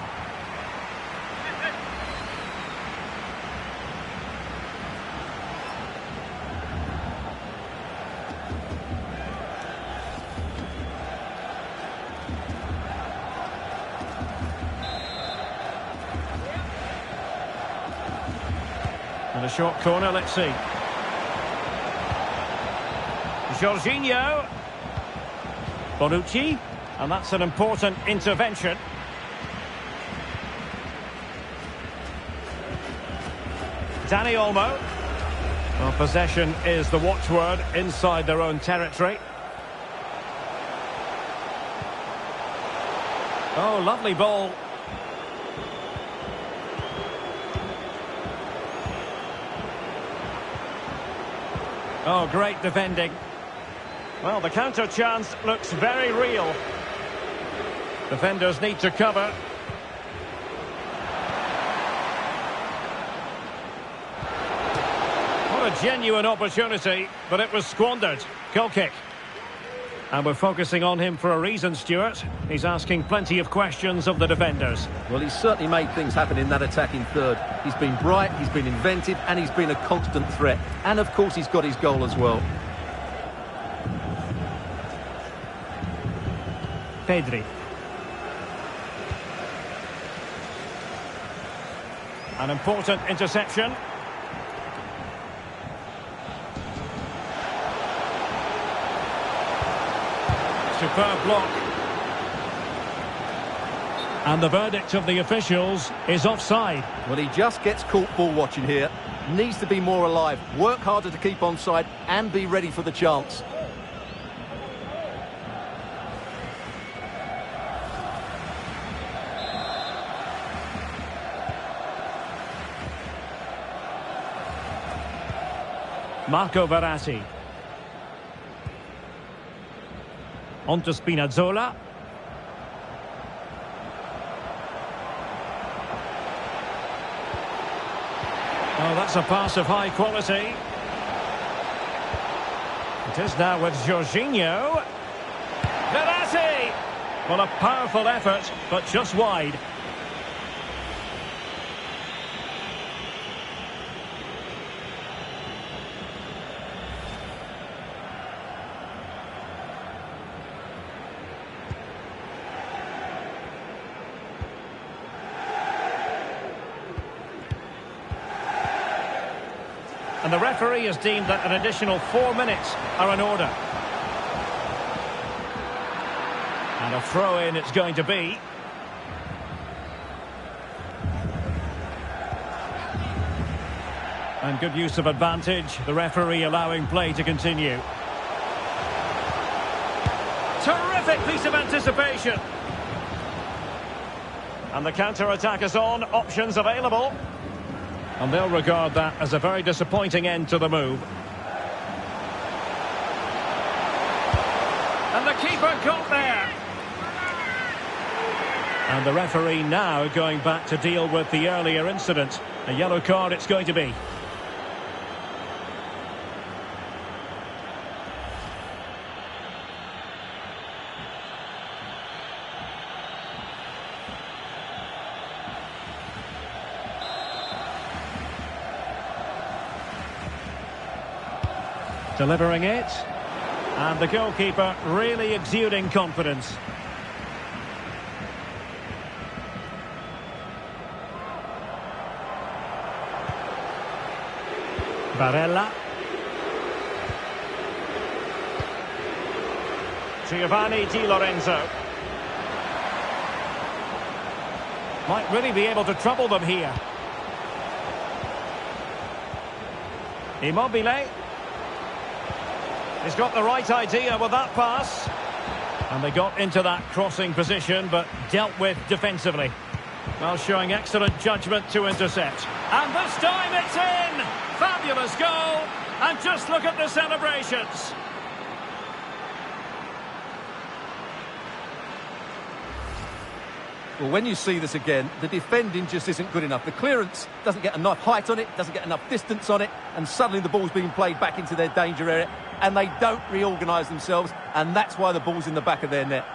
Speaker 3: And a short corner, let's see. Jorginho. Bonucci, and that's an important intervention. Dani Olmo. Well, possession is the watchword inside their own territory. Oh, lovely ball. Oh, great defending.
Speaker 1: Well, the counter chance looks very real. Defenders need to cover. What a genuine opportunity, but it was squandered. Goal kick. And we're focusing on him for a reason, Stuart. He's asking plenty of questions of the defenders.
Speaker 2: Well, he's certainly made things happen in that attacking third. He's been bright, he's been inventive, and he's been a constant threat. And, of course, he's got his goal as well.
Speaker 1: Pedri. An important interception. Superb block. And the verdict of the officials is offside.
Speaker 2: Well, he just gets caught ball watching here. Needs to be more alive, work harder to keep onside, and be ready for the chance.
Speaker 1: Marco Verratti. On to Spinazzola. Oh, that's a pass of high quality. It is now with Jorginho. Verratti! Well, a powerful effort, but just wide. And the referee has deemed that an additional 4 minutes are in order. And a throw-in it's going to be. And good use of advantage. The referee allowing play to continue. Terrific piece of anticipation. And the counter-attack is on. Options available. And they'll regard that as a very disappointing end to the move. And the keeper got there. And the referee now going back to deal with the earlier incident. A yellow card it's going to be. Delivering it, and the goalkeeper really exuding confidence. Barella. Giovanni Di Lorenzo. Might really be able to trouble them here. Immobile. He's got the right idea with that pass. And they got into that crossing position, but dealt with defensively. Well, showing excellent judgment to intercept. And this time it's in! Fabulous goal! And just look at the celebrations.
Speaker 2: Well, when you see this again, the defending just isn't good enough. The clearance doesn't get enough height on it, doesn't get enough distance on it, and suddenly the ball's being played back into their danger area, and they don't reorganise themselves, and that's why the ball's in the back of their net.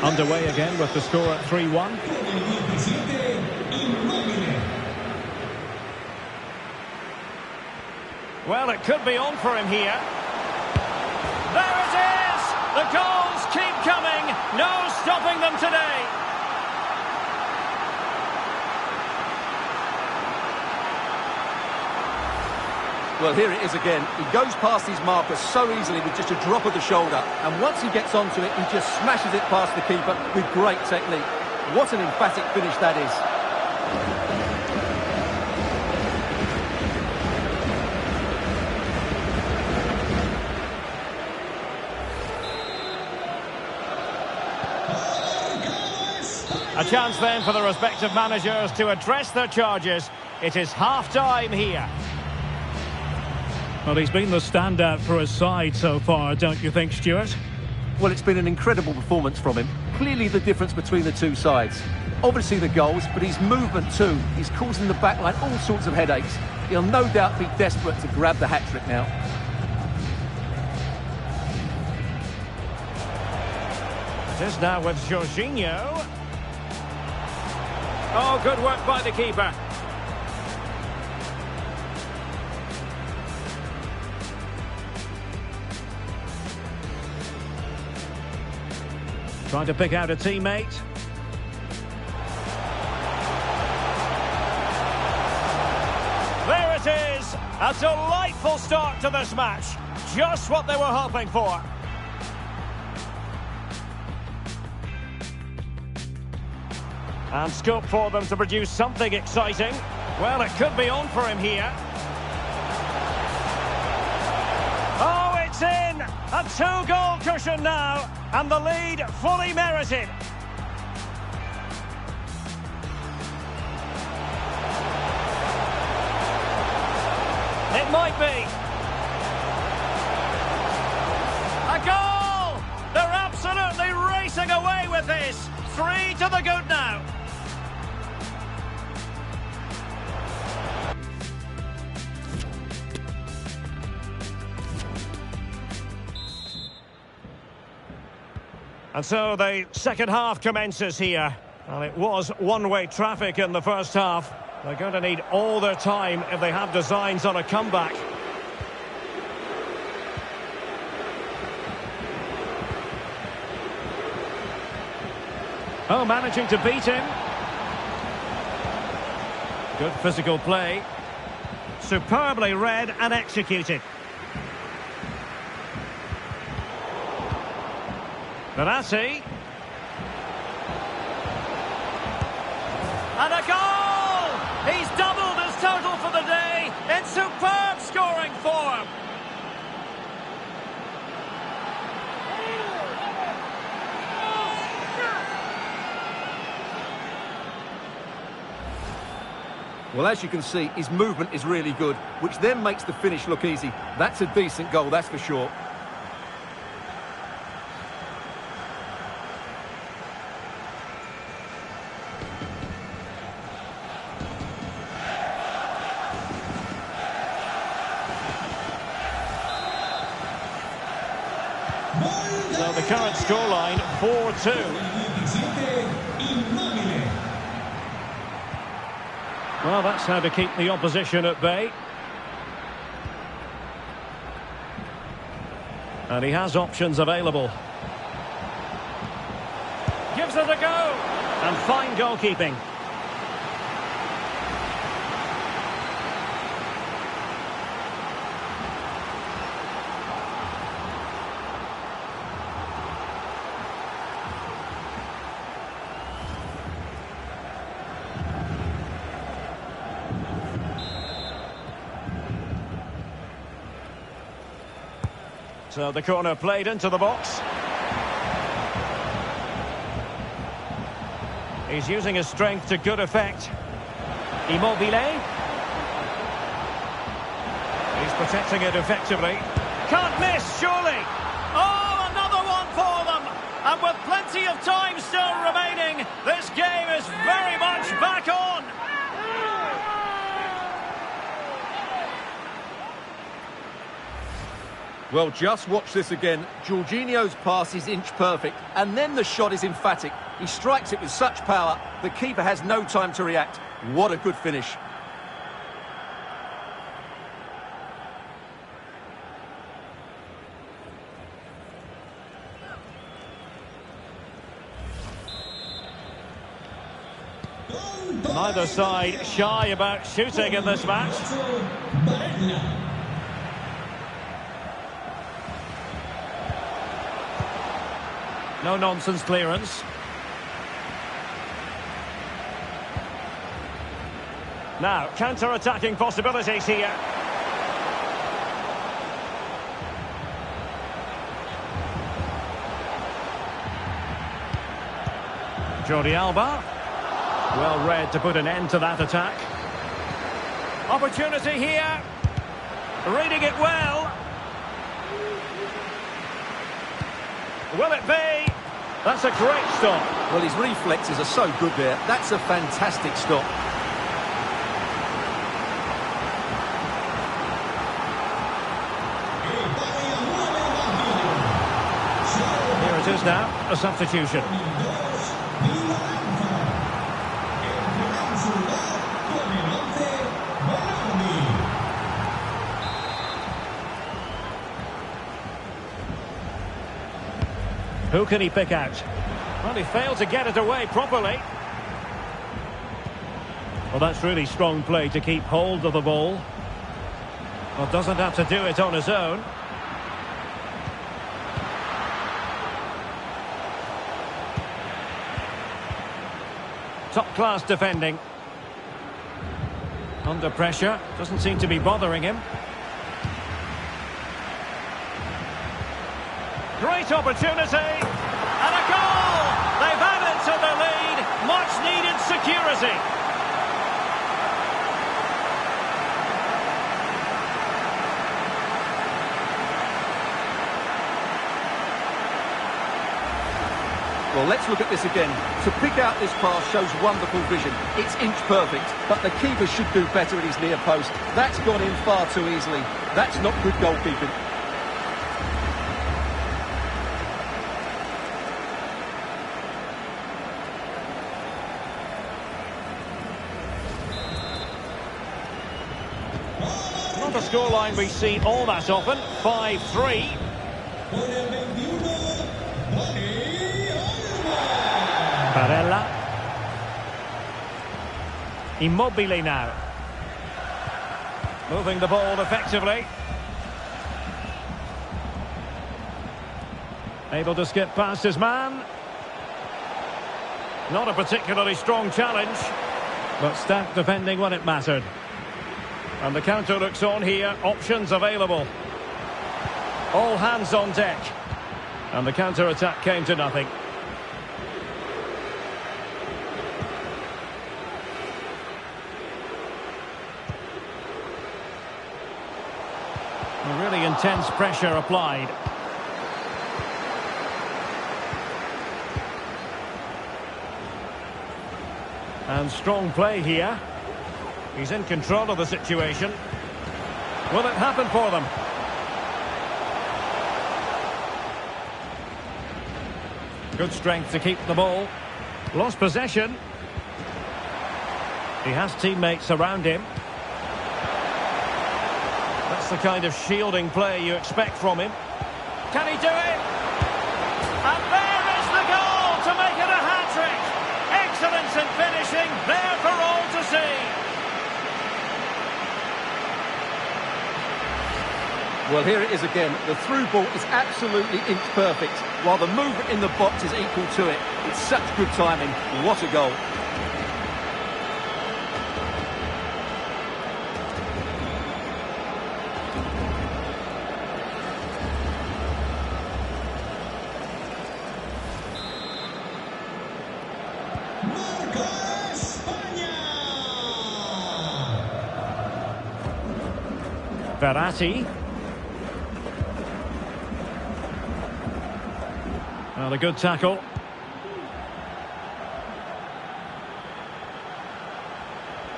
Speaker 1: Underway again with the score at 3-1. Well, it could be on for him here. There it is! The goals keep coming. No stopping them today.
Speaker 2: Well, here it is again. He goes past his marker so easily with just a drop of the shoulder. And once he gets onto it, he just smashes it past the keeper with great technique. What an emphatic finish that is.
Speaker 3: A chance then for the respective managers to address their charges. It is half-time here.
Speaker 1: Well, he's been the standout for his side so far, don't you think, Stuart?
Speaker 2: Well, it's been an incredible performance from him. Clearly the difference between the two sides. Obviously the goals, but his movement too. He's causing the backline all sorts of headaches. He'll no doubt be desperate to grab the hat-trick now.
Speaker 3: It is now with Jorginho. Oh, good work by the keeper.
Speaker 1: Trying to pick out a teammate.
Speaker 3: There it is! A delightful start to this match. Just what they were hoping for. And scope for them to produce something exciting. Well, it could be on for him here. Oh, it's in! A two-goal cushion now, and the lead fully merited. It might be. A goal! They're absolutely racing away with this. 3 to the good now. And so the second half commences here. Well, it was one-way traffic in the first half. They're going to need all their time if they have designs on a comeback.
Speaker 1: Oh, managing to beat him.
Speaker 3: Good physical play. Superbly read and executed. Verratti. And a goal! He's doubled his total for the day in superb scoring form.
Speaker 2: Well, as you can see, his movement is really good, which then makes the finish look easy. That's a decent goal, that's for sure.
Speaker 3: So the current scoreline, 4-2.
Speaker 1: Well, that's how to keep the opposition at bay. And he has options available.
Speaker 3: Gives it a go.
Speaker 1: And fine goalkeeping.
Speaker 3: So the corner played into the box. He's using his strength to good effect. Immobile. He's protecting it effectively. Can't miss, surely. Oh, another one for them. And with plenty of time still remaining, this game is very much back on.
Speaker 2: Well, just watch this again. Jorginho's pass is inch perfect, and then the shot is emphatic. He strikes it with such power, the keeper has no time to react. What a good finish.
Speaker 3: Neither side shy about shooting in this match.
Speaker 1: No-nonsense clearance.
Speaker 3: Now, counter-attacking possibilities here.
Speaker 1: Jordi Alba. Well read to put an end to that attack. Opportunity here. Reading it well. Will it be? That's a great stop.
Speaker 2: Well, his reflexes are so good there. That's a fantastic stop.
Speaker 1: Here it is now, a substitution. Who can he pick out? Well, he failed to get it away properly. Well, that's really strong play to keep hold of the ball. Well, doesn't have to do it on his own. Top-class defending. Under pressure, doesn't seem to be bothering him. Great opportunity, and a goal! They've added to the lead, much needed security.
Speaker 2: Well, let's look at this again. To pick out this pass shows wonderful vision. It's inch perfect, but the keeper should do better at his near post. That's gone in far too easily. That's not good goalkeeping.
Speaker 1: Not a scoreline we see all that often. 5-3. Barella. Immobile now. Moving the ball effectively. Able to skip past his man. Not a particularly strong challenge, but stout defending when it mattered. And the counter looks on here. Options available. All hands on deck. And the counter-attack came to nothing. Really intense pressure applied. And strong play here. He's in control of the situation. Will it happen for them? Good strength to keep the ball. Lost possession. He has teammates around him. That's the kind of shielding play you expect from him. Can he do it? And there is the goal to make it a hat-trick. Excellence in finishing, there for all to see.
Speaker 2: Well, here it is again. The through ball is absolutely inch perfect, while the movement in the box is equal to it. It's such good timing. What a goal.
Speaker 1: Verratti. Well, a good tackle.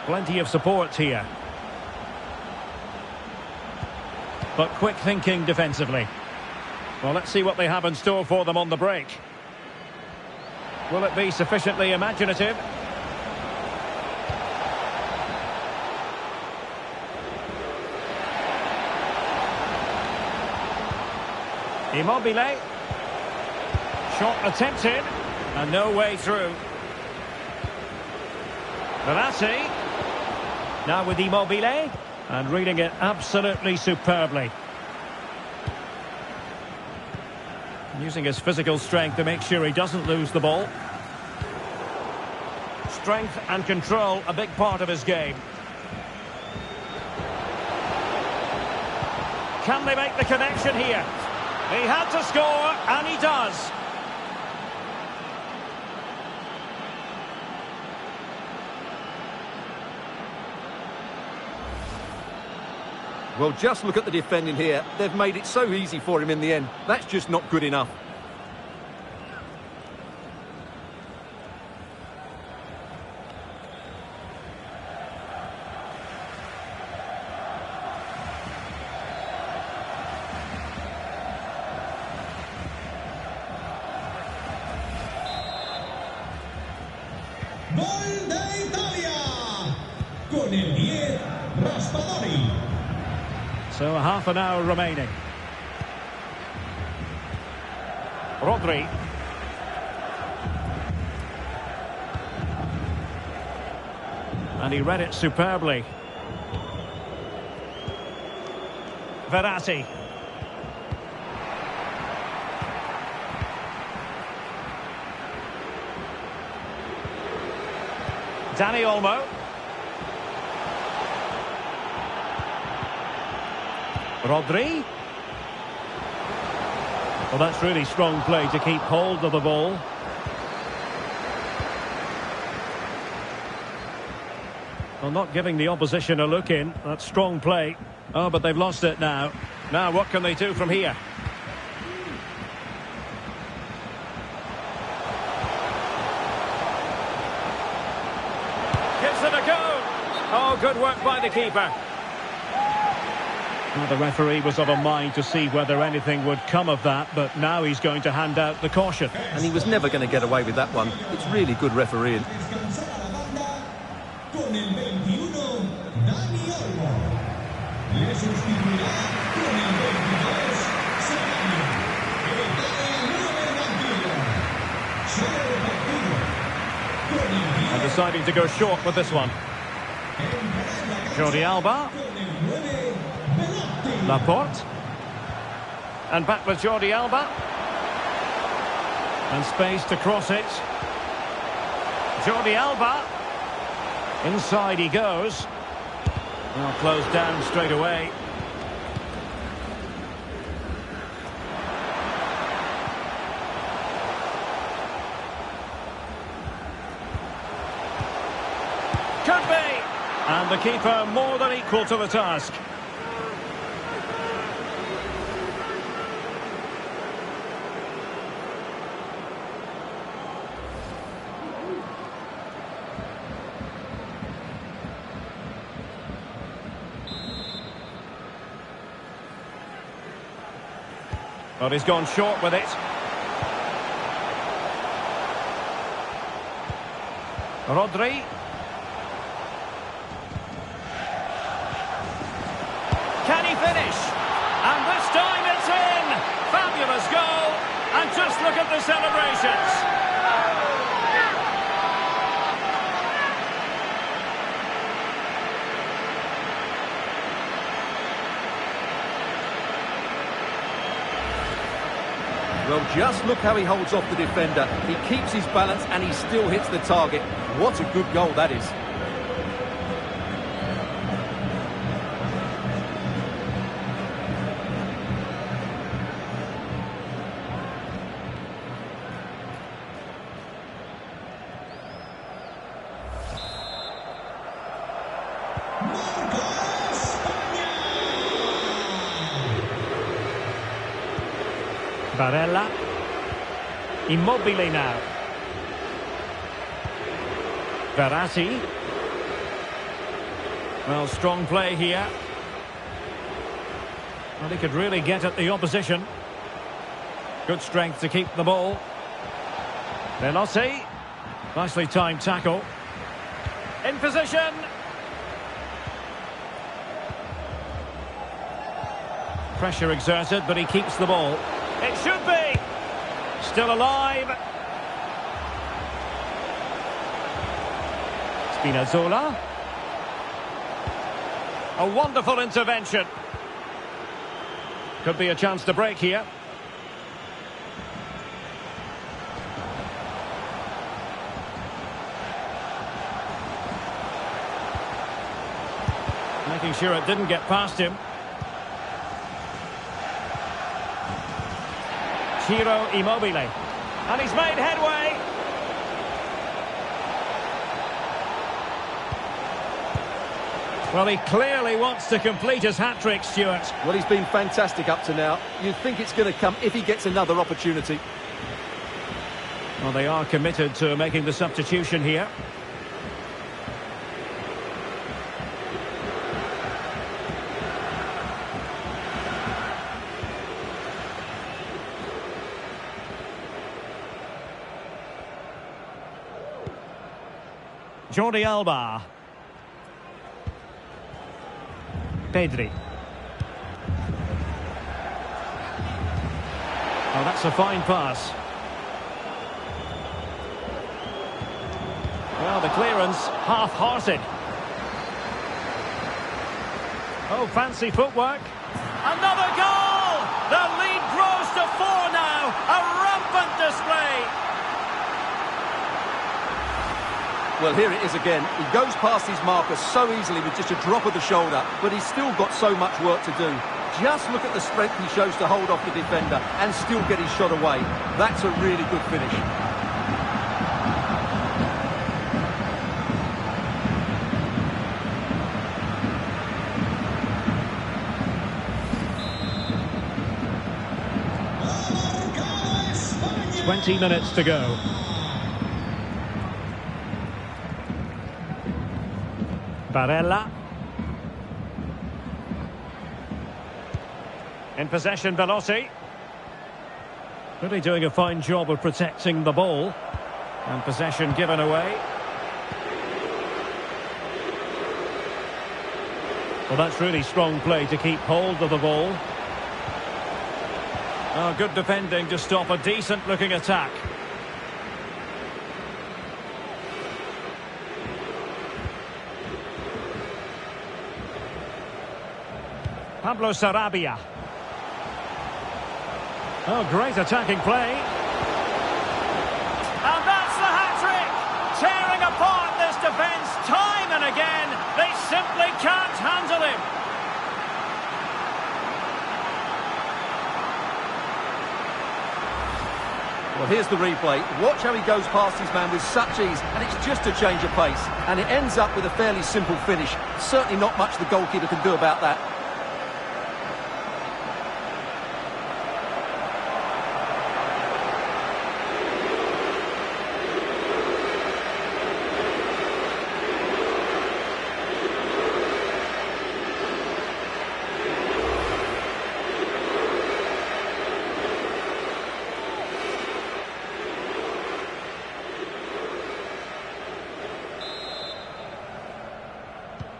Speaker 1: Plenty of support here. But quick thinking defensively. Well, let's see what they have in store for them on the break. Will it be sufficiently imaginative? Immobile. Shot attempted, and no way through. Verratti. Now with Immobile, and reading it absolutely superbly. Using his physical strength to make sure he doesn't lose the ball. Strength and control, a big part of his game. Can they make the connection here? He had to score, and he does.
Speaker 2: Well, just look at the defending here. They've made it so easy for him in the end. That's just not good enough.
Speaker 4: Gol de Italia. Con el 10, Raspadori.
Speaker 3: So a half an hour remaining. Rodri. And he read it superbly. Verratti. Dani Olmo. Rodri. Well, that's really strong play to keep hold of the ball. Well, not giving the opposition a look in. That's strong play. Oh, but they've lost it now. Now, what can they do from here? Gives it a go. Oh, good work by the keeper. Well, the referee was of a mind to see whether anything would come of that, but now he's going to hand out the caution.
Speaker 2: And he was never going to get away with that one. It's really good refereeing.
Speaker 4: Descansar a la banda con el 21, Dani Olmo. Le sustituirá con el 22, Serrano. Italia mueve el banquillo. Solo el partido. Con el 10.
Speaker 3: And deciding to go short with this one. Jordi Alba.
Speaker 4: Con el 9, Velotti.
Speaker 3: Laporte. And back with Jordi Alba. And space to cross it. Jordi Alba. Inside he goes. Well, closed down straight away. Could be. And the keeper more than equal to the task. But he's gone short with it. Rodri. Can he finish? And this time it's in! Fabulous goal! And just look at the celebrations!
Speaker 2: Well, just look how he holds off the defender. He keeps his balance and he still hits the target. What a good goal that is.
Speaker 3: Barella. Immobile now. Verratti. Well, strong play here. Well, he could really get at the opposition. Good strength to keep the ball. Velotti. Nicely timed tackle. In position. Pressure exerted, but he keeps the ball. It should be. Still alive. Spinazzola. A wonderful intervention. Could be a chance to break here. Making sure it didn't get past him. Ciro Immobile. And he's made headway.
Speaker 1: Well, he clearly wants to complete his hat-trick, Stuart.
Speaker 2: Well, he's been fantastic up to now. You'd think it's going to come if he gets another opportunity.
Speaker 1: Well, they are committed to making the substitution here. Jordi Alba. Pedri. Oh, that's a fine pass. Well, the clearance half-hearted. Oh, fancy footwork.
Speaker 3: Another goal! The lead grows to 4 now. A rampant display.
Speaker 2: Well, here it is again. He goes past his marker so easily with just a drop of the shoulder, but he's still got so much work to do. Just look at the strength he shows to hold off the defender and still get his shot away. That's a really good finish.
Speaker 1: It's 20 minutes to go. Barella. In possession, Velotti. Really doing a fine job of protecting the ball. And possession given away. Well, that's really strong play to keep hold of the ball. Oh, good defending to stop a decent-looking attack. Pablo Sarabia. Oh, great attacking play.
Speaker 3: And that's the hat-trick! Tearing apart this defence time and again. They simply can't handle him.
Speaker 2: Well, here's the replay. Watch how he goes past his man with such ease, and it's just a change of pace. And it ends up with a fairly simple finish. Certainly not much the goalkeeper can do about that.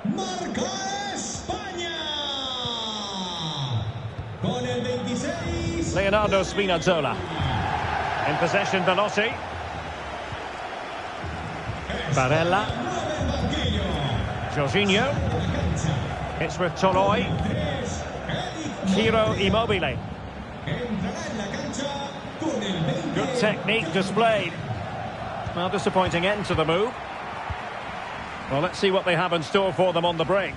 Speaker 4: Marca España. Con el 26.
Speaker 1: Leonardo Spinazzola. In possession, Velotti. Barella. Jorginho. It's with Toloi. Ciro Immobile. Good technique displayed. Well, disappointing end to the move. Well, let's see what they have in store for them on the break.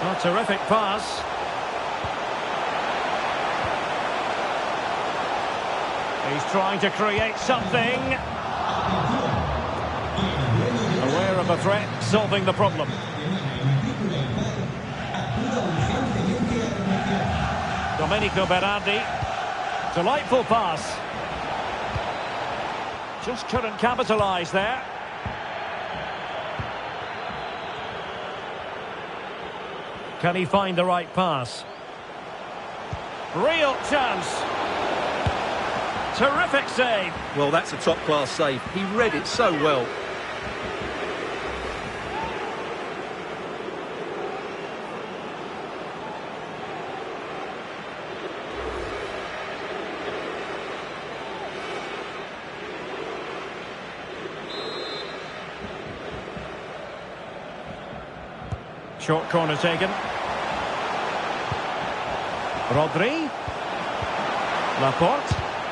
Speaker 1: A terrific pass. He's trying to create something. Aware of the threat, solving the problem. Domenico Berardi. Delightful pass. Just couldn't capitalise there. Can he find the right pass? Real chance. Terrific save.
Speaker 2: Well, that's a top-class save. He read it so well.
Speaker 1: Short corner taken. Rodri. Laporte.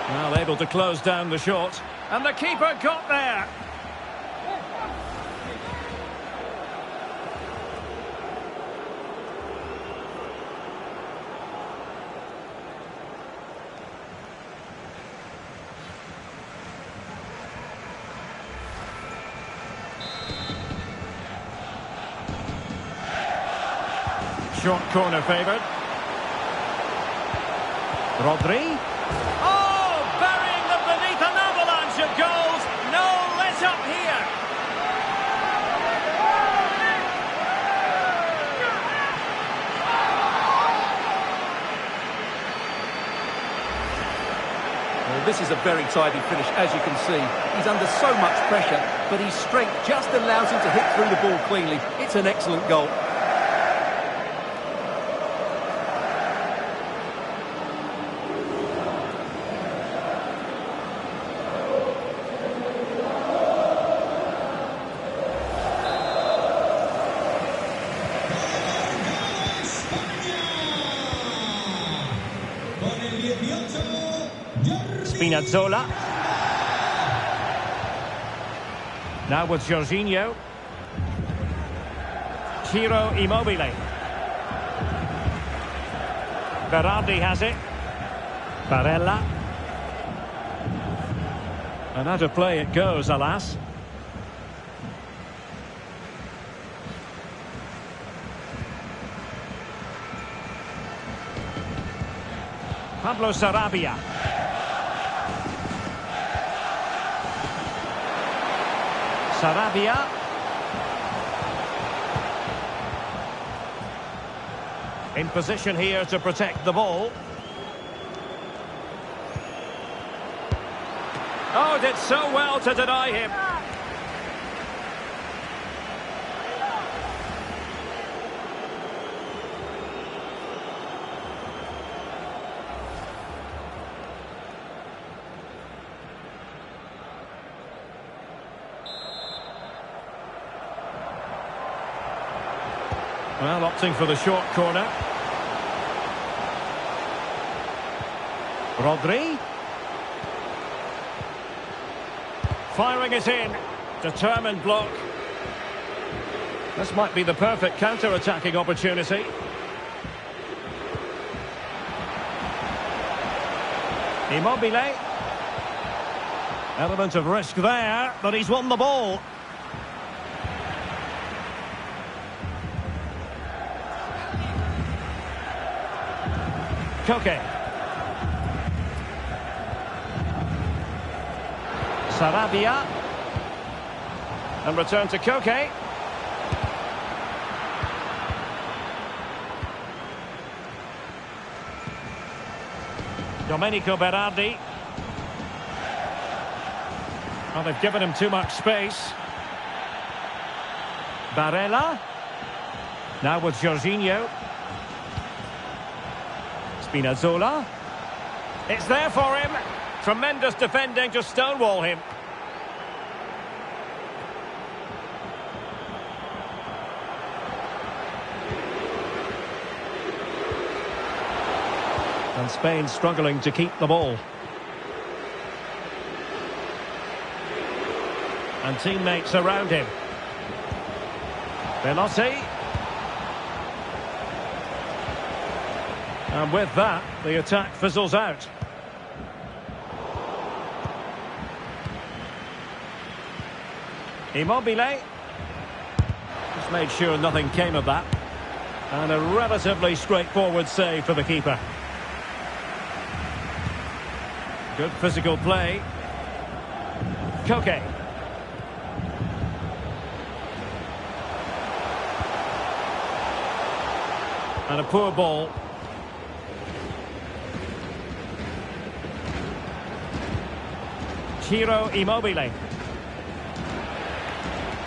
Speaker 1: Well, able to close down the shot. And the keeper got there. Short corner favoured. Rodri.
Speaker 3: Oh, burying them beneath an avalanche of goals. No let up here.
Speaker 2: Well, this is a very tidy finish, as you can see. He's under so much pressure, but his strength just allows him to hit through the ball cleanly. It's an excellent goal.
Speaker 4: Con el 18,
Speaker 1: Spinazzola. Now with Jorginho. Ciro Immobile. Berardi has it. Barella. And out of play it goes, alas. Pablo Sarabia. Sarabia. In position here to protect the ball. Oh, did so well to deny him. Well, opting for the short corner. Rodri. Firing it in. Determined block. This might be the perfect counter-attacking opportunity. Immobile. Element of risk there, but he's won the ball. Koke. Sarabia. And return to Koke. Domenico Berardi. Well, they've given him too much space. Barella. Now with Jorginho. Spinazzola. It's there for him. Tremendous defending to stonewall him. And Spain struggling to keep the ball. And teammates around him. Veloci. And with that, the attack fizzles out. Immobile. Just made sure nothing came of that. And a relatively straightforward save for the keeper. Good physical play. Koke. And a poor ball. Ciro Immobile.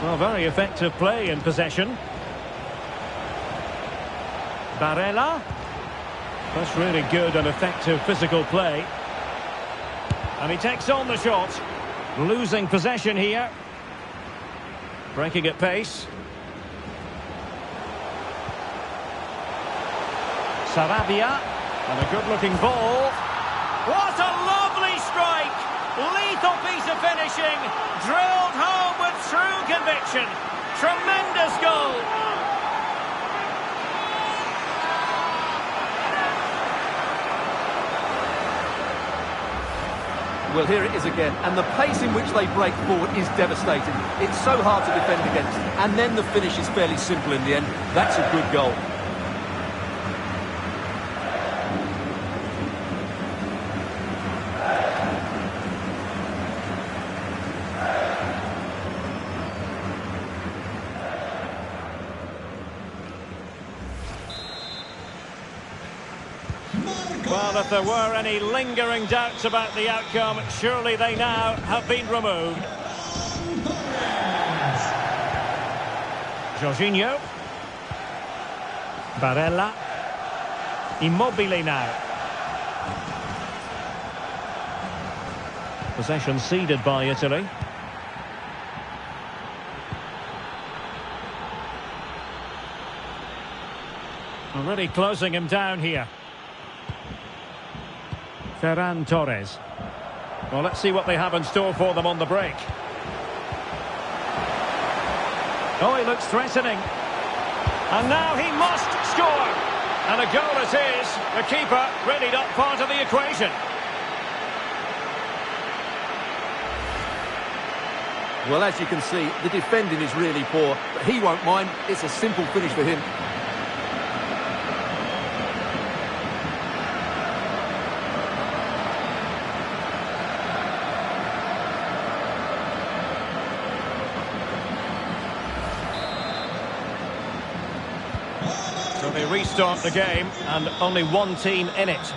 Speaker 1: Well, very effective play in possession. Barella. That's really good and effective physical play. And he takes on the shot. Losing possession here. Breaking at pace. Sarabia. And a good-looking ball.
Speaker 3: What a lovely strike! Lethal piece of finishing. Drilled home with true conviction. Tremendous goal.
Speaker 2: Well, here it is again, and the pace in which they break forward is devastating. It's so hard to defend against, and then the finish is fairly simple in the end. That's a good goal.
Speaker 1: Well, if there were any lingering doubts about the outcome, surely they now have been removed. Jorginho. Barella. Immobile now. Possession ceded by Italy. Already closing him down here. Ferran Torres. Well, let's see what they have in store for them on the break. Oh, he looks threatening. And now he must score. And a goal it is. The keeper really not part of the equation.
Speaker 2: Well, as you can see, the defending is really poor, but he won't mind. It's a simple finish for him.
Speaker 1: So they restart the game, and only one team in it.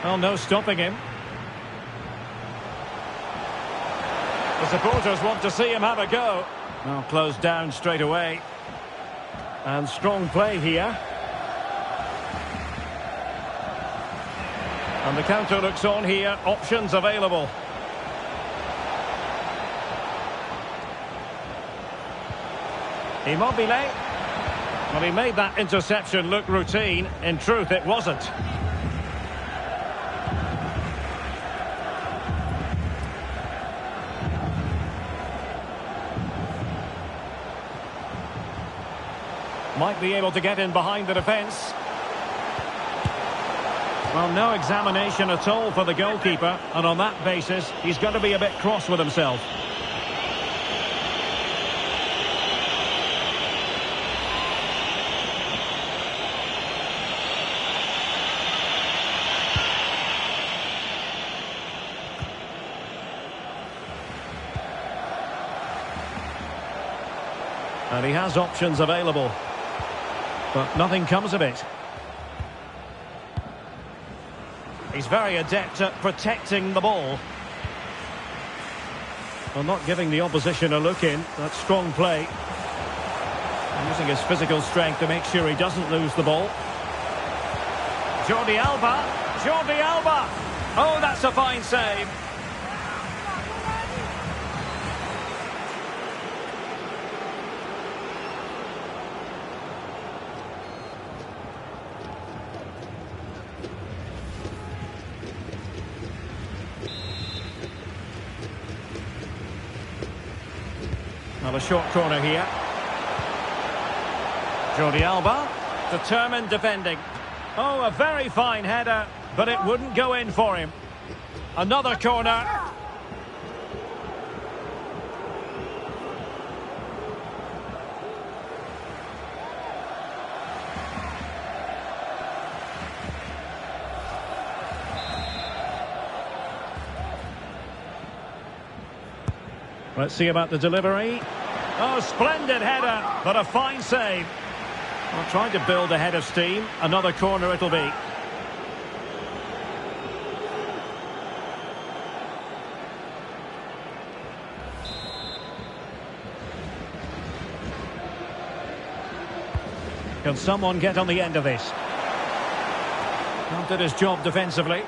Speaker 1: Well, no stopping him. The supporters want to see him have a go. Well, closed down straight away. And strong play here. And the counter looks on here. Options available. Immobile. Well, he made that interception look routine. In truth, it wasn't. Might be able to get in behind the defence. Well, no examination at all for the goalkeeper, and on that basis, he's got to be a bit cross with himself. And he has options available, but nothing comes of it. He's very adept at protecting the ball. Well, not giving the opposition a look in. That's strong play. Using his physical strength to make sure he doesn't lose the ball. Jordi Alba. Jordi Alba. Oh, that's a fine save. Well, a short corner here. Jordi Alba, determined defending. Oh, a very fine header, but it wouldn't go in for him. Another corner. Let's see about the delivery. Oh, splendid header, but a fine save. Well, trying to build a head of steam. Another corner it'll be. Can someone get on the end of this? Well, did his job defensively.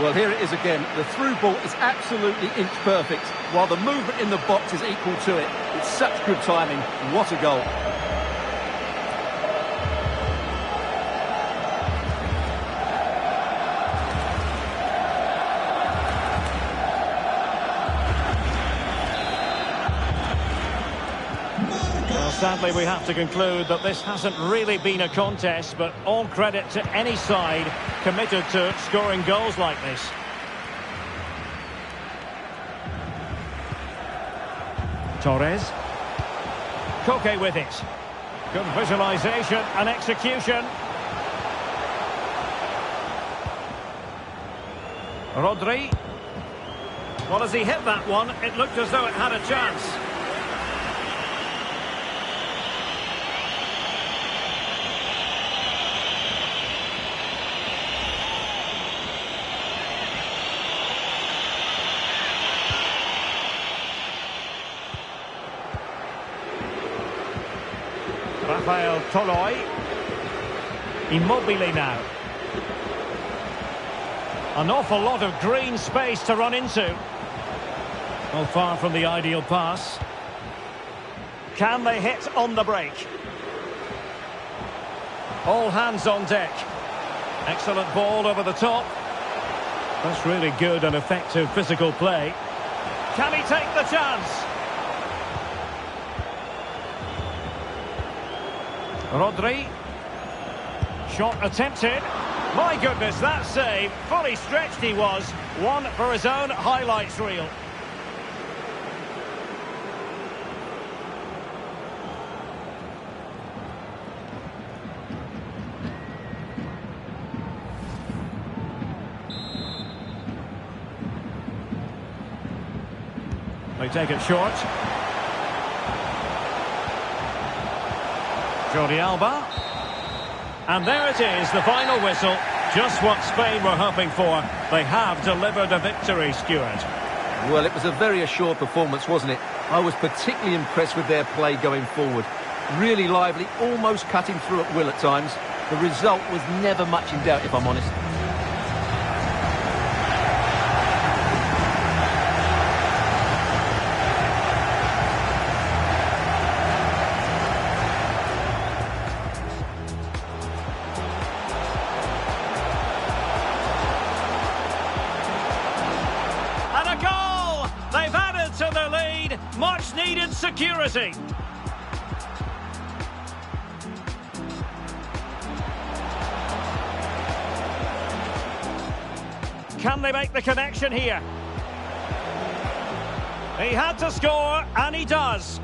Speaker 2: Well, here it is again. The through ball is absolutely inch perfect, while the movement in the box is equal to it. It's such good timing. What a goal.
Speaker 1: Sadly, we have to conclude that this hasn't really been a contest, but all credit to any side committed to scoring goals like this. Torres. Koke with it. Good visualisation and execution. Rodri. Well, as he hit that one, it looked as though it had a chance. Rafael Toloi. Immobile now. An awful lot of green space to run into. Well, far from the ideal pass. Can they hit on the break? All hands on deck. Excellent ball over the top. That's really good and effective physical play. Can he take the chance? Rodri. Shot attempted. My goodness, that save. Fully stretched he was. One for his own highlights reel. They take it short. Jordi Alba. And there it is, the final whistle. Just what Spain were hoping for. They have delivered a victory, Stuart.
Speaker 2: Well, it was a very assured performance, wasn't it? I was particularly impressed with their play going forward. Really lively, almost cutting through at will at times. The result was never much in doubt, if I'm honest.
Speaker 1: They've added to their lead. Much needed security. Can they make the connection here? He had to score, and he does.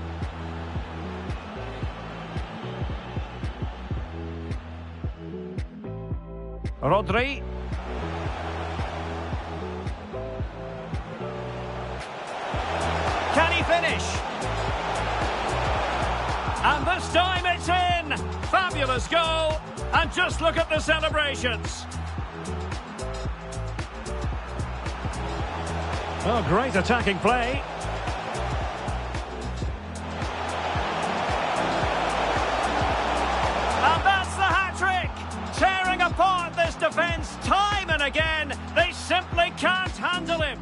Speaker 1: Rodri. Can he finish? And this time it's in! Fabulous goal! And just look at the celebrations. Oh, great attacking play. And that's the hat-trick! Tearing apart this defence time and again. They simply can't handle him.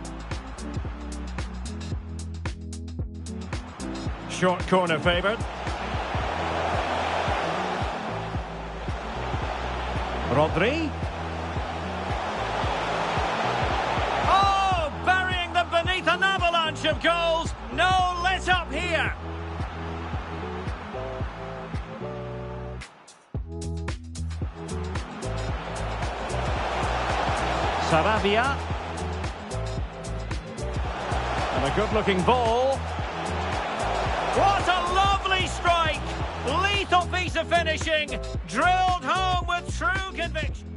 Speaker 1: Short corner favoured. Rodri. Oh, burying them beneath an avalanche of goals. No let up here. Sarabia. And a good-looking ball. What a lovely strike! Lethal piece of finishing, drilled home with true conviction.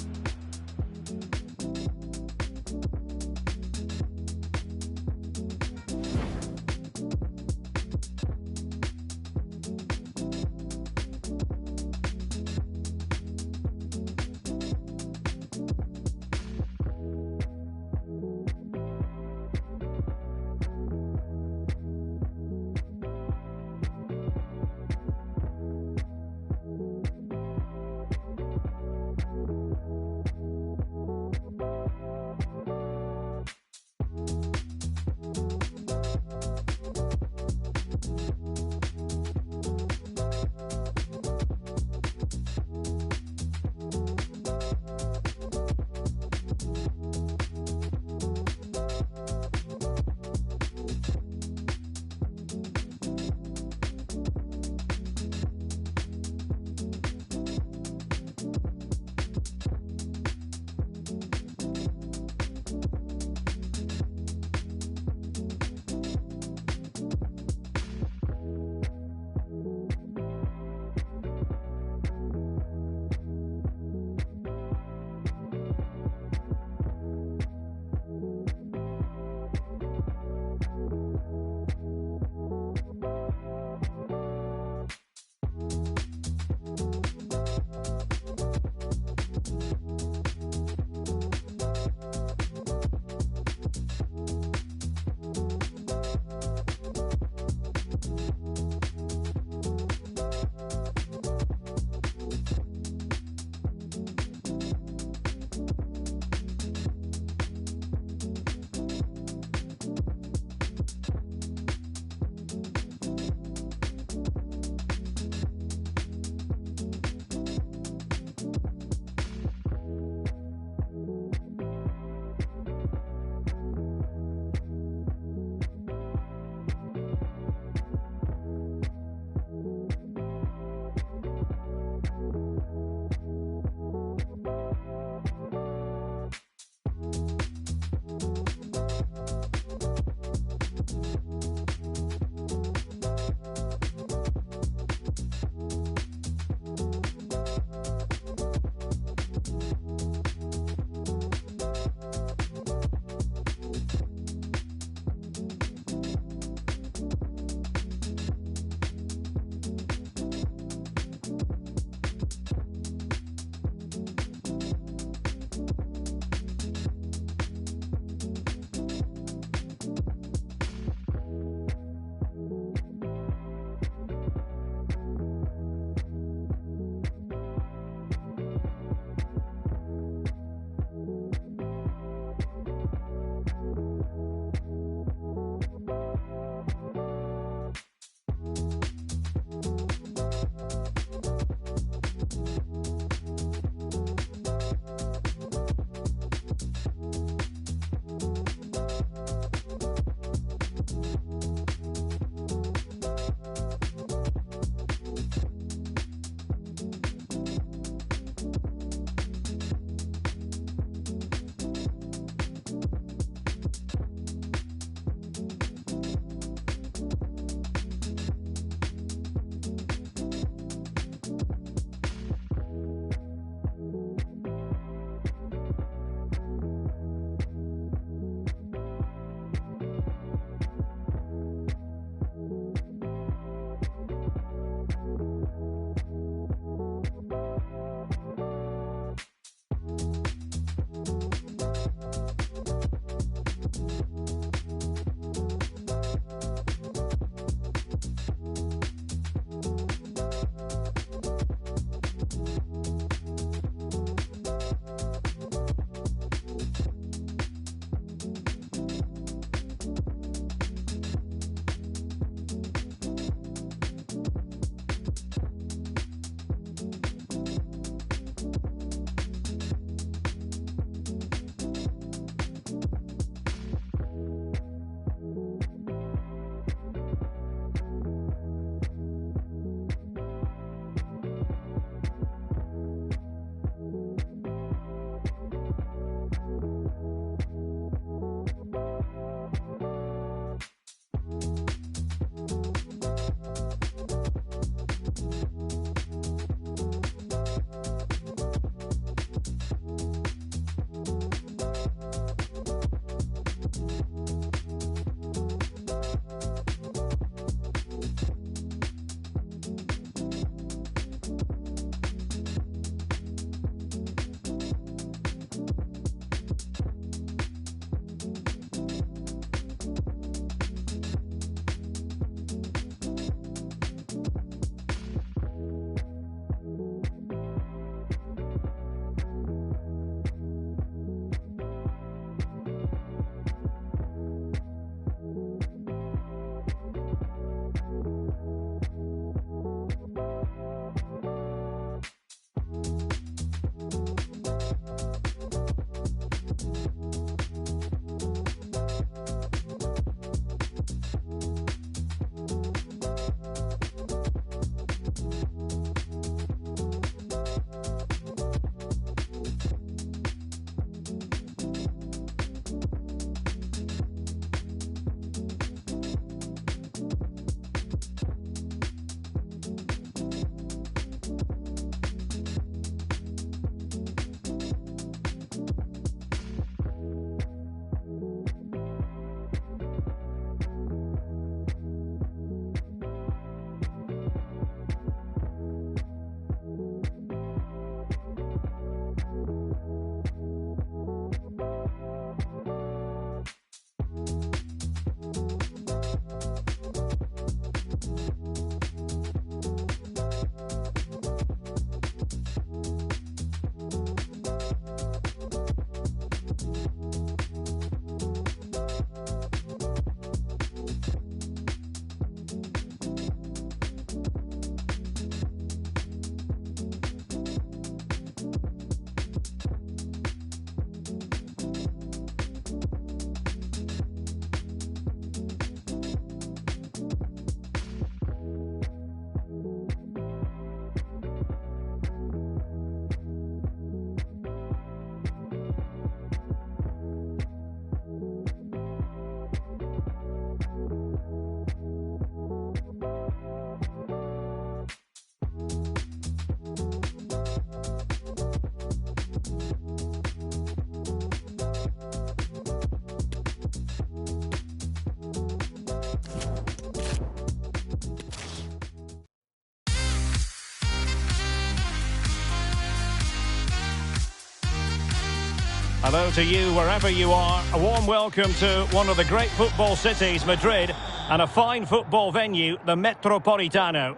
Speaker 1: Hello to you wherever you are. A warm welcome to one of the great football cities, Madrid, and a fine football venue, the Metropolitano.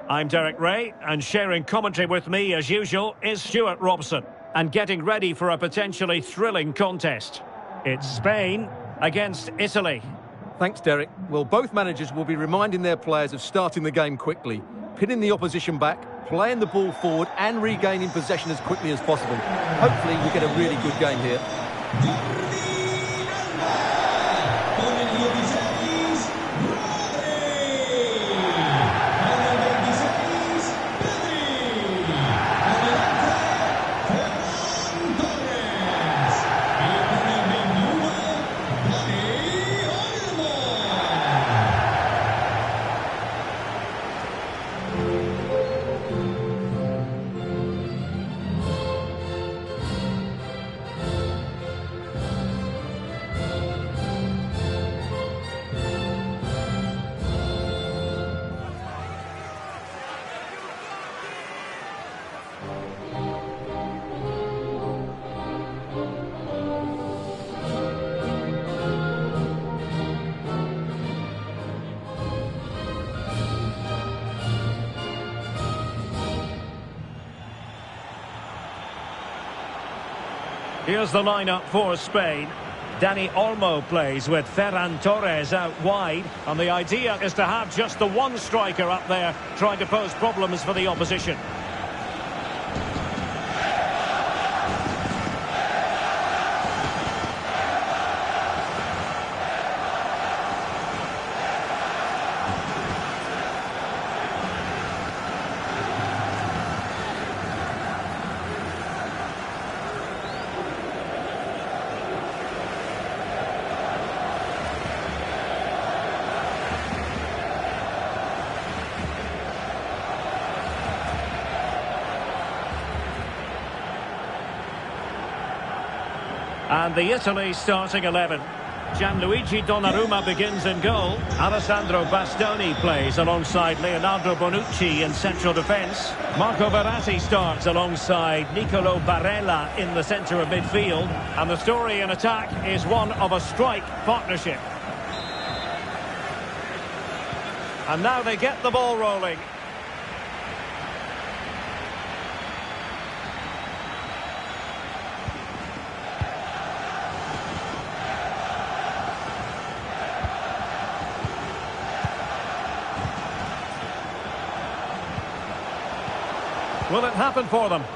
Speaker 1: I'm Derek Ray, and sharing commentary with me, as usual, is Stuart Robson. And getting ready for a potentially thrilling contest. It's Spain against Italy.
Speaker 2: Thanks, Derek. Well, both managers will be reminding their players of starting the game quickly, pinning the opposition back, playing the ball forward and regaining possession as quickly as possible. Hopefully we get a really good game here.
Speaker 1: Here's the lineup for Spain. Dani Olmo plays with Ferran Torres out wide, and the idea is to have just the one striker up there trying to pose problems for the opposition. And the Italy starting 11. Gianluigi Donnarumma begins in goal. Alessandro Bastoni plays alongside Leonardo Bonucci in central defence. Marco Verratti starts alongside Nicolo Barella in the centre of midfield. And the story in attack is one of a strike partnership. And now they get the ball rolling. Will it happen for them? It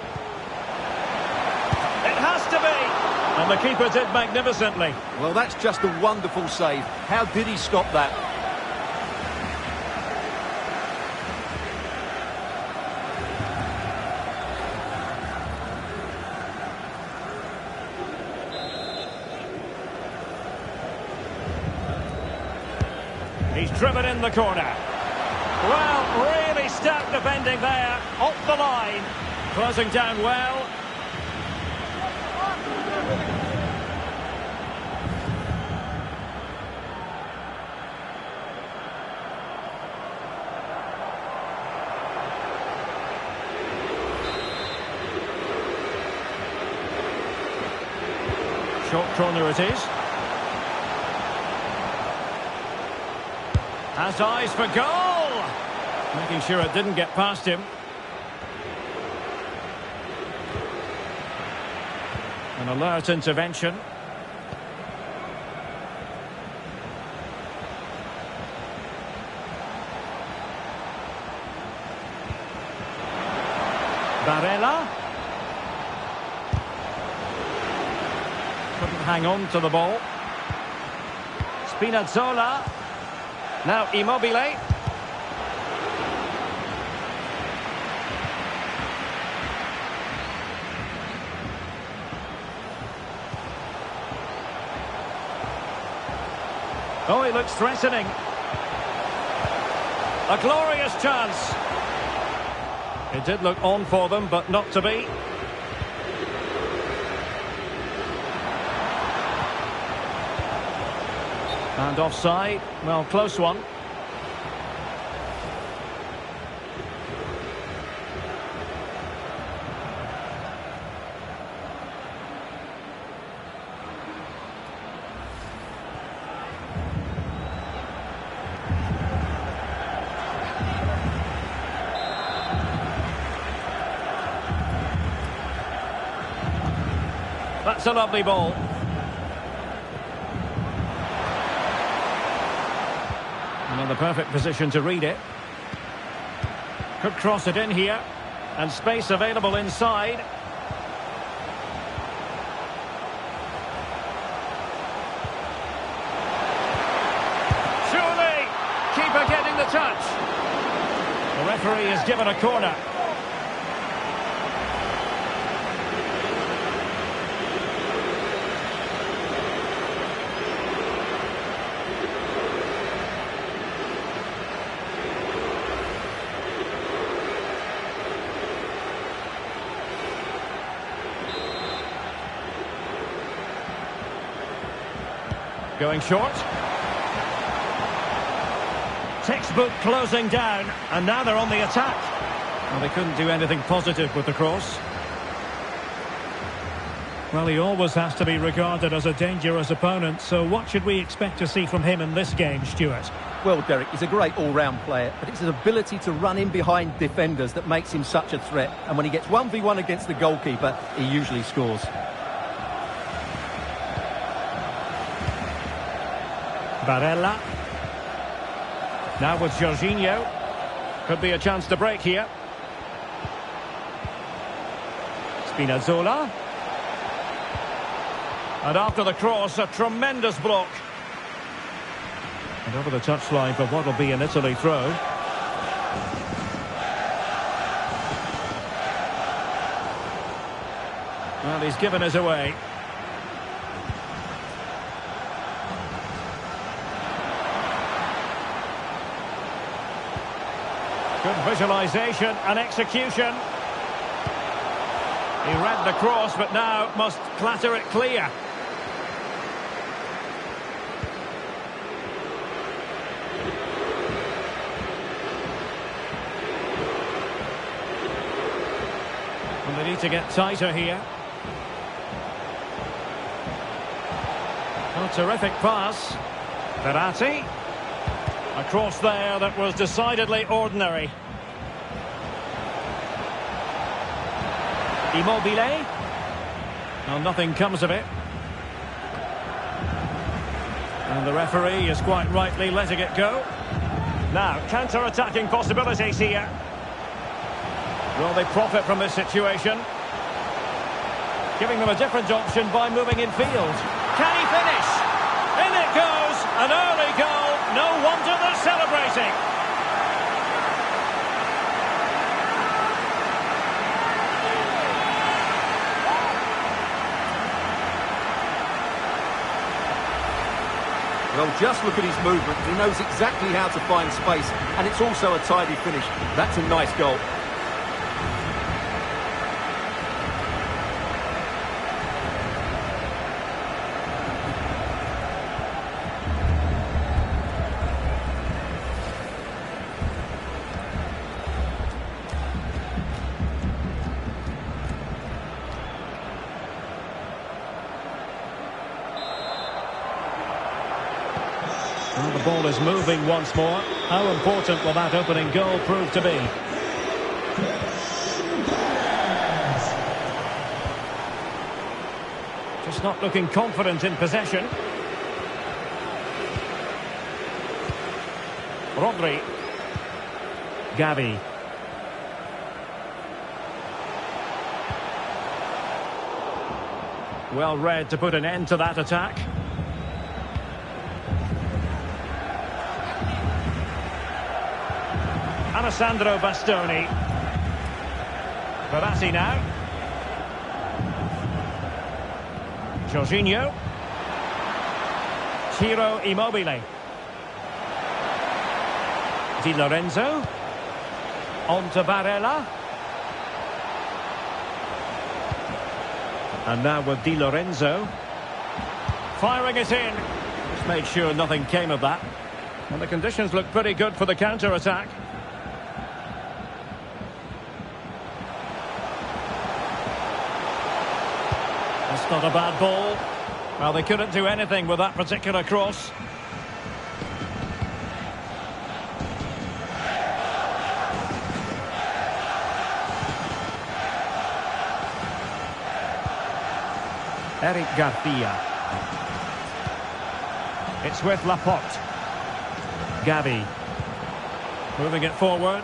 Speaker 1: has to be! And the keeper did magnificently.
Speaker 2: Well, that's just a wonderful save. How did he stop that?
Speaker 1: He's driven in the corner. Well, really stout defending there, off the line, closing down well. Short corner it is. Has eyes for goal! Making sure it didn't get past him. An alert intervention. Barella. Couldn't hang on to the ball. Spinazzola. Now Immobile. Oh, he looks threatening. A glorious chance. It did look on for them, but not to be. And offside. Well, close one. That's a lovely ball. And in the perfect position to read it. Could cross it in here. And space available inside. Surely! Keeper getting the touch. The referee has given a corner. Going short. Textbook closing down, and now they're on the attack. Well, they couldn't do anything positive with the cross.
Speaker 3: Well, he always has to be regarded as a dangerous opponent, so what should we expect to see from him in this game, Stuart?
Speaker 2: Well, Derek, he's a great all-round player, but it's his ability to run in behind defenders that makes him such a threat. And when he gets 1v1 against the goalkeeper, he usually scores.
Speaker 1: Barella. Now with Jorginho. Could be a chance to break here. Spinazzola. And after the cross, a tremendous block. And over the touchline for what will be an Italy throw. Well, he's given us away. Good visualisation and execution. He read the cross, but now must clatter it clear. And they need to get tighter here. A terrific pass. Verratti. A cross there that was decidedly ordinary. Immobile. Well, nothing comes of it. And the referee is quite rightly letting it go. Now, counter-attacking possibilities here. Will they profit from this situation? Giving them a different option by moving in field. Can he finish? In it goes! An early goal. No wonder they're celebrating.
Speaker 2: Well, just look at his movement. He knows exactly how to find space, and it's also a tidy finish. That's a nice goal.
Speaker 1: Well, the ball is moving once more. How important will that opening goal prove to be? Just not looking confident in possession. Rodri. Gavi. Well read to put an end to that attack. Alessandro Bastoni. Verratti now. Jorginho. Ciro Immobile. Di Lorenzo. On to Barella. And now with Di Lorenzo. Firing it in. Just made sure nothing came of that. And the conditions look pretty good for the counter-attack. That's not a bad ball. Well, they couldn't do anything with that particular cross. Eric Garcia. It's with Laporte. Gavi. Moving it forward.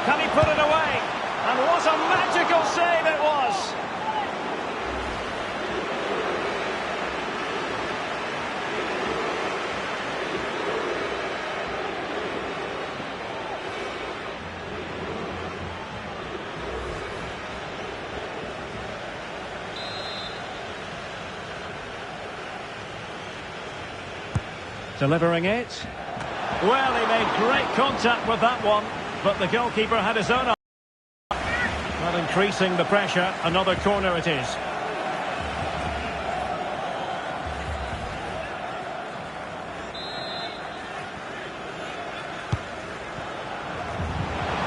Speaker 1: Can he put it away? And what a magical save it was! Delivering it. Well, he made great contact with that one, but the goalkeeper had his own eye. Not increasing the pressure, another corner it is.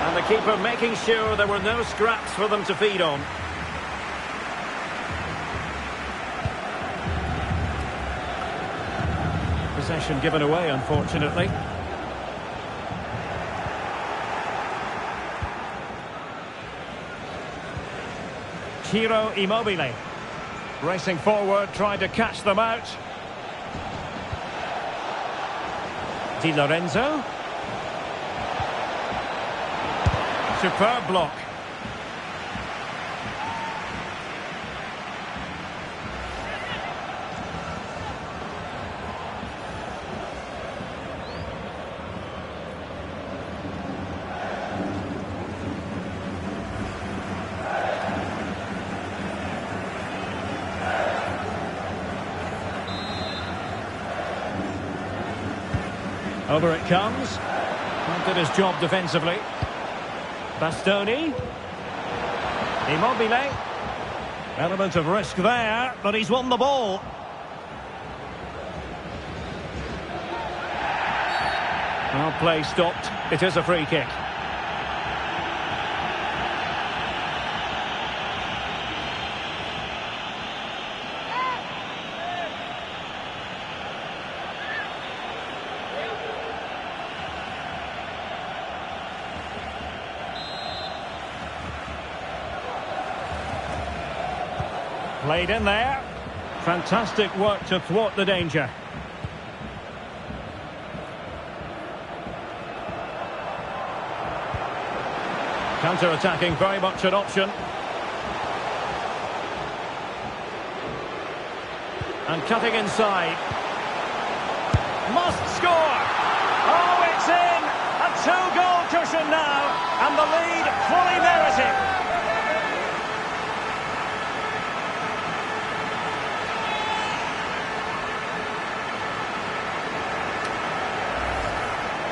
Speaker 1: And the keeper making sure there were no scraps for them to feed on. Possession given away, unfortunately. Ciro Immobile. Racing forward, trying to catch them out. Di Lorenzo. Superb block. Over it comes. Did his job defensively. Bastoni. Immobile. Element of risk there, but he's won the ball. Well, play stopped. It is a free kick. Played in there. Fantastic work to thwart the danger. Counter-attacking, very much an option. And cutting inside. Must score! Oh, it's in! A two-goal cushion now, and the lead fully merited.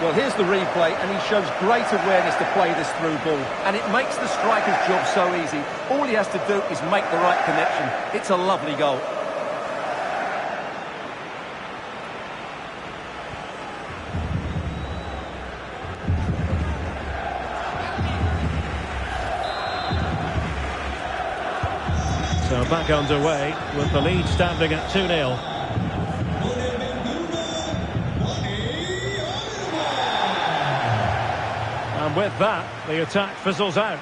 Speaker 2: Well, here's the replay, and he shows great awareness to play this through ball. And it makes the striker's job so easy. All he has to do is make the right connection. It's a lovely goal.
Speaker 1: So back underway with the lead standing at 2-0. And with that, the attack fizzles out.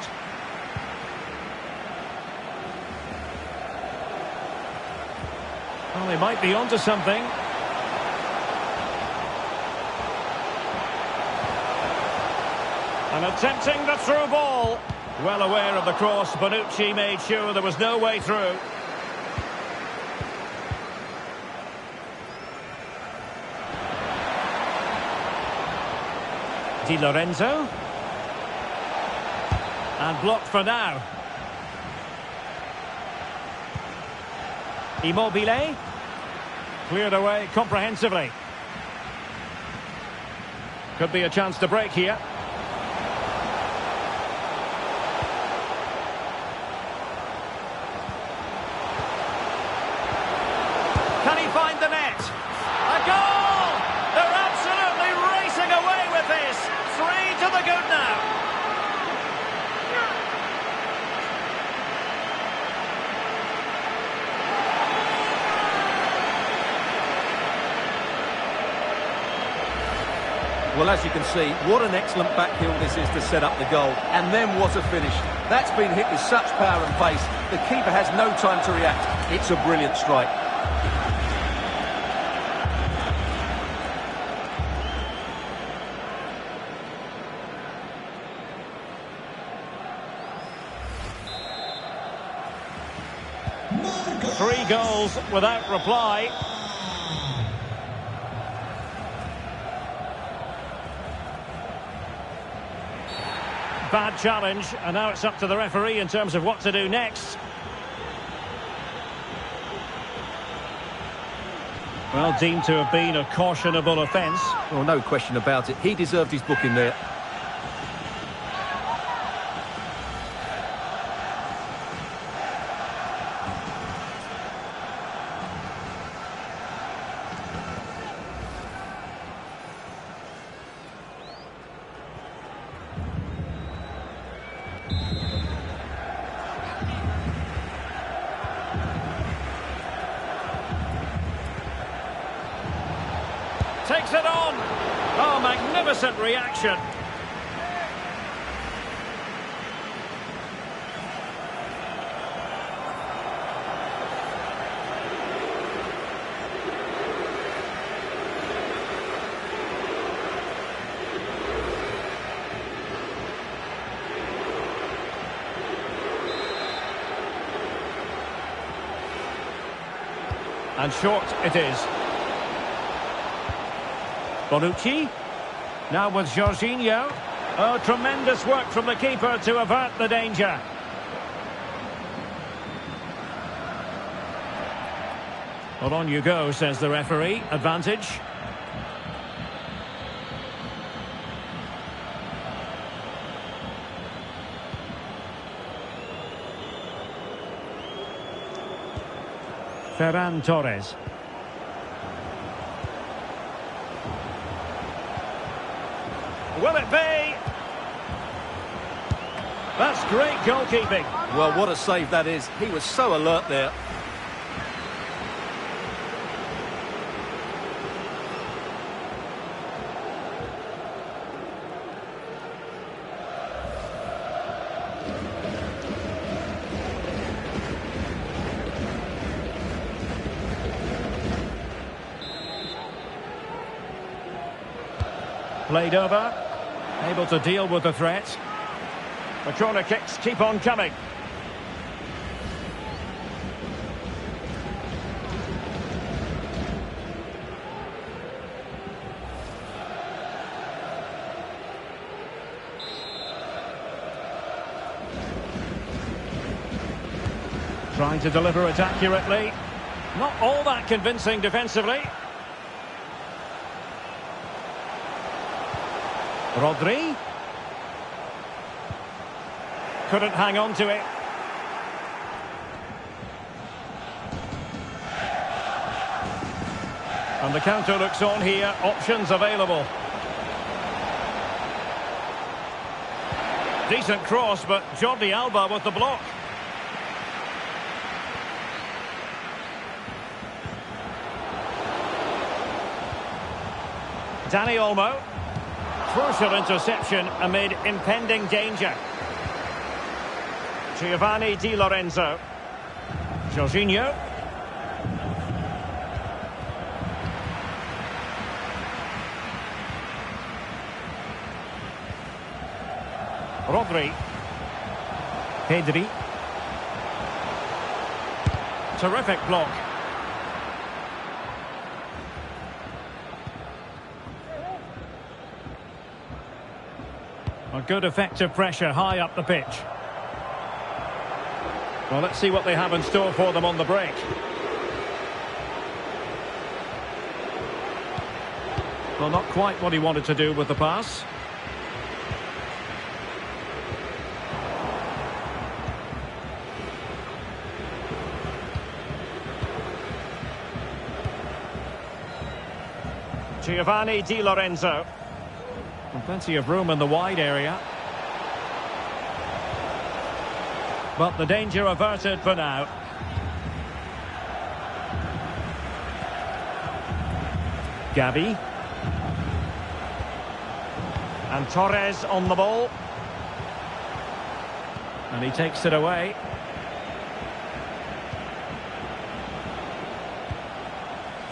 Speaker 1: Well, they might be onto something. And attempting the through ball. Well aware of the cross, Bonucci made sure there was no way through. Di Lorenzo. And blocked for now. Immobile. Cleared away comprehensively. Could be a chance to break here. Can he find the net? A goal! They're absolutely racing away with this. 3 to the good now.
Speaker 2: Well, as you can see, what an excellent backheel this is to set up the goal. And then what a finish. That's been hit with such power and pace. The keeper has no time to react. It's a brilliant strike.
Speaker 1: Three goals without reply. Bad challenge, and now it's up to the referee in terms of what to do next. Well, deemed to have been a cautionable offence.
Speaker 2: Well, no question about it. He deserved his booking there.
Speaker 1: Takes it on. Oh, magnificent reaction. And short it is. Bonucci, now with Jorginho. Oh, tremendous work from the keeper to avert the danger. Well, on you go, says the referee. Advantage. Ferran Torres. Will it be? That's great goalkeeping.
Speaker 2: Well, what a save that is. He was so alert there.
Speaker 1: Played over, able to deal with the threat. The corner kicks keep on coming. Trying to deliver it accurately. Not all that convincing defensively. Rodri. Couldn't hang on to it. And the counter looks on here. Options available. Decent cross, but Jordi Alba with the block. Dani Olmo. Crucial interception amid impending danger. Giovanni Di Lorenzo. Jorginho. Rodri. Pedri. Terrific block. A good effective pressure high up the pitch. Well, let's see what they have in store for them on the break. Well, not quite what he wanted to do with the pass. Giovanni Di Lorenzo. And plenty of room in the wide area. But the danger averted for now. Gavi. And Torres on the ball. And he takes it away.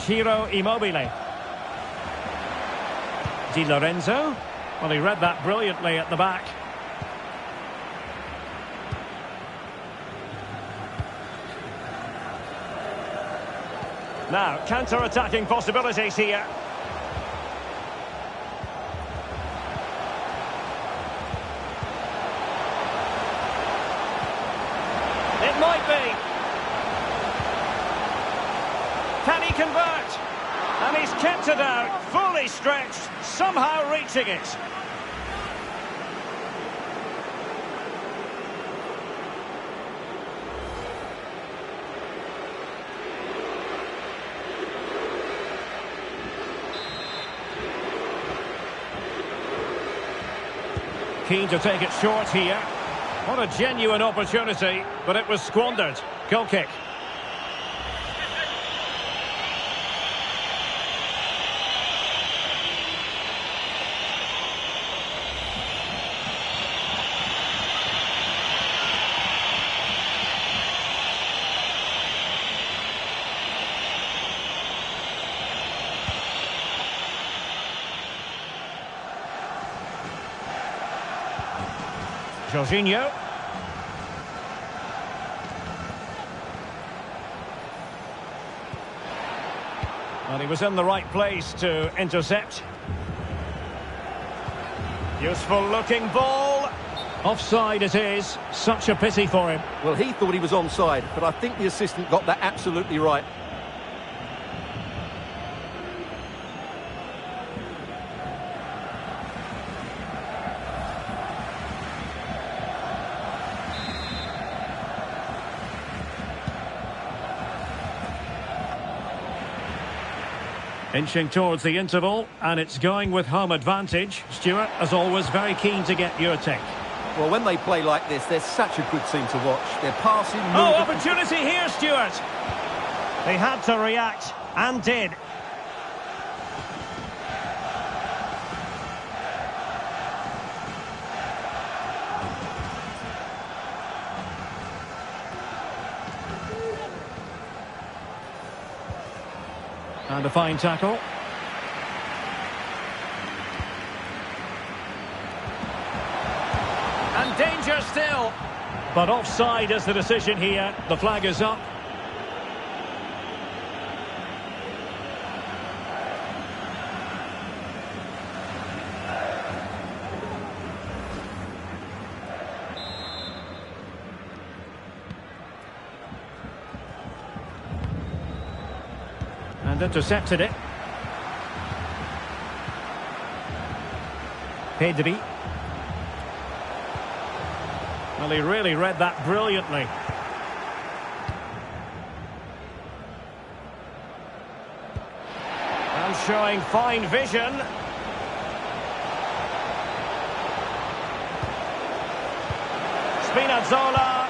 Speaker 1: Ciro Immobile. Di Lorenzo. Well, he read that brilliantly at the back. Now, counter-attacking possibilities here. It might be. Can he convert? And he's kept it out, fully stretched, somehow reaching it. Keen to take it short here. What a genuine opportunity, but it was squandered. Goal kick. Jorginho. Well, he was in the right place to intercept. Useful looking ball. Offside it is. Such a pity for him.
Speaker 2: Well, he thought he was onside, but I think the assistant got that absolutely right.
Speaker 1: Inching towards the interval, and it's going with home advantage. Stuart, as always, very keen to get your take.
Speaker 2: Well, when they play like this, they're such a good team to watch. They're passing...
Speaker 1: Oh, opportunity here, Stuart! They had to react, and did. And a fine tackle. And danger still. But offside is the decision here. The flag is up. And intercepted it. Pedri. Well, he really read that brilliantly. And showing fine vision. Spinazzola.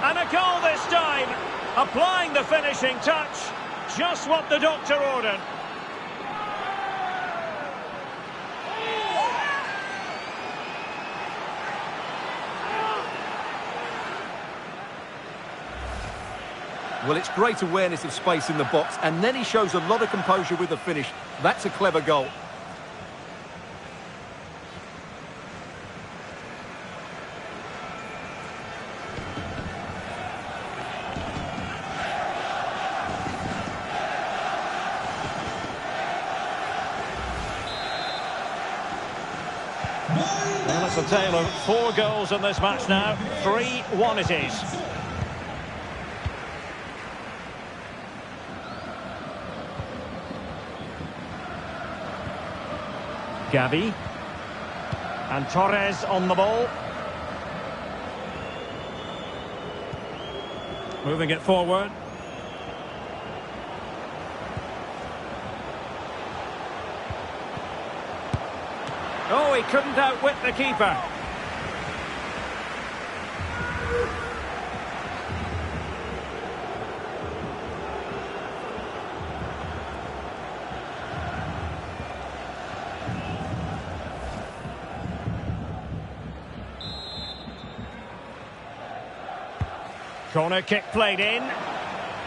Speaker 1: And a goal this time. Applying the finishing touch. Just what the doctor ordered.
Speaker 2: Well, it's great awareness of space in the box, and then he shows a lot of composure with the finish. That's a clever goal.
Speaker 1: Well, it's a tale of 4 goals in this match now. 3-1 it is. Gavi. And Torres on the ball. Moving it forward. Oh, he couldn't outwit the keeper. Corner kick played in.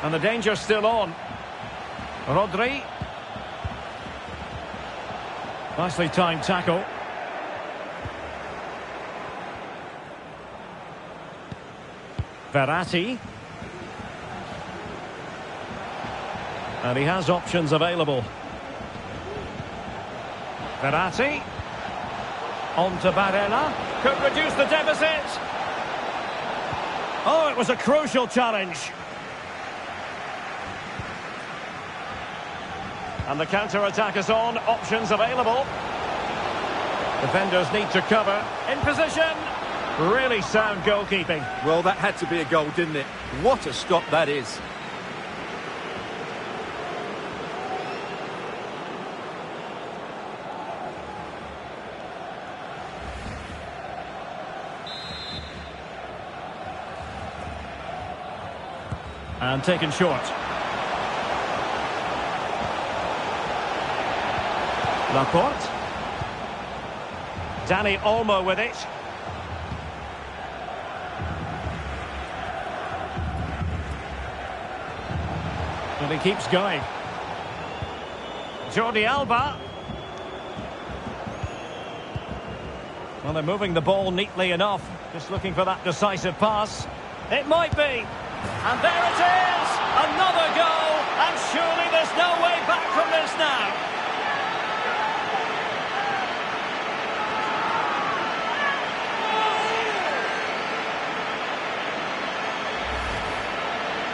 Speaker 1: And the danger's still on. Rodri. Nicely timed tackle. Verratti. And he has options available. Verratti. On to Barella. Could reduce the deficit. Oh, it was a crucial challenge. And the counter-attack is on. Options available. Defenders need to cover. In position. Really sound goalkeeping.
Speaker 2: Well, that had to be a goal, didn't it? What a stop that is.
Speaker 1: And taken short. Laporte. Dani Olmo with it. And he keeps going. Jordi Alba. Well, they're moving the ball neatly enough. Just looking for that decisive pass. It might be. And there it is! Another goal! And surely there's no way back from this now.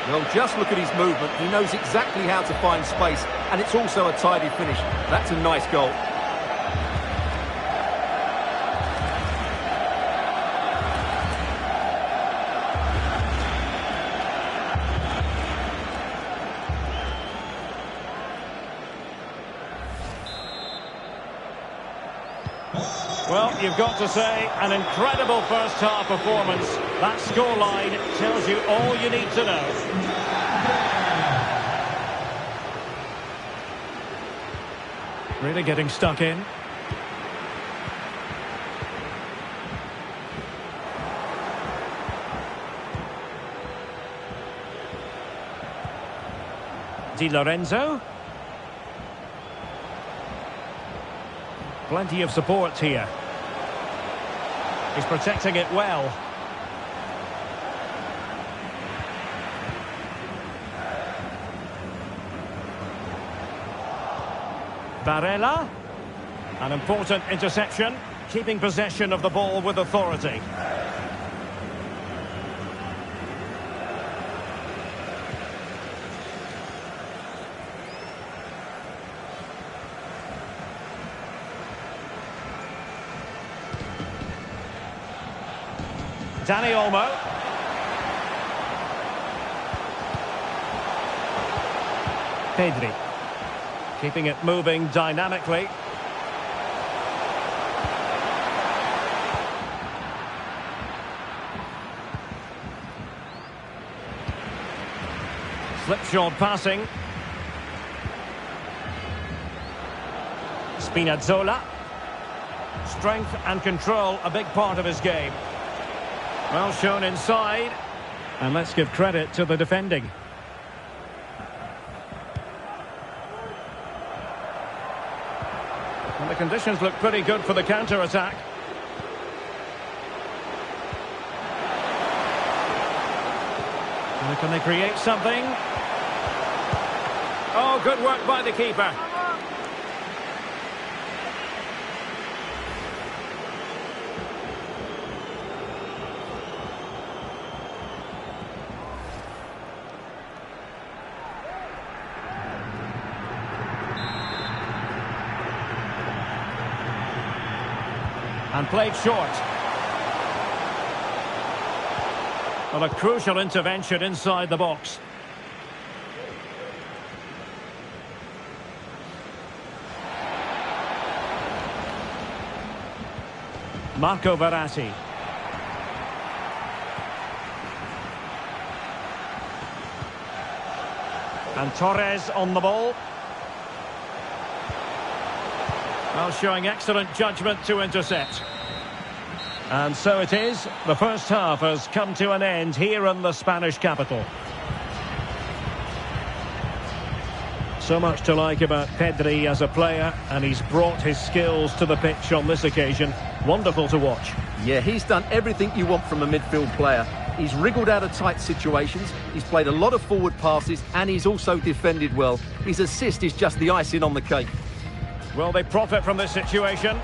Speaker 2: Well, just look at his movement. He knows exactly how to find space, and it's also a tidy finish. That's a nice goal.
Speaker 1: Well, you've got to say, an incredible first-half performance. That scoreline tells you all you need to know. Really getting stuck in. Di Lorenzo. Plenty of support here. He's protecting it well. Barella. An important interception. Keeping possession of the ball with authority. Dani Olmo. Pedri. Keeping it moving dynamically. Slipshod passing. Spinazzola. Strength and control, a big part of his game. Well shown inside. And let's give credit to the defending. And the conditions look pretty good for the counter-attack. Can they create something? Oh, good work by the keeper. And played short. Well, a crucial intervention inside the box. Marco Verratti. And Torres on the ball. Well, showing excellent judgment to intercept. And so it is. The first half has come to an end here in the Spanish capital. So much to like about Pedri as a player, and he's brought his skills to the pitch on this occasion. Wonderful to watch.
Speaker 2: Yeah, he's done everything you want from a midfield player. He's wriggled out of tight situations, he's played a lot of forward passes, and he's also defended well. His assist is just the icing on the cake.
Speaker 1: Will they profit from this situation?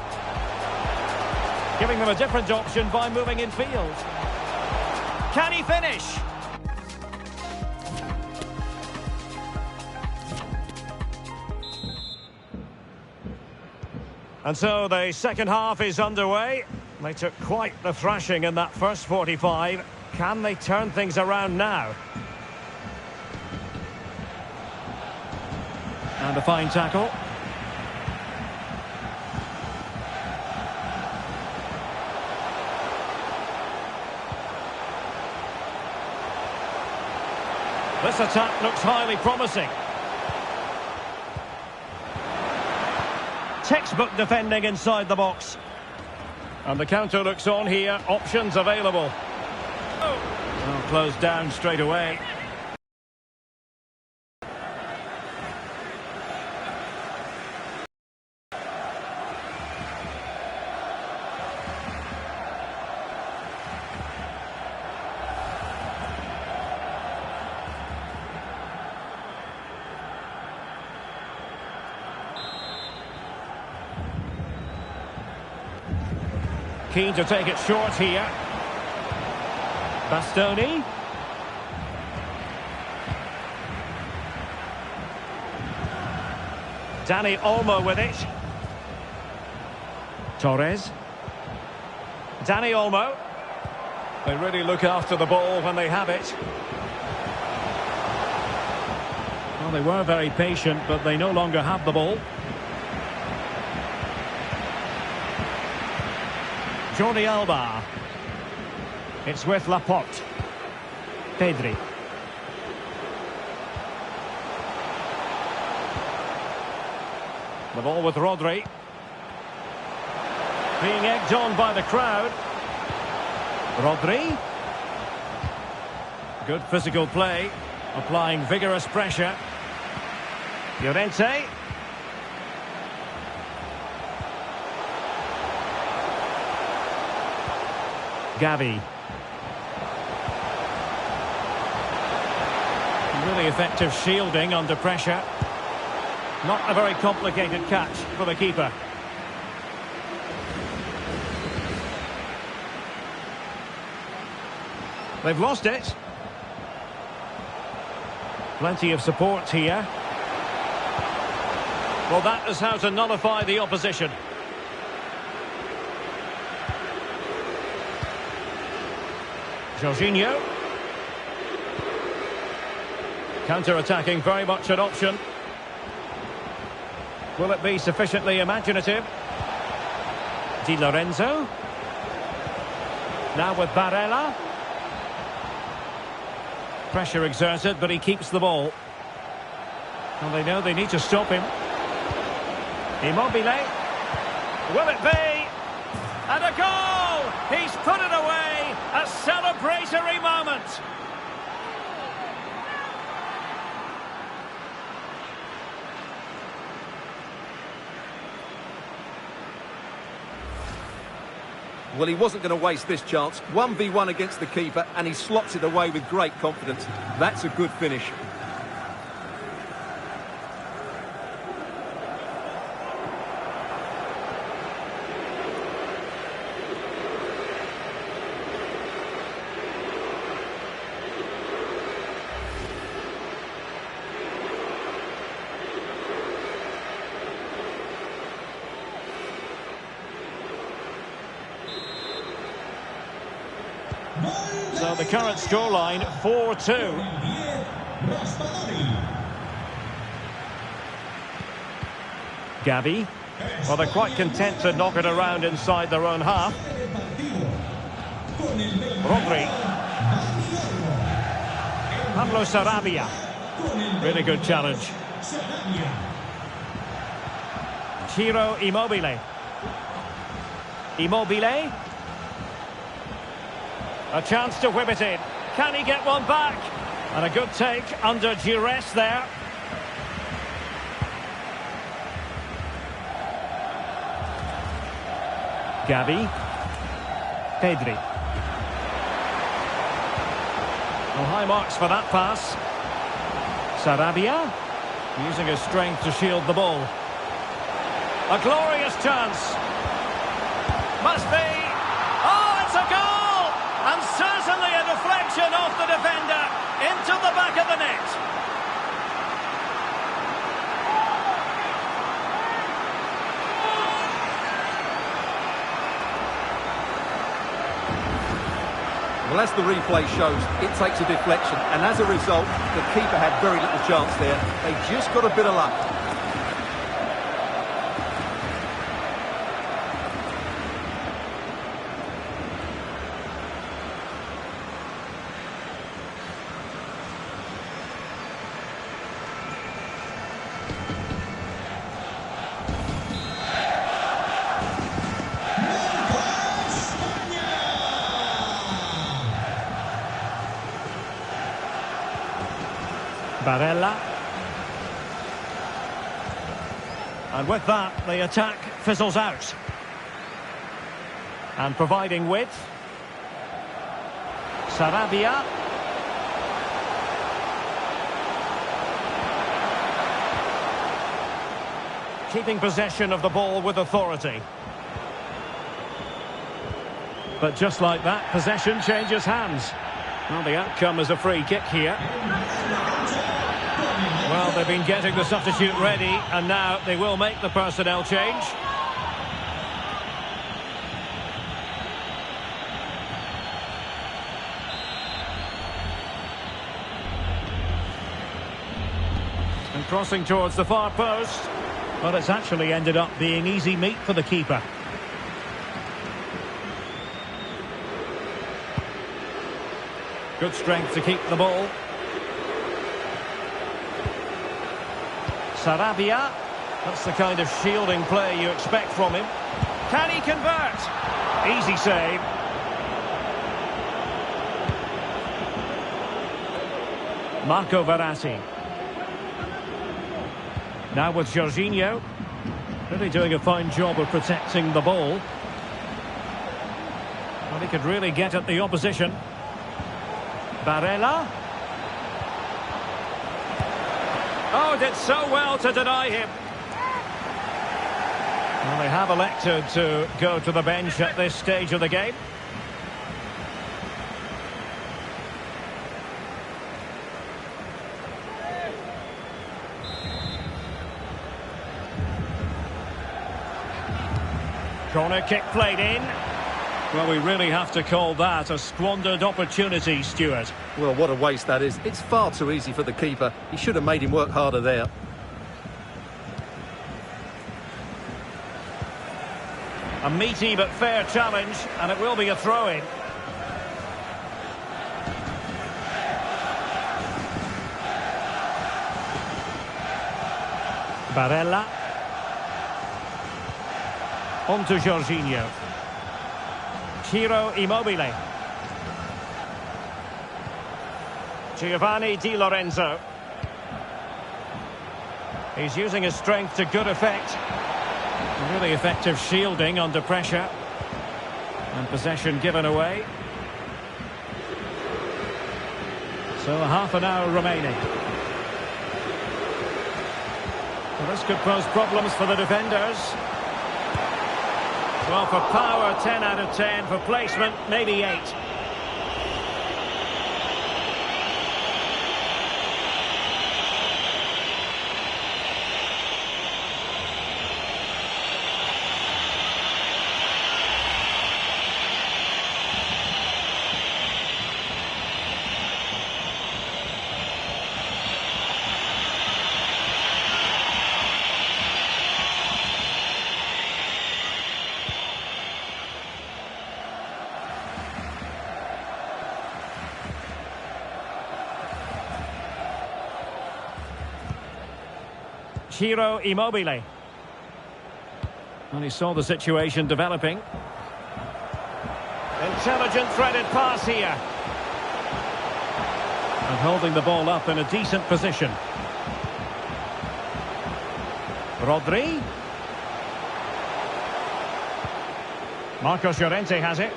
Speaker 1: Giving them a different option by moving in field. Can he finish? And so the second half is underway. They took quite the thrashing in that first 45. Can they turn things around now? And a fine tackle. This attack looks highly promising. Textbook defending inside the box. And the counter looks on here. Options available. Well, closed down straight away. Keen to take it short here. Bastoni. Dani Olmo with it. Torres. Dani Olmo. They really look after the ball when they have it. Well, they were very patient, but they no longer have the ball. Jordi Alba. It's with Laporte. Pedri. The ball with Rodri. Being egged on by the crowd. Rodri. Good physical play. Applying vigorous pressure. Llorente. Gavi. Really effective shielding under pressure. Not a very complicated catch for the keeper. They've lost it. Plenty of support here. Well, that is how to nullify the opposition. Jorginho. Counter-attacking, very much an option. Will it be sufficiently imaginative? Di Lorenzo. Now with Barella. Pressure exerted, but he keeps the ball. And they know they need to stop him. Immobile. Will it be? And a goal! He's put it away! A celebratory moment!
Speaker 2: Well, he wasn't going to waste this chance. 1v1 against the keeper, and he slots it away with great confidence. That's a good finish.
Speaker 1: So the current scoreline, 4-2. Gavi. Well, they're quite content to knock it around inside their own half. Rodri. Pablo Sarabia. Really good challenge. Ciro Immobile. Immobile. A chance to whip it in. Can he get one back? And a good take under duress there. Gavi. Pedri. Well, high marks for that pass. Sarabia. Using his strength to shield the ball. A glorious chance. Must be. Oh, it's a goal! And certainly a deflection off the defender into the back of the net.
Speaker 2: Well, as the replay shows, it takes a deflection, and as a result, the keeper had very little chance there. They just got a bit of luck.
Speaker 1: Barella. And with that, the attack fizzles out. And providing width. Sarabia. Keeping possession of the ball with authority. But just like that, possession changes hands. Well, the outcome is a free kick here. Well, they've been getting the substitute ready, and now they will make the personnel change. And crossing towards the far post. Well, it's actually ended up being easy meat for the keeper. Good strength to keep the ball. Sarabia. That's the kind of shielding play you expect from him. Can he convert? Easy save. Marco Verratti. Now with Jorginho. Really doing a fine job of protecting the ball. Well, he could really get at the opposition. Barella. Oh, did so well to deny him. Well, they have elected to go to the bench at this stage of the game. Corner kick played in. Well, we really have to call that a squandered opportunity, Stuart.
Speaker 2: Well, what a waste that is. It's far too easy for the keeper. He should have made him work harder there.
Speaker 1: A meaty but fair challenge, and it will be a throw-in. Barella. On to Jorginho. Ciro Immobile. Giovanni Di Lorenzo. He's using his strength to good effect. Really effective shielding under pressure. And possession given away. So half an hour remaining. Well, this could pose problems for the defenders. Well, for power, 10 out of 10. For placement, maybe 8. Ciro Immobile. And he saw the situation developing. Intelligent threaded pass here. And holding the ball up in a decent position. Rodri. Marcos Llorente has it.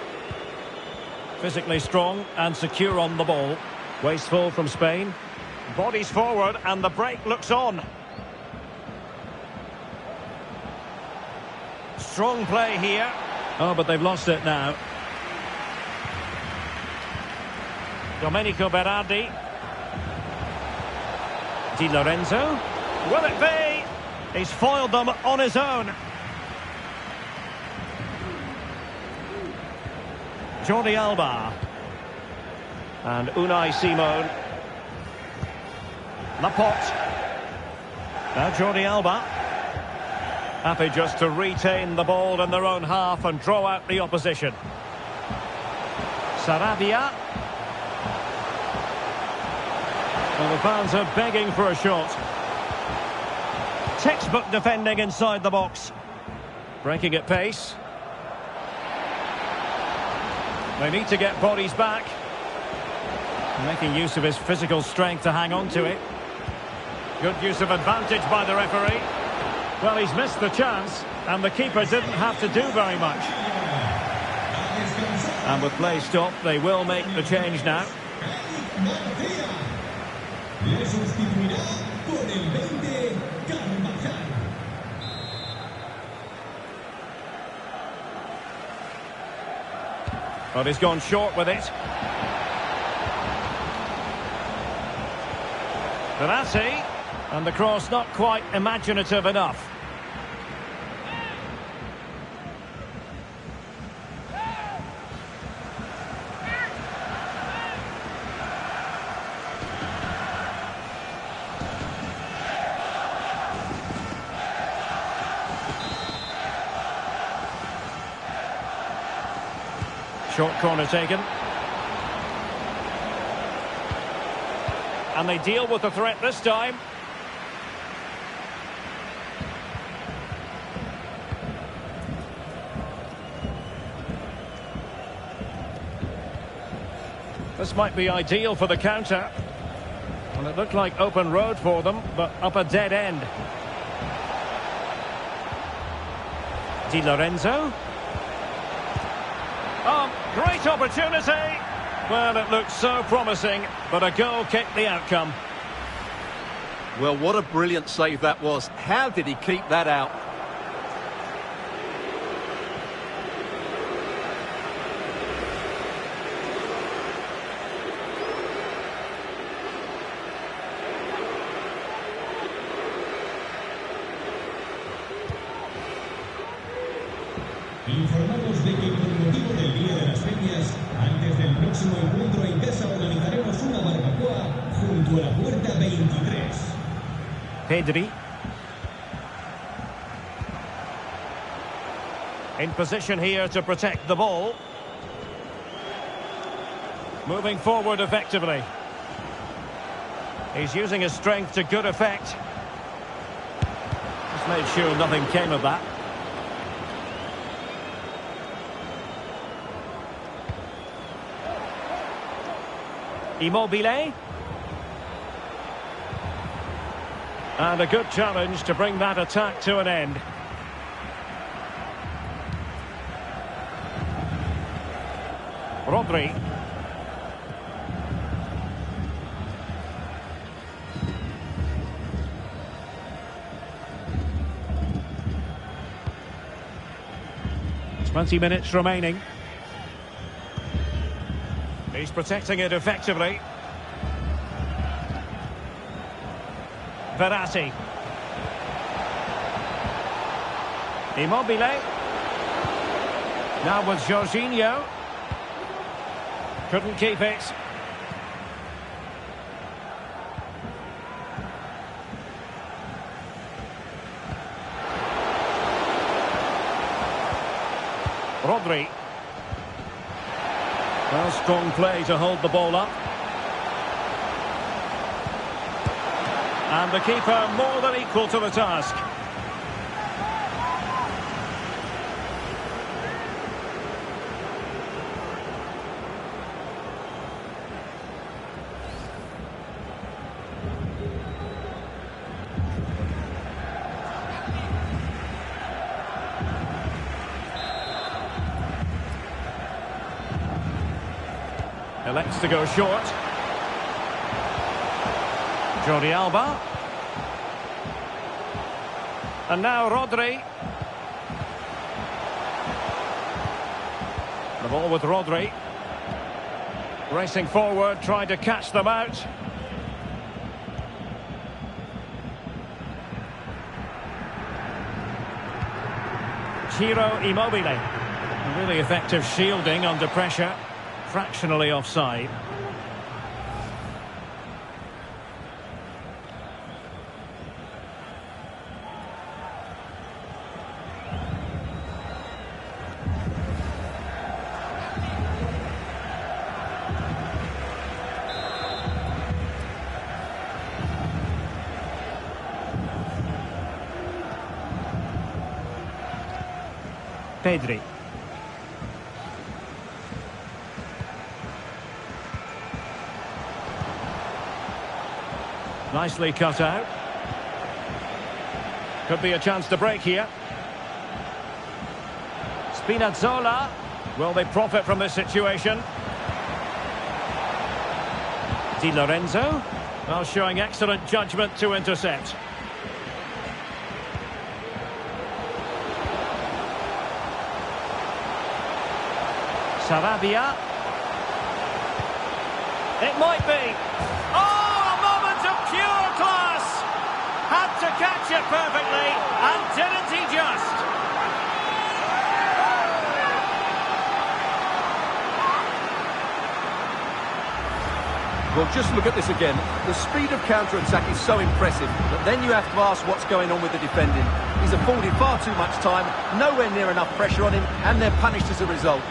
Speaker 1: Physically strong and secure on the ball. Wasteful from Spain. Bodies forward and the break looks on. Strong play here. Oh, but they've lost it now. Domenico Berardi. Di Lorenzo. Will it be? He's foiled them on his own. Jordi Alba. And Unai Simon. Laporte. Now Jordi Alba. Happy just to retain the ball in their own half and draw out the opposition. Sarabia. Well, the fans are begging for a shot. Textbook defending inside the box. Breaking at pace. They need to get bodies back. Making use of his physical strength to hang on to it. Good use of advantage by the referee. Well, he's missed the chance, and the keeper didn't have to do very much. And with play stopped, they will make the change now. But he's gone short with it. Verratti, and the cross not quite imaginative enough. Short corner taken. And they deal with the threat this time. This might be ideal for the counter. And it looked like open road for them, but up a dead end. Di Lorenzo. Oh, great opportunity. Well, it looked so promising, but a goal kicked the outcome.
Speaker 2: Well, what a brilliant save that was. How did he keep that out?
Speaker 4: Informamos de que por motivo del Día de las Peñas, antes del próximo encuentro en casa organizaremos una barbacoa junto a la puerta 23.
Speaker 1: Pedri. In position here to protect the ball. Moving forward effectively. He's using his strength to good effect. Just made sure nothing came of that. Immobile. And a good challenge to bring that attack to an end. Rodri. It's 20 minutes remaining. He's protecting it effectively. Verratti. Immobile. Now with Jorginho. Couldn't keep it. Rodri. Well, strong play to hold the ball up. And the keeper more than equal to the task.
Speaker 3: Elects to go short. Jordi Alba. And now Rodri. The ball with Rodri. Racing forward, trying to catch them out. Ciro Immobile. A really effective shielding under pressure. Fractionally offside. Pedri. Nicely cut out. Could be a chance to break here. Spinazzola. Will they profit from this situation? Di Lorenzo. Well, showing excellent judgment to intercept. Sarabia. It might be. Oh, a moment of pure class. Had to catch it perfectly, and didn't he just?
Speaker 2: Well, just look at this again. The speed of counter-attack is so impressive, but then you have to ask what's going on with the defending. He's afforded far too much time, nowhere near enough pressure on him, and they're punished as a result.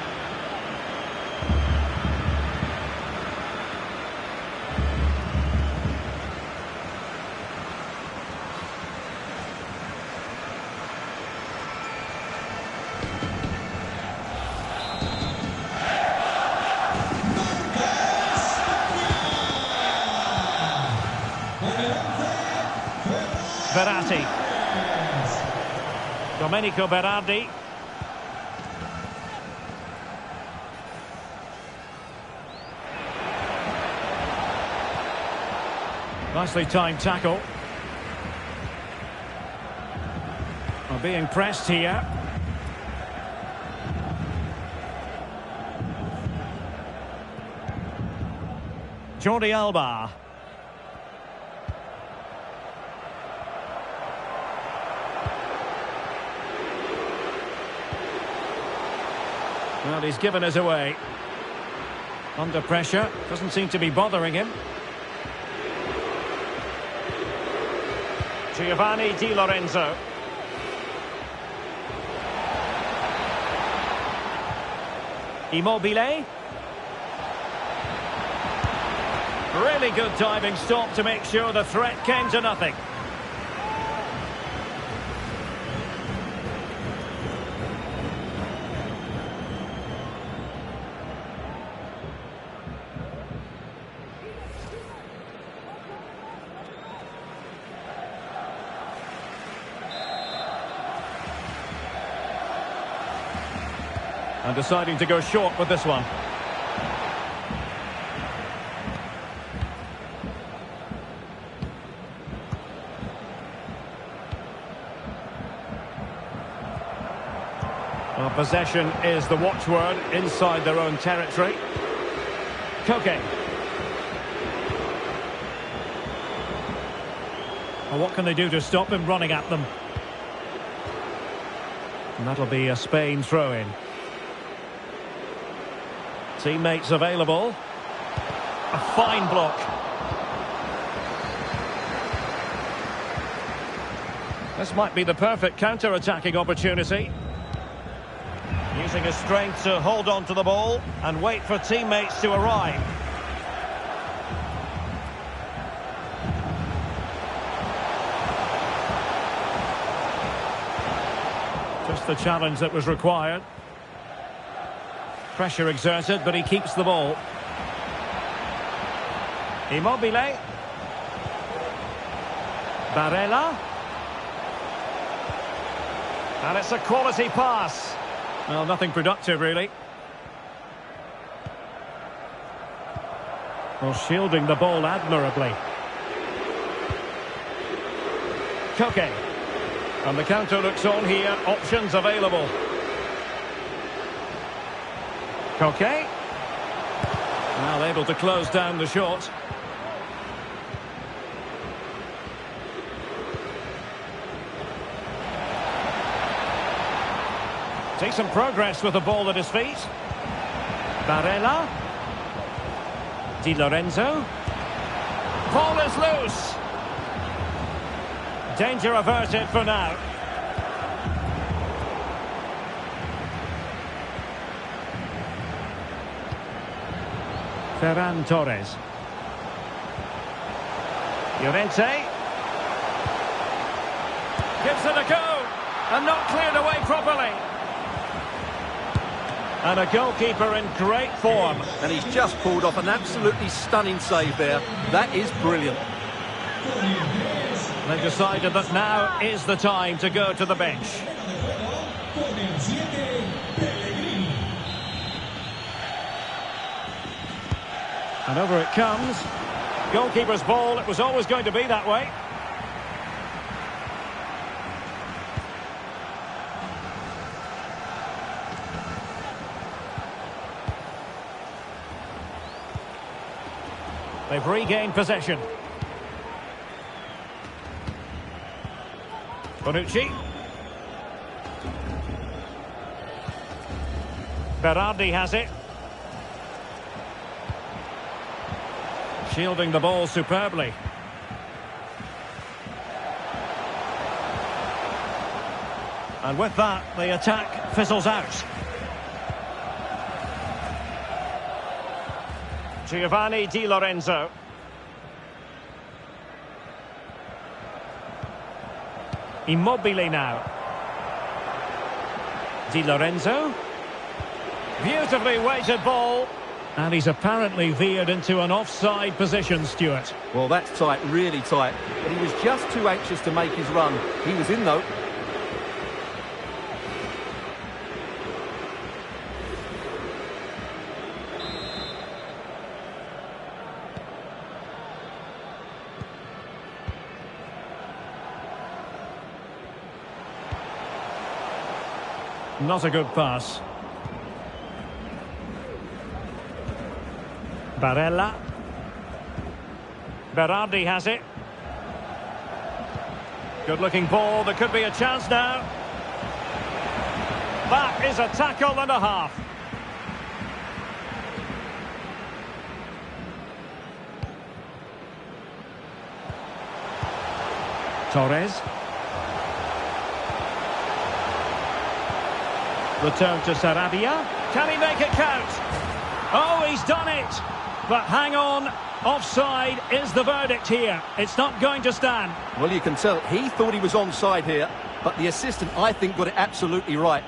Speaker 3: Verratti. Domenico Berardi. Nicely timed tackle. Are being pressed here. Jordi Alba. Well, he's given us away. Under pressure. Doesn't seem to be bothering him. Giovanni Di Lorenzo. Immobile. Really good diving stop to make sure the threat came to nothing. And deciding to go short with this one. Well, possession is the watchword inside their own territory. Koke. Well, what can they do to stop him running at them? And that'll be a Spain throw-in. Teammates available. A fine block. This might be the perfect counter-attacking opportunity. Using his strength to hold on to the ball and wait for teammates to arrive. Just the challenge that was required. Pressure exerted, but he keeps the ball. Immobile. Barella. And it's a quality pass. Well, nothing productive, really.
Speaker 1: Well, shielding the ball admirably. Koke. And the counter looks on here. Options available. Koke. Well, able to close down the shot. Decent progress with the ball at his feet. Barella. Di Lorenzo. Ball is loose. Danger averted for now. Ferran Torres. Llorente. Gives it a go. And not cleared away properly. And a goalkeeper in great form.
Speaker 2: And he's just pulled off an absolutely stunning save there. That is brilliant.
Speaker 1: They've decided that now is the time to go to the bench. And over it comes. Goalkeeper's ball. It was always going to be that way. They've regained possession. Bonucci. Berardi has it. Shielding the ball superbly. And with that, the attack fizzles out. Giovanni Di Lorenzo. Immobile now. Di Lorenzo. Beautifully weighted ball. And he's apparently veered into an offside position, Stuart.
Speaker 2: Well, that's tight, really tight. But he was just too anxious to make his run. He was in, though.
Speaker 1: Not a good pass. Barella. Berardi has it. Good looking ball. There could be a chance now. That is a tackle and a half. Torres. Return to Sarabia. Can he make it count? Oh, he's done it. But hang on. Offside is the verdict here. It's not going to stand.
Speaker 2: Well, you can tell he thought he was onside here, but the assistant, I think, got it absolutely right.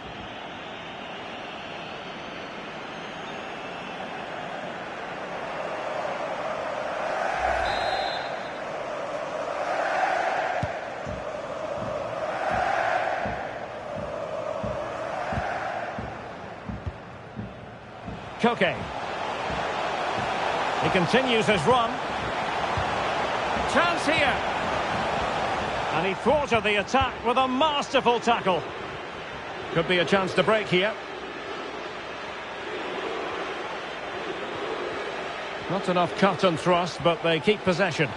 Speaker 1: Koke. He continues his run. Chance here. And he thwarted the attack with a masterful tackle. Could be a chance to break here. Not enough cut and thrust, but they keep possession.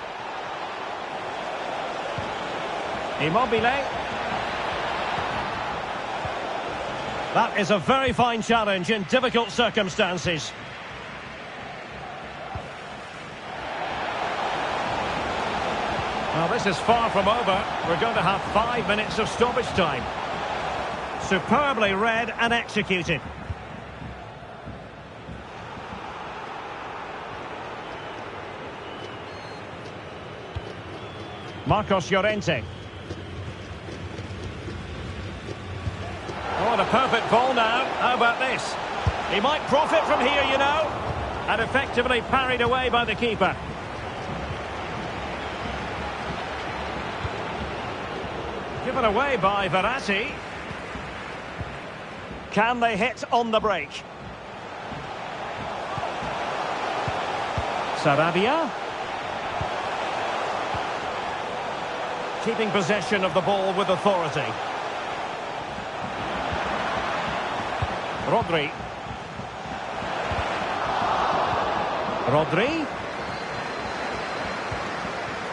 Speaker 1: Immobile. That is a very fine challenge in difficult circumstances. Well, this is far from over. We're going to have 5 minutes of stoppage time. Superbly read and executed. Marcos Llorente. Oh, the perfect ball now. How about this? He might profit from here, you know. And effectively parried away by the keeper. Given away by Verratti. Can they hit on the break? Sarabia. Keeping possession of the ball with authority. Rodri. Rodri.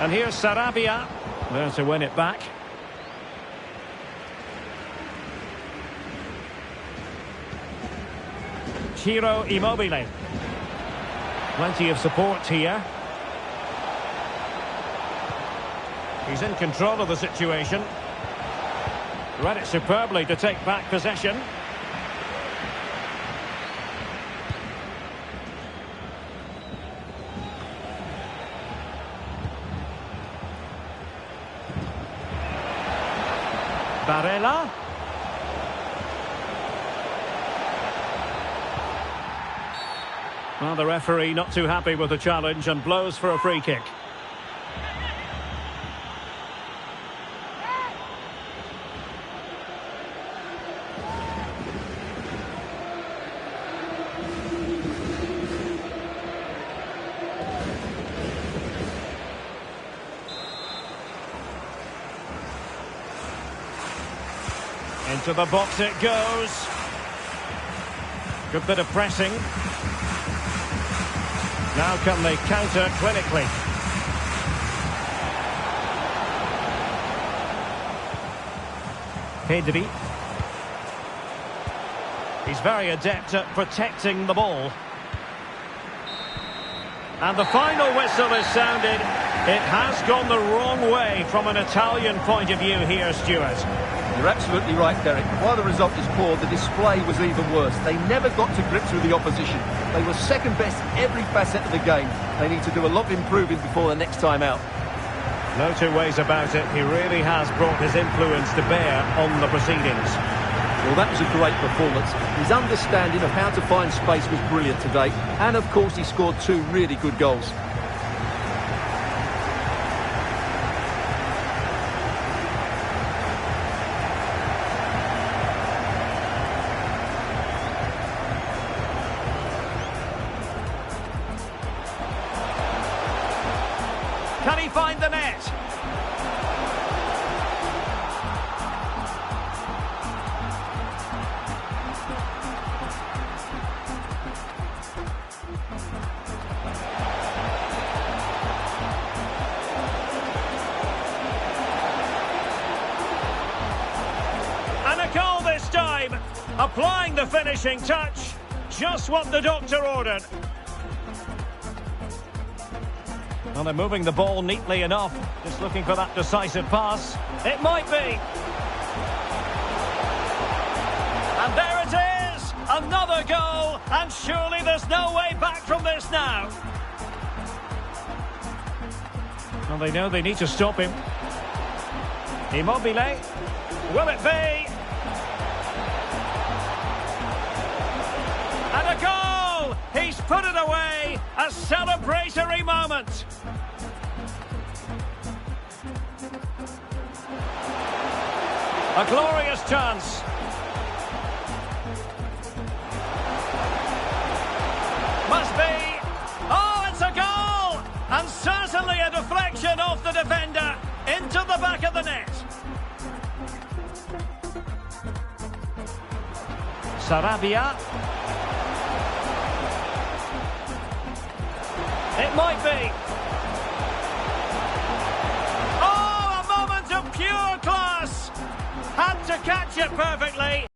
Speaker 1: And here's Sarabia. There to win it back. Ciro Immobile. Plenty of support here. He's in control of the situation. Read it superbly to take back possession. Barella. Well, the referee not too happy with the challenge and blows for a free kick. Into the box it goes. Good bit of pressing. Now can they counter clinically? Pedri. He's very adept at protecting the ball. And the final whistle is sounded. It has gone the wrong way from an Italian point of view here, Stuart.
Speaker 2: You're absolutely right, Derek. While the result is poor, the display was even worse. They never got to grips with the opposition. They were second best in every facet of the game. They need to do a lot of improving before the next time out.
Speaker 1: No two ways about it. He really has brought his influence to bear on the proceedings.
Speaker 2: Well, that was a great performance. His understanding of how to find space was brilliant today. And, of course, he scored two really good goals.
Speaker 1: Can he find the net? And a goal this time, applying the finishing touch, just what the doctor ordered. Well, they're moving the ball neatly enough, just looking for that decisive pass. It might be. And there it is, another goal, and surely there's no way back from this now. Well, they know they need to stop him. Immobile, will it be? And a goal! He's put it away, a celebratory moment. A glorious chance. Must be. Oh, it's a goal! And certainly a deflection off the defender into the back of the net. Sarabia. It might be. Oh, a moment of pure class. Had to catch it perfectly.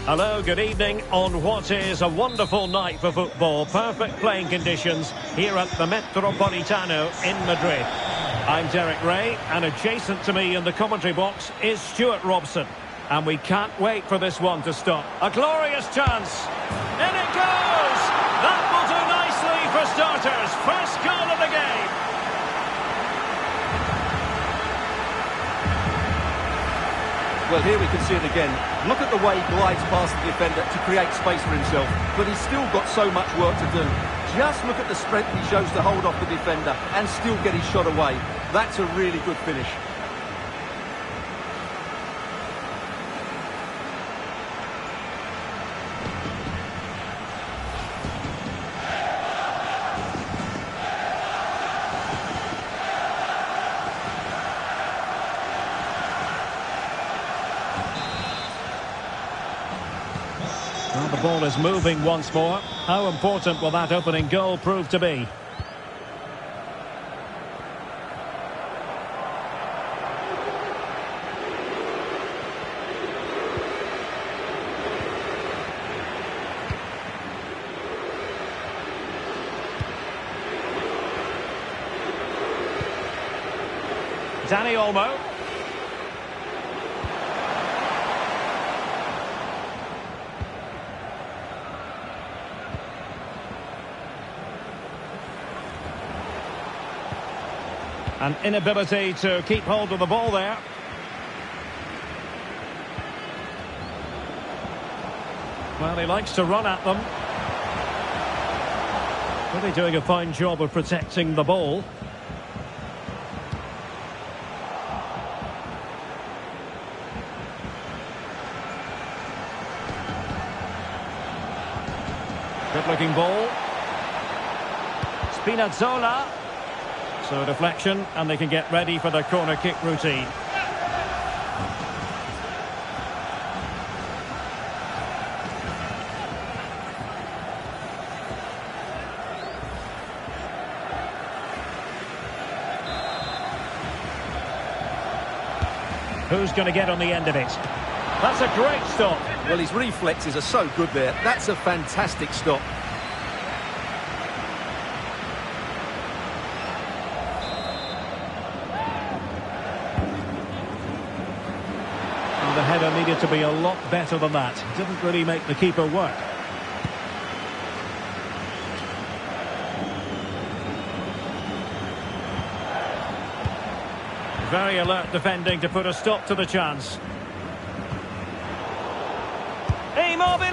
Speaker 1: Hello, good evening on what is a wonderful night for football. Perfect playing conditions here at the Metropolitano in Madrid. I'm Derek Ray, and adjacent to me in the commentary box is Stuart Robson. And we can't wait for this one to stop. A glorious chance. In it goes! That will do nicely for starters. First goal of the game.
Speaker 2: Well, here we can see it again. Look at the way he glides past the defender to create space for himself. But he's still got so much work to do. Just look at the strength he shows to hold off the defender and still get his shot away. That's a really good finish.
Speaker 1: Well, the ball is moving once more. How important will that opening goal prove to be? Dani Olmo. An inability to keep hold of the ball there. Well, he likes to run at them. Really doing a fine job of protecting the ball. Good-looking ball. Spinazzola. So a deflection, and they can get ready for the corner kick routine. Who's going to get on the end of it? That's a great stop.
Speaker 2: Well, his reflexes are so good there. That's a fantastic stop.
Speaker 1: The header needed to be a lot better than that. Didn't really make the keeper work. Very alert defending to put a stop to the chance. Immobile!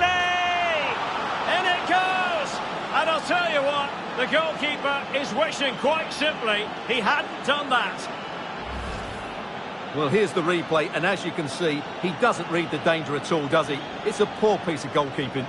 Speaker 1: In it goes! And I'll tell you what, the goalkeeper is wishing quite simply he hadn't done that.
Speaker 2: Well, here's the replay, and as you can see, he doesn't read the danger at all, does he? It's a poor piece of goalkeeping.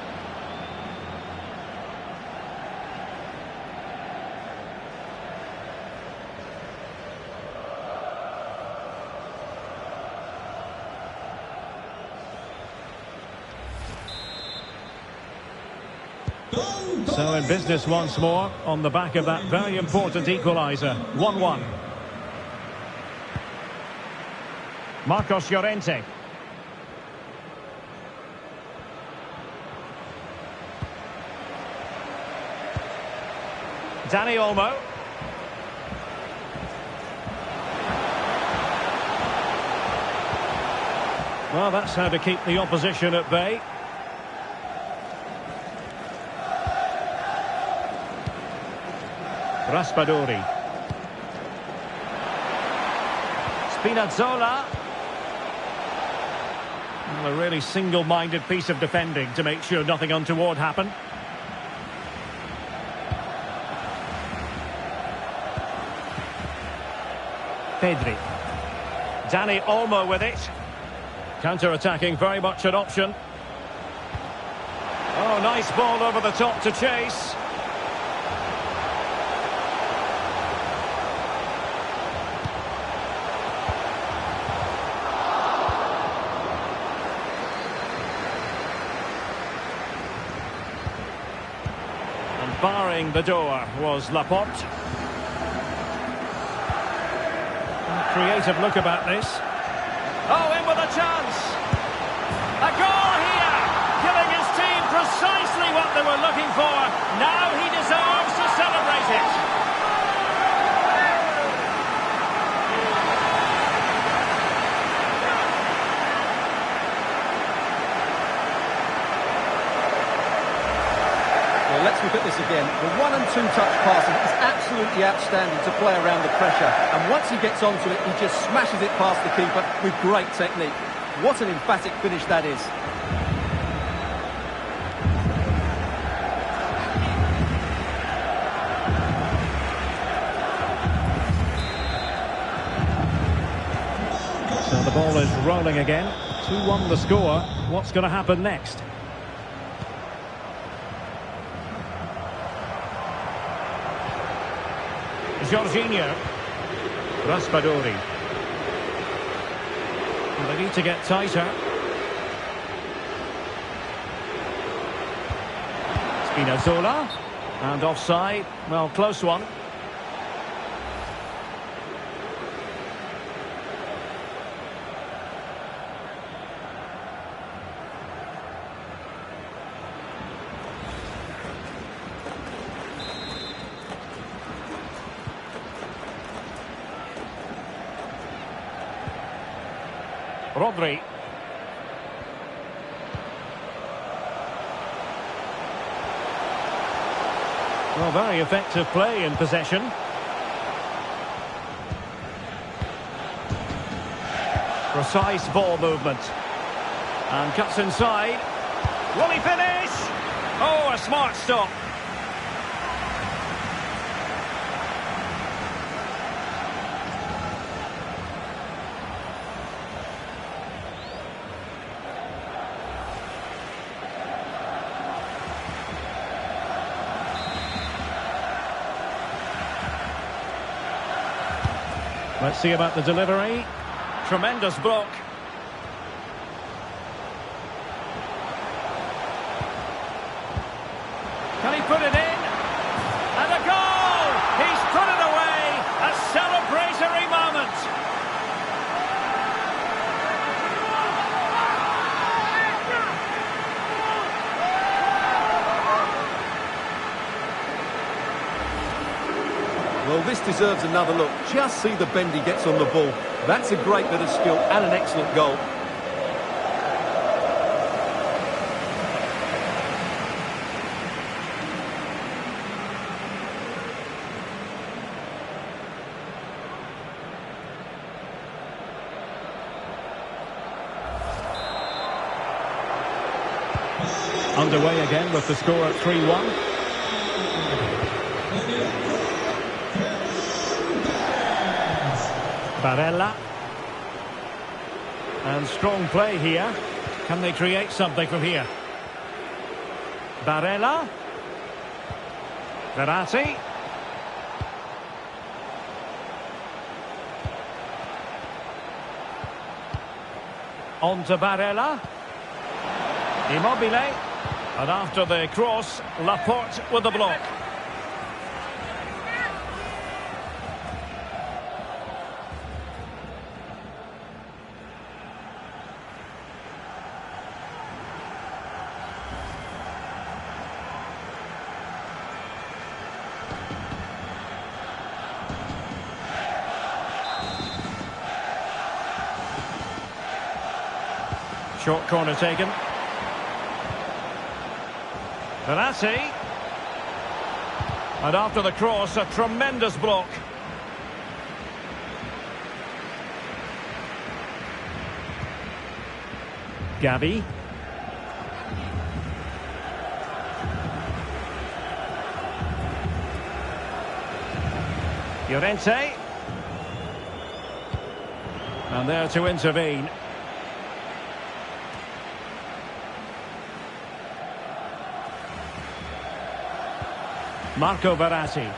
Speaker 1: So in business once more, on the back of that very important equaliser. 1-1. Marcos Llorente. Dani Olmo. Well, that's how to keep the opposition at bay. Raspadori. Spinazzola. Well, a really single-minded piece of defending to make sure nothing untoward happened. Pedri. Dani Olmo with it. Counter-attacking, very much an option. Oh, nice ball over the top to chase. And barring the door was Laporte. creative look about this. Oh, in with a chance. A goal here, giving his team precisely what they were looking for. Now he deserves to celebrate it.
Speaker 2: Well, let's look at this again. The 1- and 2-touch passing is absolutely outstanding to play around the pressure. And once he gets onto it, he just smashes it past the keeper with great technique. What an emphatic finish that is.
Speaker 1: So the ball is rolling again. 2-1 the score. What's going to happen next? Jorginho. Raspadori. They need to get tighter. Spinazzola. And offside. Well, close one. Rodri. Well, very effective play in possession. Precise ball movement. And cuts inside. Will he finish? Oh, a smart stop. Let's see about the delivery. Tremendous block. Can he put it in? And a goal! He's put it away! A celebratory moment!
Speaker 2: Well, this deserves another look. Just see the bend he gets on the ball. That's a great bit of skill and an excellent goal.
Speaker 1: Underway again with the score at 3-1. Barella. And strong play here. Can they create something from here? Barella. Verratti. On to Barella. Immobile. And after the cross, Laporte with the block. Short corner taken. Verratti. And after the cross, a tremendous block. Gavi. Llorente. And there to intervene. Marco Verratti.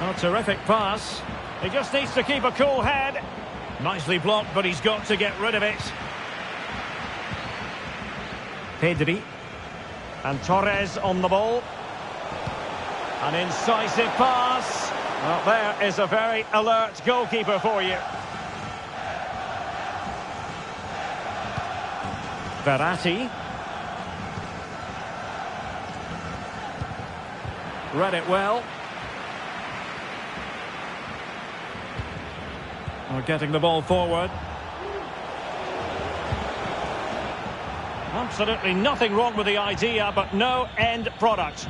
Speaker 1: Oh, terrific pass. He just needs to keep a cool head. Nicely blocked, but he's got to get rid of it. Pedri. And Torres on the ball. An incisive pass. Well, there is a very alert goalkeeper for you. Verratti. Read it well. We're getting the ball forward. Absolutely nothing wrong with the idea, but no end product.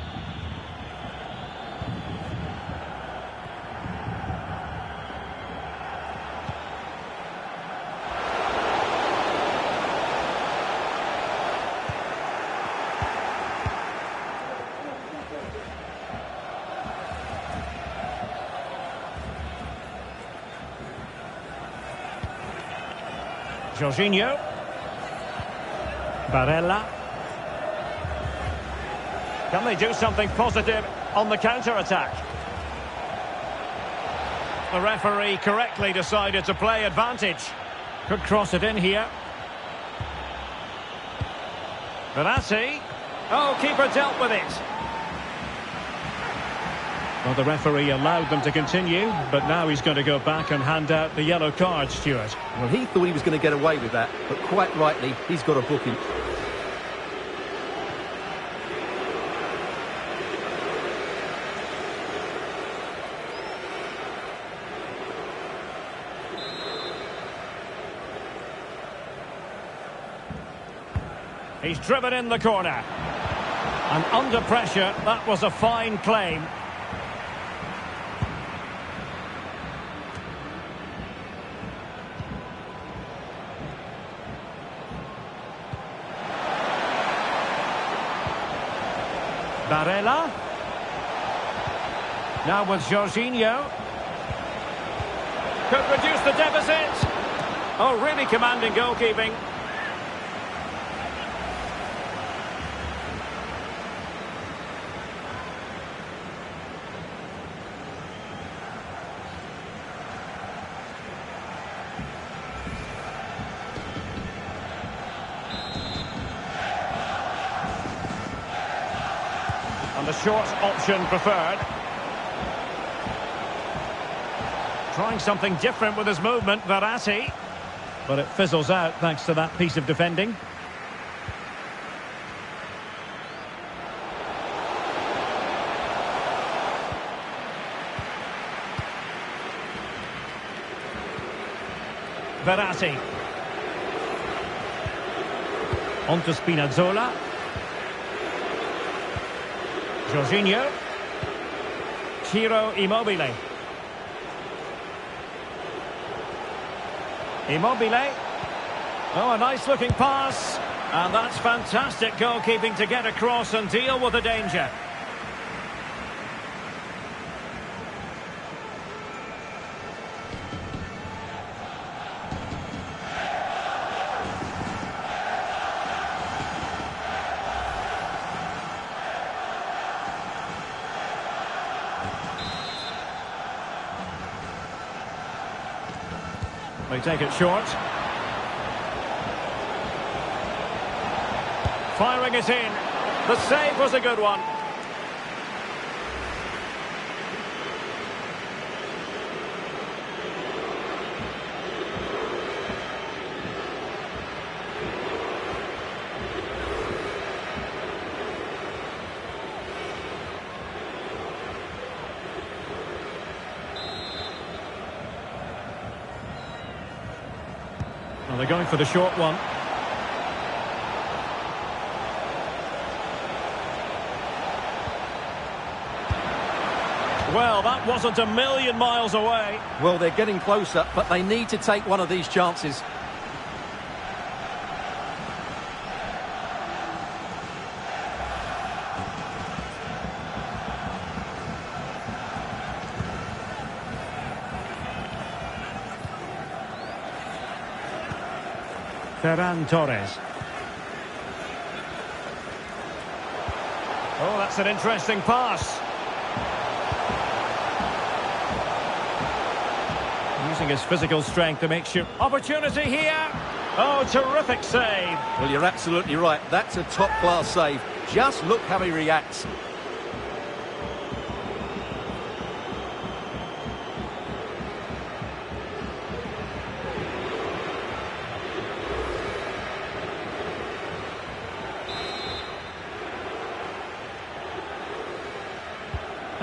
Speaker 1: Jorginho. Barella. Can they do something positive on the counter-attack? The referee correctly decided to play advantage. Could cross it in here. Verratti. Oh, keeper dealt with it. Well, the referee allowed them to continue, but now he's going to go back and hand out the yellow card, Stuart.
Speaker 2: Well, he thought he was going to get away with that, but quite rightly, he's got a booking.
Speaker 1: He's driven in the corner. And under pressure, that was a fine claim. Barella. Now with Jorginho. Could reduce the deficit. Oh, really commanding goalkeeping. And the short option preferred. Trying something different with his movement, Verratti. But it fizzles out thanks to that piece of defending. Verratti. On to Spinazzola. Jorginho. Ciro Immobile. Immobile. Oh, a nice looking pass. And that's fantastic goalkeeping to get across and deal with the danger. They take it short. Firing it in. The save was a good one. Well, they're going for the short one. Well, that wasn't a million miles away.
Speaker 2: Well, they're getting closer, but they need to take one of these chances.
Speaker 1: Ferran Torres. Oh, that's an interesting pass. Using his physical strength to make sure. Opportunity here. Oh, terrific save.
Speaker 2: Well, you're absolutely right. That's a top-class save. Just look how he reacts.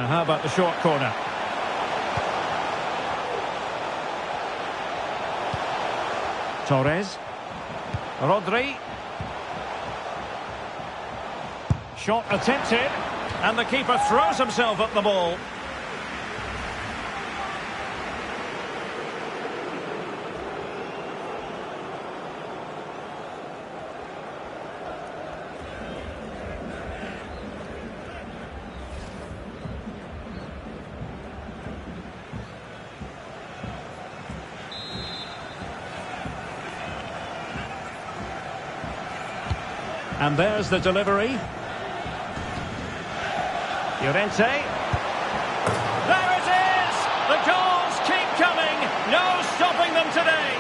Speaker 1: And how about the short corner? Torres. Rodri. Shot attempted. And the keeper throws himself at the ball. And there's the delivery. Llorente. There it is! The goals keep coming. No stopping them today.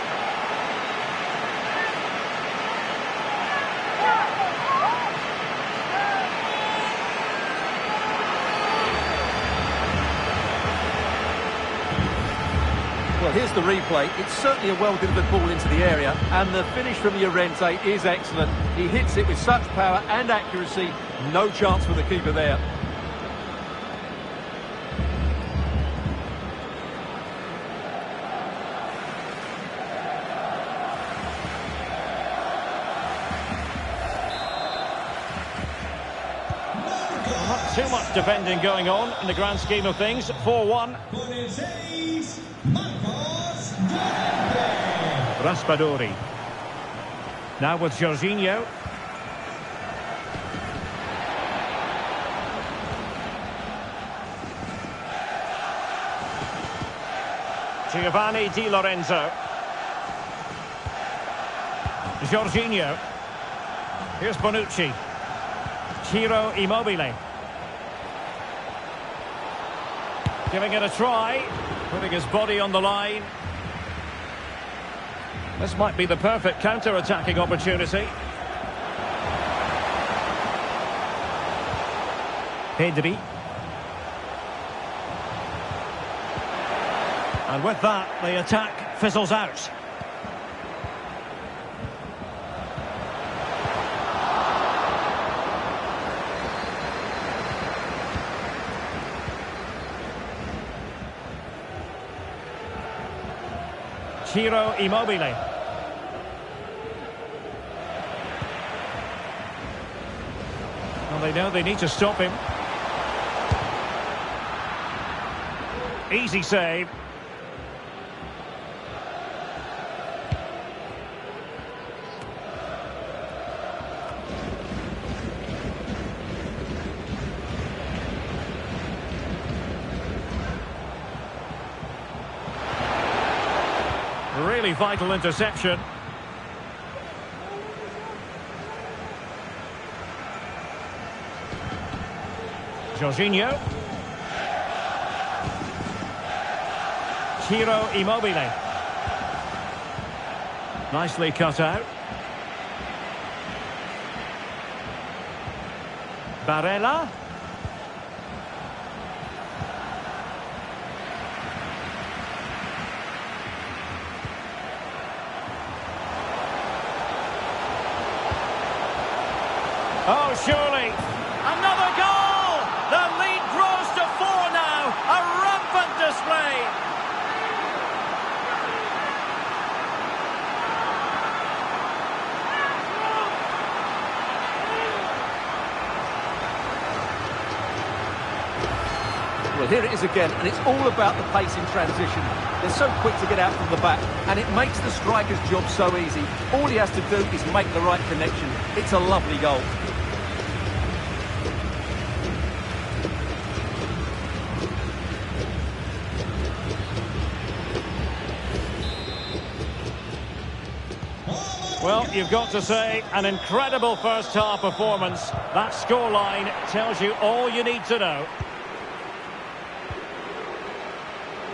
Speaker 2: Well, here's the replay. It's certainly a well-delivered ball into the area, and the finish from Llorente is excellent. He hits it with such power and accuracy. No chance for the keeper there.
Speaker 1: Not too much defending going on in the grand scheme of things. 4-1. Raspadori. Now with Jorginho. Giovanni Di Lorenzo. Jorginho. Here's Bonucci. Ciro Immobile. Giving it a try. Putting his body on the line. This might be the perfect counter-attacking opportunity. Pedri. And with that, the attack fizzles out. Ciro Immobile. Well, they know they need to stop him. Easy save. Really vital interception. Jorginho. Ciro Immobile. Nicely cut out. Barella. Oh, surely. Another goal! The lead grows to 4 now. A rampant display.
Speaker 2: Well, here it is again, and it's all about the pace in transition. They're so quick to get out from the back, and it makes the striker's job so easy. All he has to do is make the right connection. It's a lovely goal.
Speaker 1: Well, you've got to say, an incredible first-half performance. That scoreline tells you all you need to know.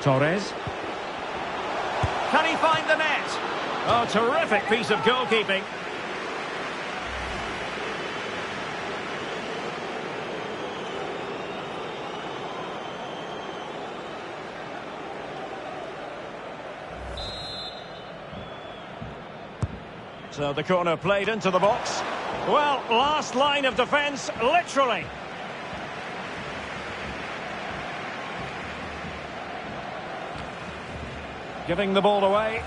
Speaker 1: Torres. Can he find the net? Oh, terrific piece of goalkeeping. So the corner played into the box. Well, last line of defence, literally. Giving the ball away.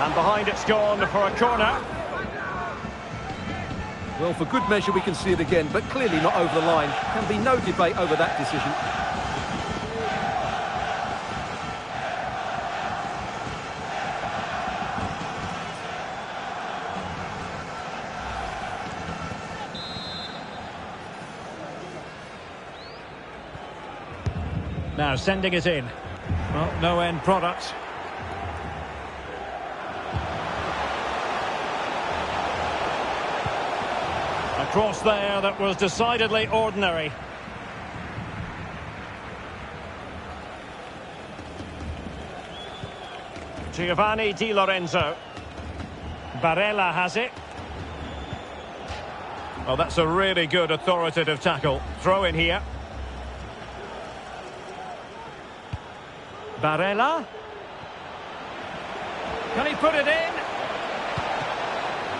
Speaker 1: And behind it's gone for a corner.
Speaker 2: Well, for good measure, we can see it again, but clearly not over the line. Can be no debate over that decision.
Speaker 1: Now sending it in. Well, no end product. A cross there that was decidedly ordinary. Giovanni Di Lorenzo. Barella has it. Oh, that's a really good authoritative tackle. Throw in here. Barella. Can he put it in?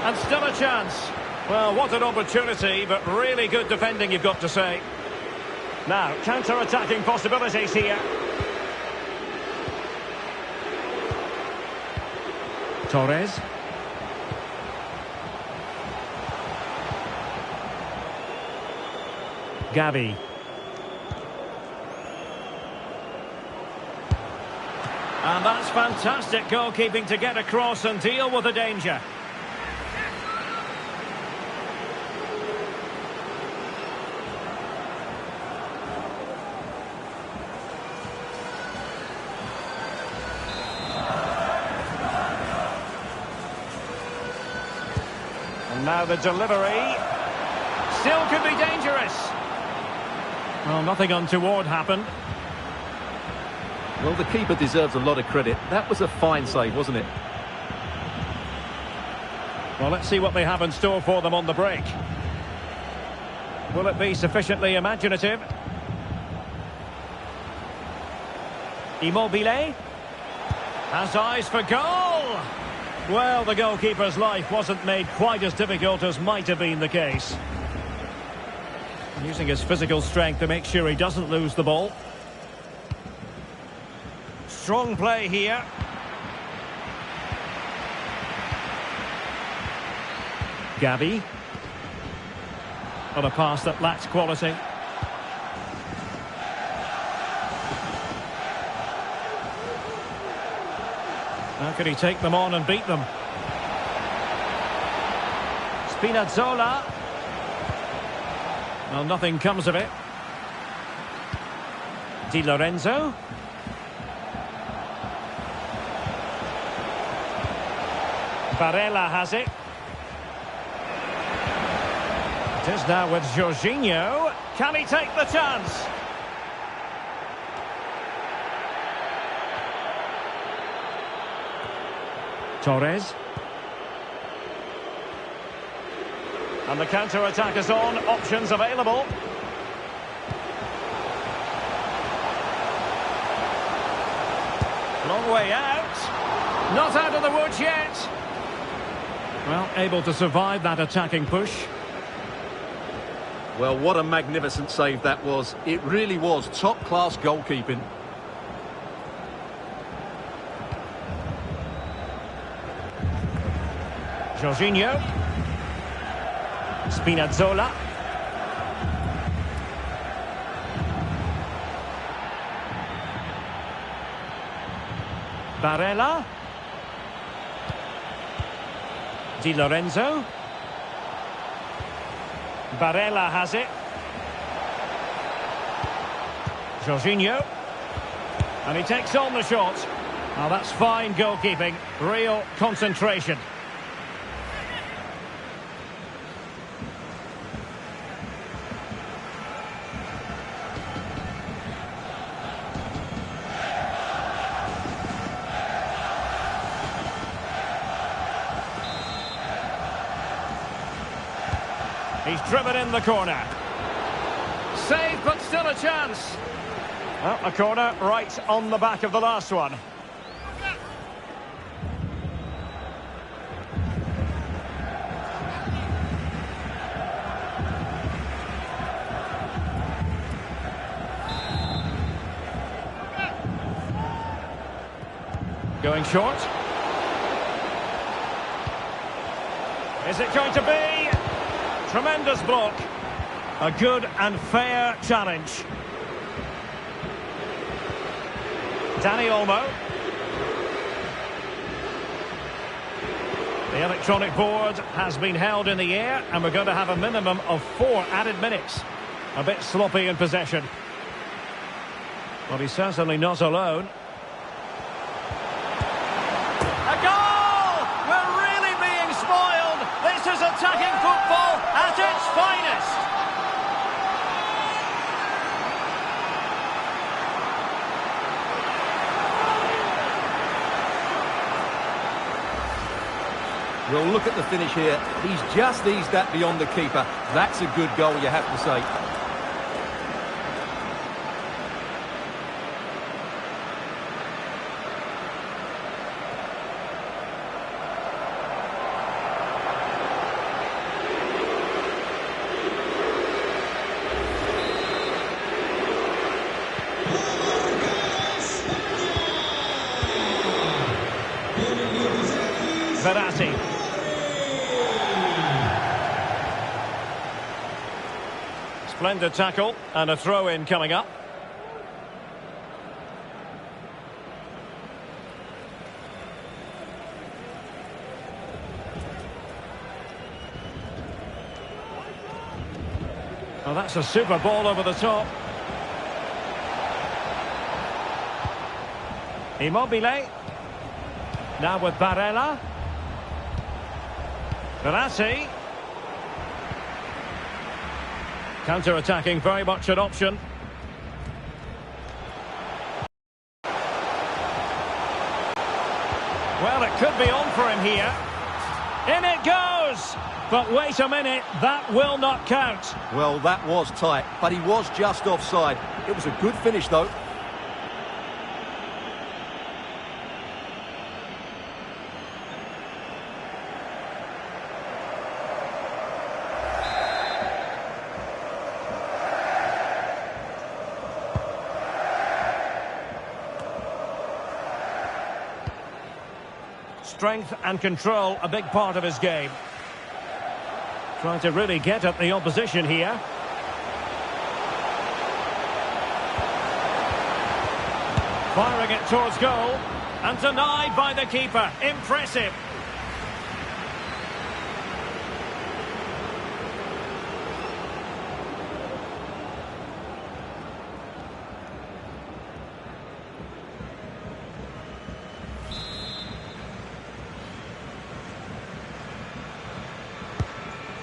Speaker 1: And still a chance. Well, what an opportunity, but really good defending, you've got to say. Now, counter-attacking possibilities here. Torres. Gavi. And that's fantastic goalkeeping to get across and deal with the danger. And now the delivery. Still could be dangerous. Well, nothing untoward happened.
Speaker 2: Well, the keeper deserves a lot of credit. That was a fine save, wasn't it?
Speaker 1: Well, let's see what they have in store for them on the break. Will it be sufficiently imaginative? Immobile has eyes for goal. Well, the goalkeeper's life wasn't made quite as difficult as might have been the case. Using his physical strength to make sure he doesn't lose the ball. Strong play here. Gavi. On a pass that lacks quality. How can he take them on and beat them? Spinazzola. Well, nothing comes of it. Di Lorenzo. Barella has it. It is now with Jorginho. Can he take the chance? Torres. And the counter-attack is on. Options available. Long way out. Not out of the woods yet. Well, able to survive that attacking push.
Speaker 2: Well, what a magnificent save that was. It really was top-class goalkeeping.
Speaker 1: Jorginho. Spinazzola. Barella. Di Lorenzo. Barella has it. Jorginho. And he takes on the shot. Now that's fine goalkeeping. Real concentration. He's driven in the corner. Save, but still a chance. Well, a corner right on the back of the last one.
Speaker 3: Going short. Is it going to be? Tremendous block. A good and fair challenge. Dani Olmo. The electronic board has been held in the air, and we're going to have a minimum of 4 added minutes. A bit sloppy in possession. Well, he's certainly not alone. A goal! We're really being spoiled. This is attacking football at its finest.
Speaker 2: Well, look at the finish here. He's just eased that beyond the keeper. That's a good goal, you have to say.
Speaker 3: Verratti. Splendid tackle and a throw-in coming up. Well, that's a super ball over the top. Immobile. Now with Barella. Verratti. Counter-attacking, very much an option. Well, it could be on for him here. In it goes! But wait a minute, that will not count.
Speaker 2: Well, that was tight, but he was just offside. It was a good finish, though.
Speaker 3: Strength and control, a big part of his game. Trying to really get at the opposition here. Firing it towards goal. And denied by the keeper. Impressive.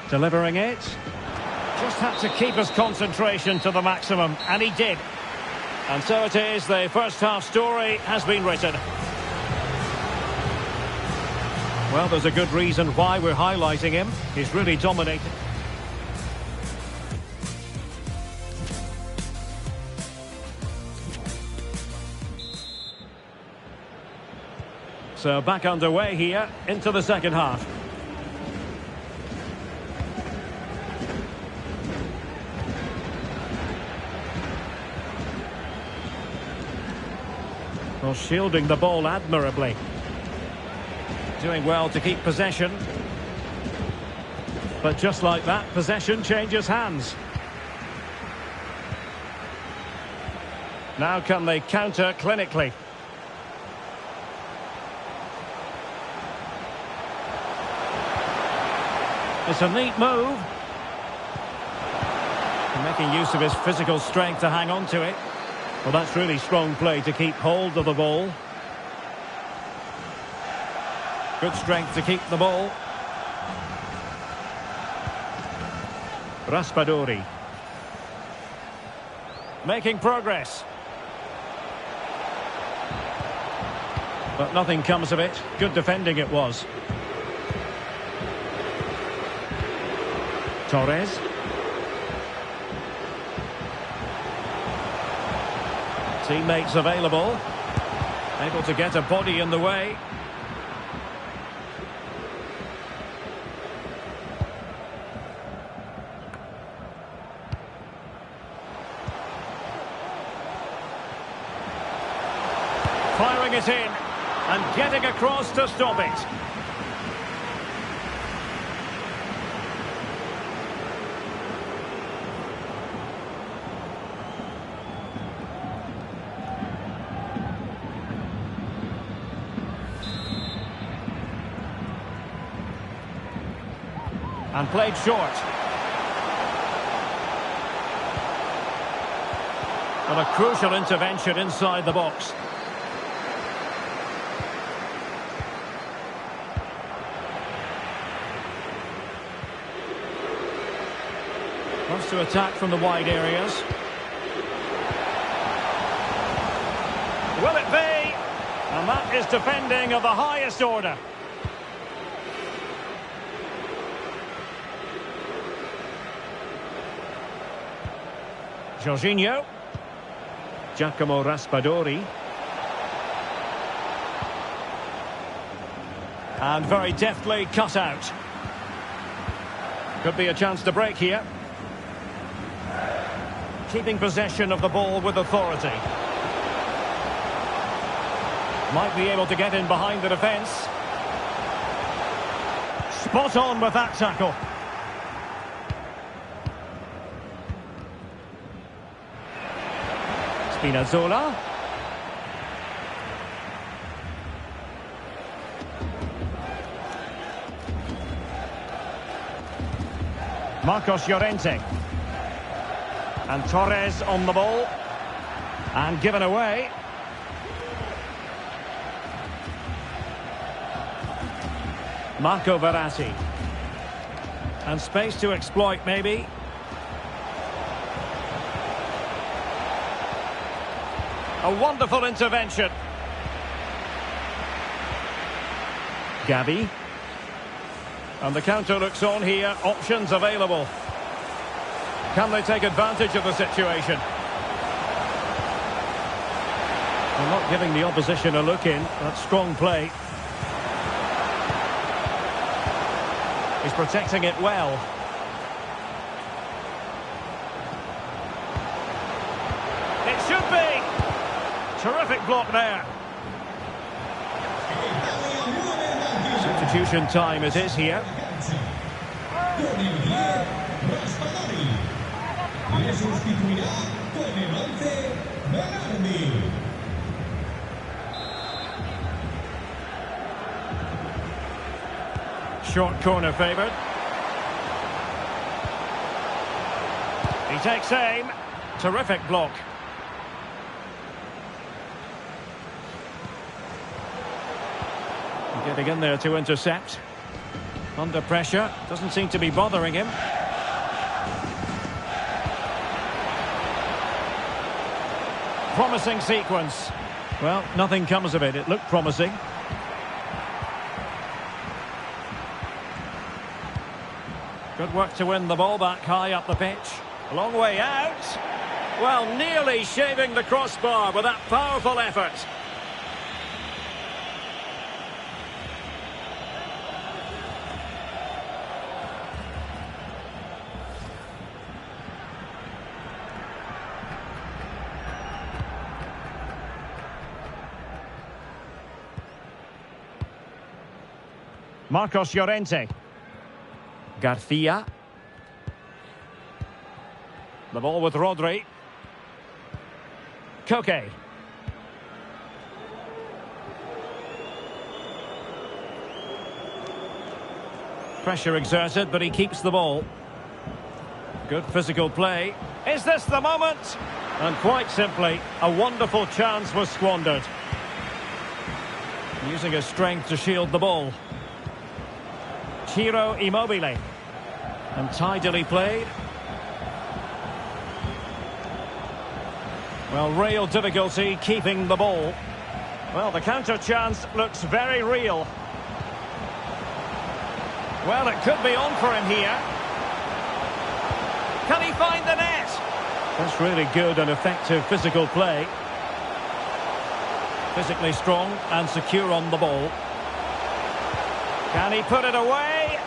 Speaker 3: Delivering it. Just had to keep his concentration to the maximum, and he did. And so it is, the first half story has been written. Well, there's a good reason why we're highlighting him. He's really dominated. So back underway here into the second half. Well, shielding the ball admirably. Doing well to keep possession. But just like that, possession changes hands. Now can they counter clinically? It's a neat move. Making use of his physical strength to hang on to it. Well, that's really strong play to keep hold of the ball. Good strength to keep the ball. Raspadori. Making progress. But nothing comes of it. Good defending it was. Torres. Teammates available. Able to get a body in the way. Firing it in.
Speaker 1: And getting across to stop it. And played short. And a crucial intervention inside the box. Wants to attack from the wide areas. Will it be? And that is defending of the highest order. Jorginho. Giacomo Raspadori. And very deftly cut out. Could be a chance to break here. Keeping possession of the ball with authority. Might be able to get in behind the defence. Spot on with that tackle. Spinazzola. Marcos Llorente. And Torres on the ball. And given away. Marco Verratti. And space to exploit, maybe. A wonderful intervention. Gavi. And the counter looks on here. Options available. Can they take advantage of the situation? They're not giving the opposition a look in. That's strong play. He's protecting it well. It should be. Terrific block there. Substitution time it is here. Short corner favoured. He takes aim. Terrific block. Getting in there to intercept. Under pressure. Doesn't seem to be bothering him. Promising sequence. Well, nothing comes of it. It looked promising. Good work to win the ball back high up the pitch. A long way out. Well, nearly shaving the crossbar with that powerful effort. Marcos Llorente. Garcia. The ball with Rodri. Koke. Pressure exerted, but he keeps the ball. Good physical play. Is this the moment? And quite simply, a wonderful chance was squandered. Using his strength to shield the ball. Ciro Immobile. And tidily played. Well, real difficulty keeping the ball. Well, the counter chance looks very real. Well, it could be on for him here. Can he find the net? That's really good and effective physical play. Physically strong and secure on the ball. Can he put it away?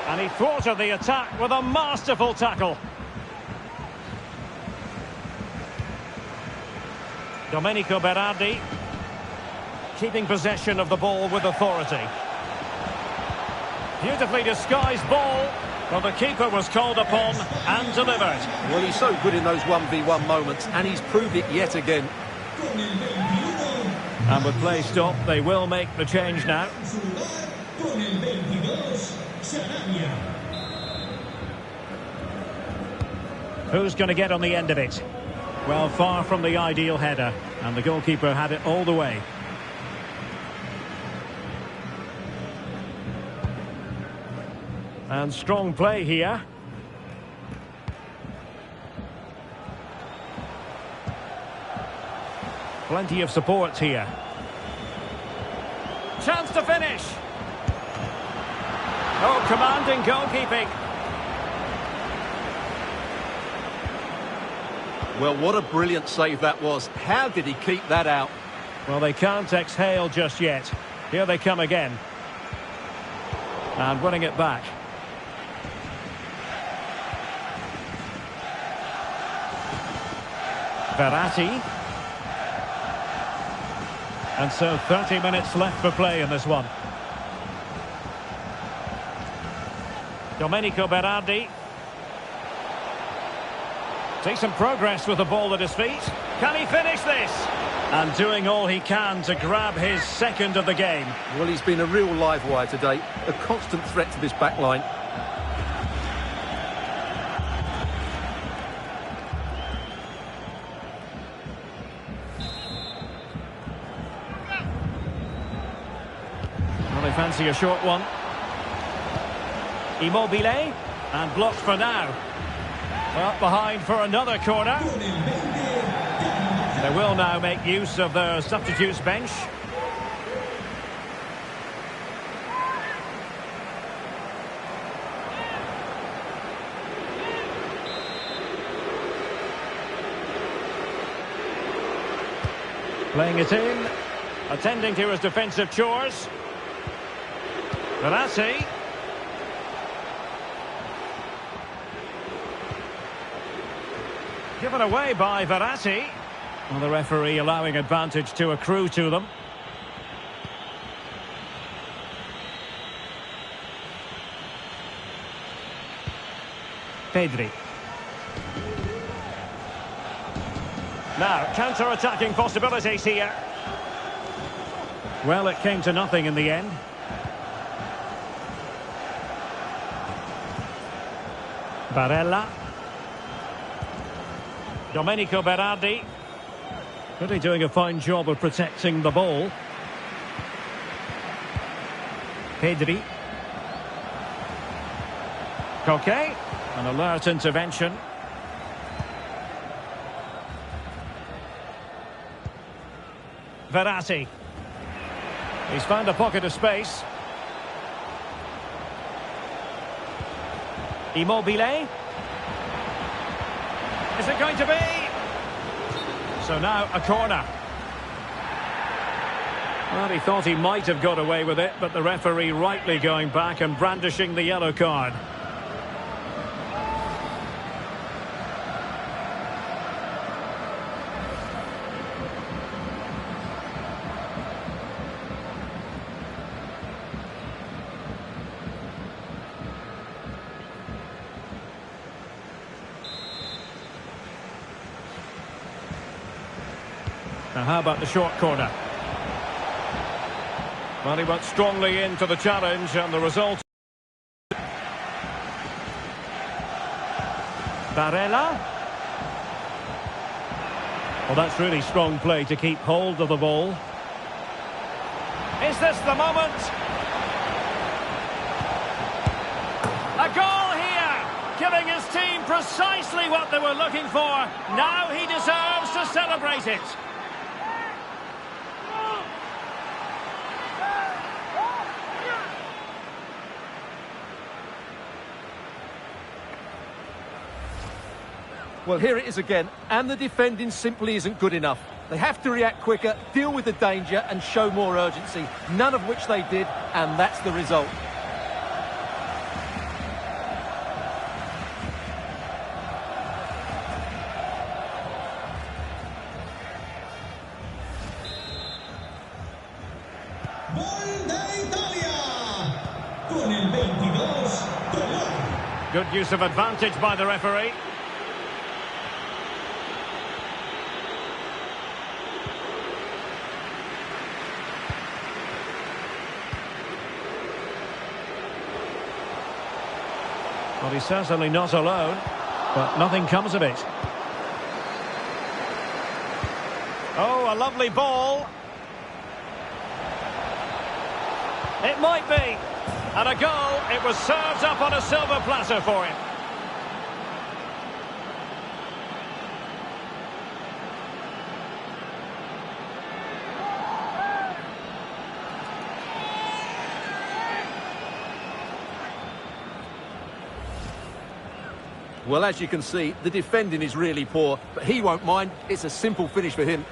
Speaker 1: And he thwarted the attack with a masterful tackle. Domenico Berardi. keeping possession of the ball with authority. Beautifully disguised ball, but the keeper was called upon and delivered.
Speaker 2: Well, he's so good in those 1v1 moments, and he's proved it yet again.
Speaker 4: Con el 21.
Speaker 1: And with play stopped, they will make the change now.
Speaker 4: En su lugar, con el 22, Sarabia.
Speaker 1: Who's going to get on the end of it? Well, far from the ideal header, and the goalkeeper had it all the way. And strong play here. Plenty of support here. Chance to finish. Oh, commanding goalkeeping.
Speaker 2: Well, what a brilliant save that was. How did he keep that out?
Speaker 1: Well, they can't exhale just yet. Here they come again. And winning it back. Verratti. And so 30 minutes left for play in this one. Domenico Berardi. Decent progress with the ball at his feet. Can he finish this? And doing all he can to grab his second of the game.
Speaker 2: Well, he's been a real live wire today. A constant threat to this back line.
Speaker 1: Well, they fancy a short one. Immobile. And blocked for now. Well, behind for another corner.
Speaker 4: Con el 20,
Speaker 1: They will now make use of their substitutes bench. Playing it in, attending to his defensive chores. Verratti. Given away by Verratti. Well, the referee allowing advantage to accrue to them. Pedri. Now, counter-attacking possibilities here. Well, it came to nothing in the end. Barella. Domenico Berardi. Really doing a fine job of protecting the ball. Pedri. Coquet. An alert intervention. Verratti. He's found a pocket of space. Immobile. Is it going to be? So now a corner. Well, he thought he might have got away with it, but the referee rightly going back and brandishing the yellow card. Now, how about the short corner? Well, he went strongly into the challenge, and the result... Barella. Well, that's really strong play to keep hold of the ball. Is this the moment? A goal here, giving his team precisely what they were looking for. Now he deserves to celebrate it.
Speaker 2: Well, here it is again, and the defending simply isn't good enough. They have to react quicker, deal with the danger, and show more urgency, none of which they did, and that's the result.
Speaker 1: Good use of advantage by the referee. Well, he's certainly not alone, but nothing comes of it. Oh, a lovely ball. It might be. And a goal. It was served up on a silver platter for him.
Speaker 2: Well, as you can see, the defending is really poor, but he won't mind. It's a simple finish for him.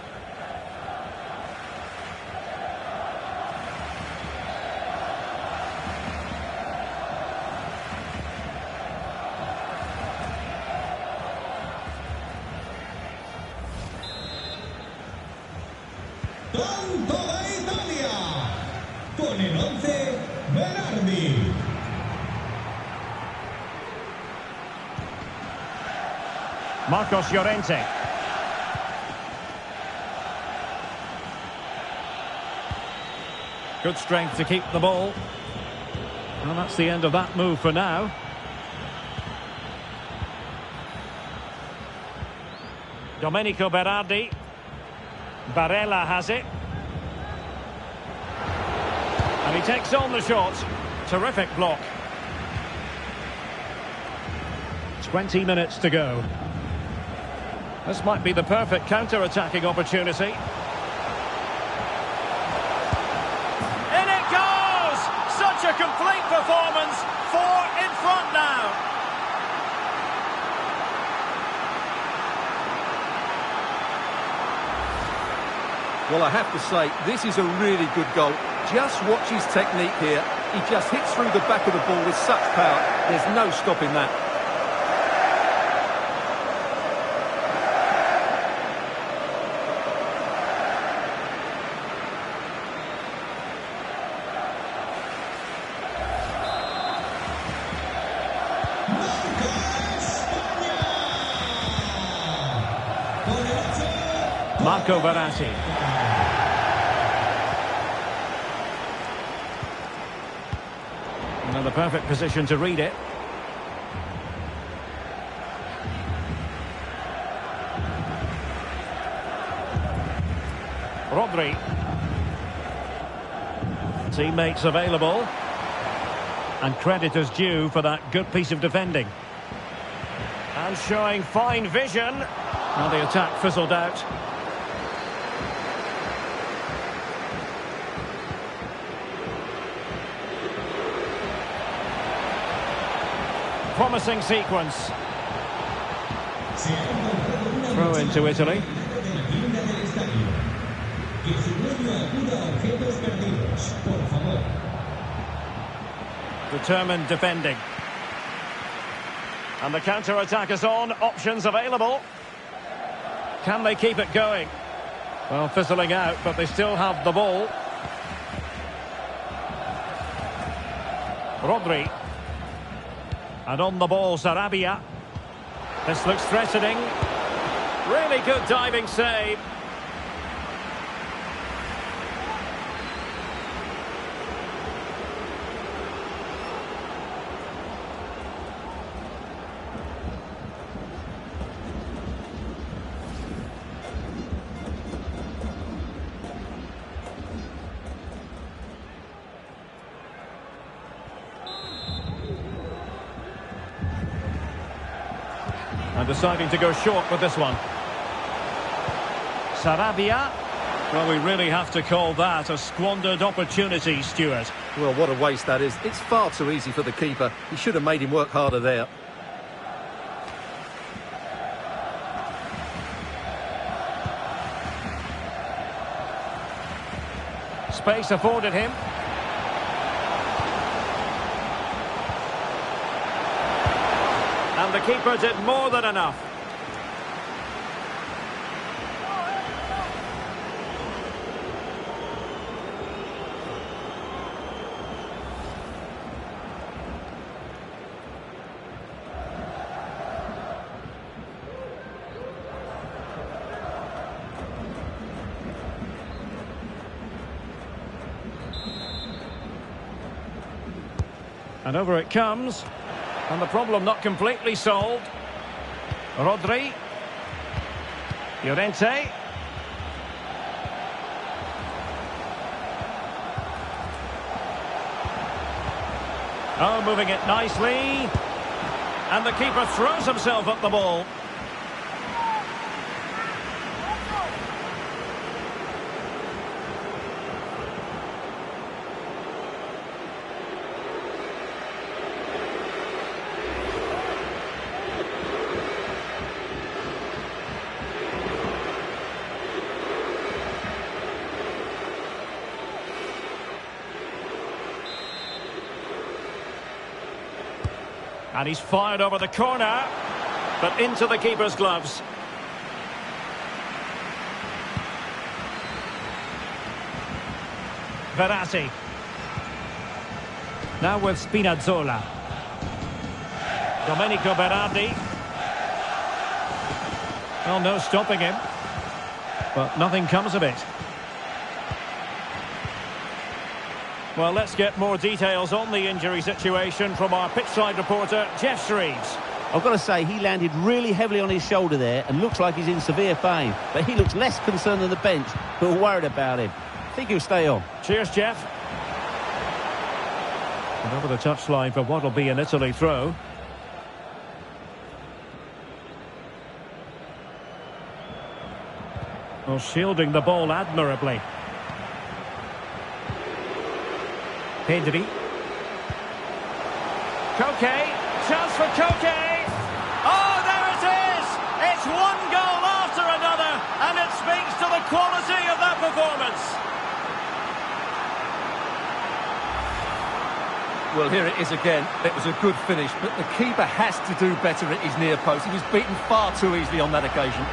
Speaker 4: Con toda Italia, con el 11, Berardi.
Speaker 1: Marcos Llorente. Good strength to keep the ball. Well, that's the end of that move for now. Domenico Berardi. Barella has it. And he takes on the shot. Terrific block. 20 minutes to go. This might be the perfect counter-attacking opportunity. In it goes! Such a complete performance. 4 in front now.
Speaker 2: Well, I have to say, this is a really good goal. Just watch his technique here. He just hits through the back of the ball with such power. There's no stopping that.
Speaker 1: Marco Verratti. Another perfect position to read it. Rodri. Teammates available. And credit is due for that good piece of defending. And showing fine vision. Now the attack fizzled out. Promising sequence. Throw into Italy. Determined defending. And the counter-attack is on. Options available. Can they keep it going? Well, fizzling out, but they still have the ball. Rodri. And on the ball, Sarabia. This looks threatening. Really good diving save. And deciding to go short with this one. Sarabia. Well, we really have to call that a squandered opportunity, Stuart.
Speaker 2: Well, what a waste that is. It's far too easy for the keeper. He should have made him work harder there.
Speaker 1: Space afforded him. And the keeper did more than enough. And over it comes. And the problem not completely solved. Rodri. Llorente. Oh, moving it nicely. And the keeper throws himself at the ball. And he's fired over the corner, but into the keeper's gloves. Verratti. Now with Spinazzola. Domenico Berardi. Well, no stopping him, but nothing comes of it. Well, let's get more details on the injury situation from our pitchside reporter, Jeff Shreves.
Speaker 5: I've got to say, he landed really heavily on his shoulder there and looks like he's in severe pain. But he looks less concerned than the bench, who are worried about him. I think he'll stay on.
Speaker 1: Cheers, Jeff. And over the touchline for what will be an Italy throw. Well, shielding the ball admirably. Pedri. Koke. Chance for Koke. Oh, there it is! It's one goal after another, and it speaks to the quality of that performance.
Speaker 2: Well, here it is again. It was a good finish, but the keeper has to do better at his near post. He was beaten far too easily on that occasion.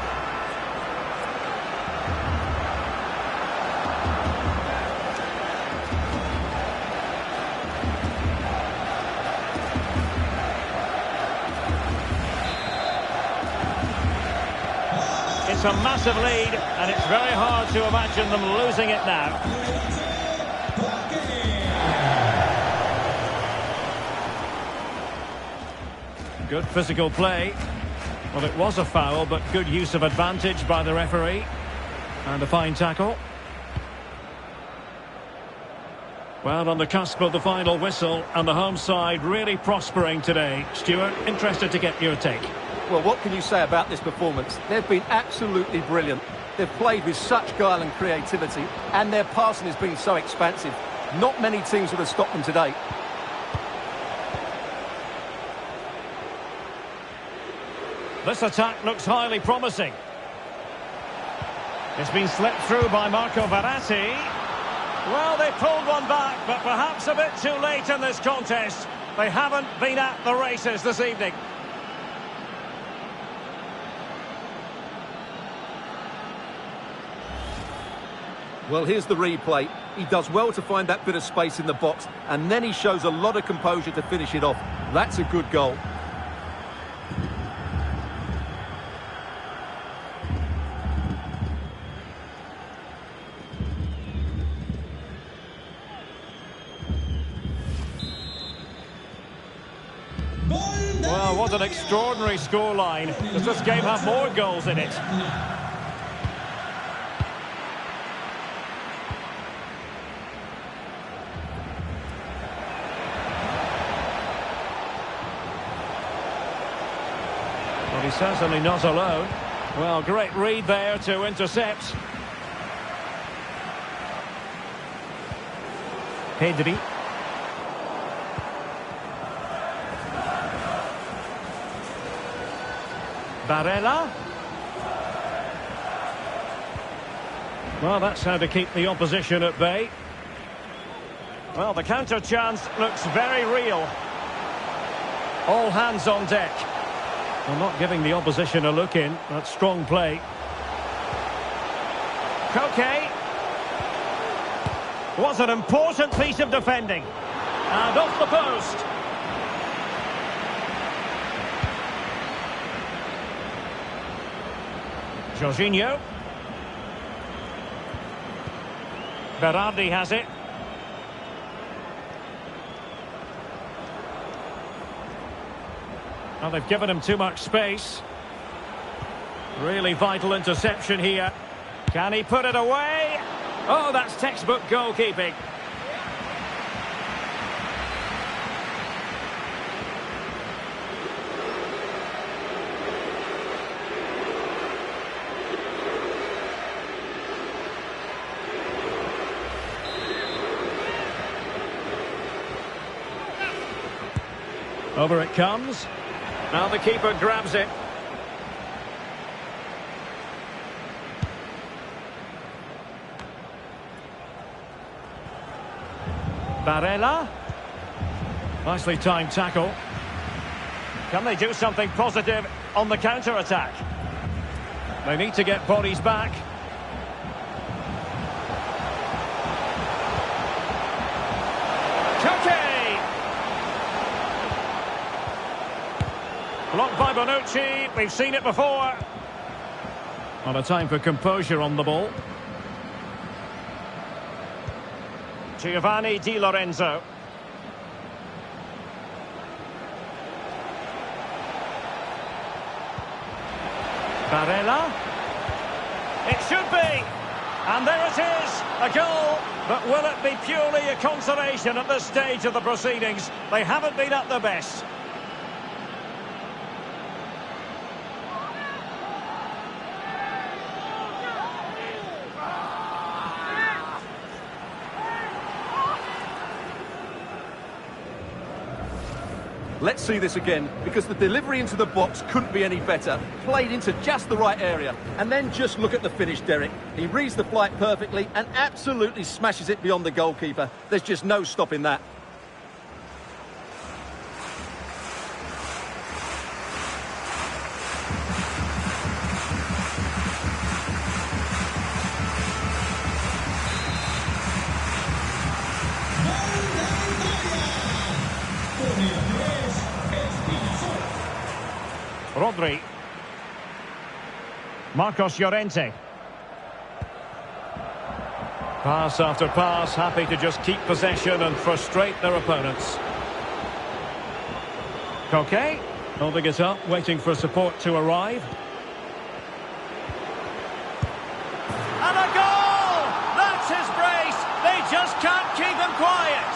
Speaker 1: It's a massive lead, and it's very hard to imagine them losing it now. Good physical play. Well, it was a foul, but good use of advantage by the referee. And a fine tackle. Well, on the cusp of the final whistle, and the home side really prospering today. Stuart, interested to get your take.
Speaker 2: Well, what can you say about this performance? They've been absolutely brilliant. They've played with such guile and creativity, and their passing has been so expansive. Not many teams would have stopped them today.
Speaker 1: This attack looks highly promising. It's been slipped through by Marco Verratti. Well, they pulled one back, but perhaps a bit too late in this contest. They haven't been at the races this evening.
Speaker 2: Well, here's the replay. He does well to find that bit of space in the box, and then he shows a lot of composure to finish it off. That's a good goal.
Speaker 1: Well, what an extraordinary scoreline. Does this game have more goals in it? Well, he's certainly not alone. Well, great read there to intercept. Pedri. Barella. Well, that's how to keep the opposition at bay. Well, the counter chance looks very real. All hands on deck. Well, not giving the opposition a look in. That's strong play. Koke. Was an important piece of defending. And off the post. Jorginho. Berardi has it. Well, they've given him too much space. Really vital interception here. Can he put it away? Oh, that's textbook goalkeeping. Over it comes. Now the keeper grabs it. Barella. Nicely timed tackle. Can they do something positive on the counter-attack? They need to get bodies back. Blocked by Bonucci. We've seen it before. Not a time for composure on the ball. Giovanni Di Lorenzo. Barella. It should be. And there it is. A goal. But will it be purely a consolation at this stage of the proceedings? They haven't been at their best.
Speaker 2: Let's see this again, because the delivery into the box couldn't be any better. Played into just the right area. And then just look at the finish, Derek. He reads the flight perfectly and absolutely smashes it beyond the goalkeeper. There's just no stopping that.
Speaker 1: Rodri. Marcos Llorente. Pass after pass, happy to just keep possession and frustrate their opponents. Koke, holding it up, waiting for support to arrive.
Speaker 3: And a goal! That's his brace! They just can't keep him quiet!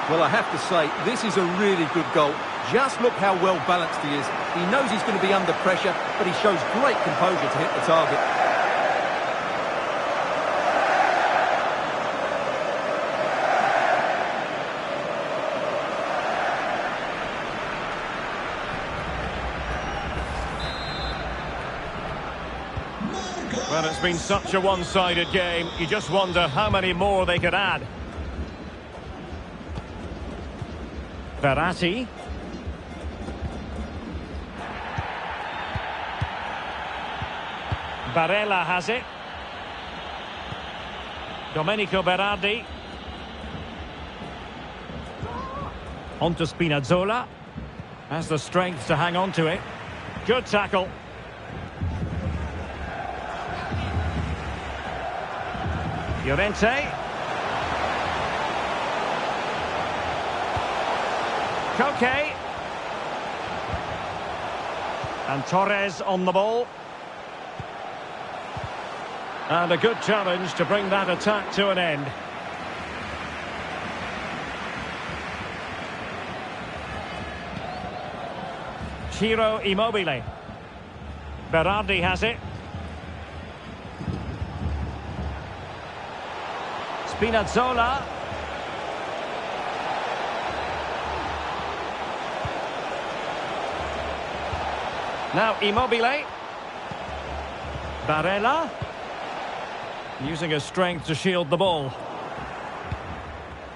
Speaker 2: Well, I have to say, this is a really good goal. Just look how well balanced he is. He knows he's going to be under pressure, but he shows great composure to hit the target.
Speaker 1: Well, it's been such a one-sided game. You just wonder how many more they could add. Verratti. Barella has it. Domenico Berardi. On to Spinazzola. Has the strength to hang on to it. Good tackle. Llorente. Koke. And Torres on the ball. And a good challenge to bring that attack to an end. Ciro Immobile. Berardi has it. Spinazzola. Now Immobile. Barella. Using his strength to shield the ball.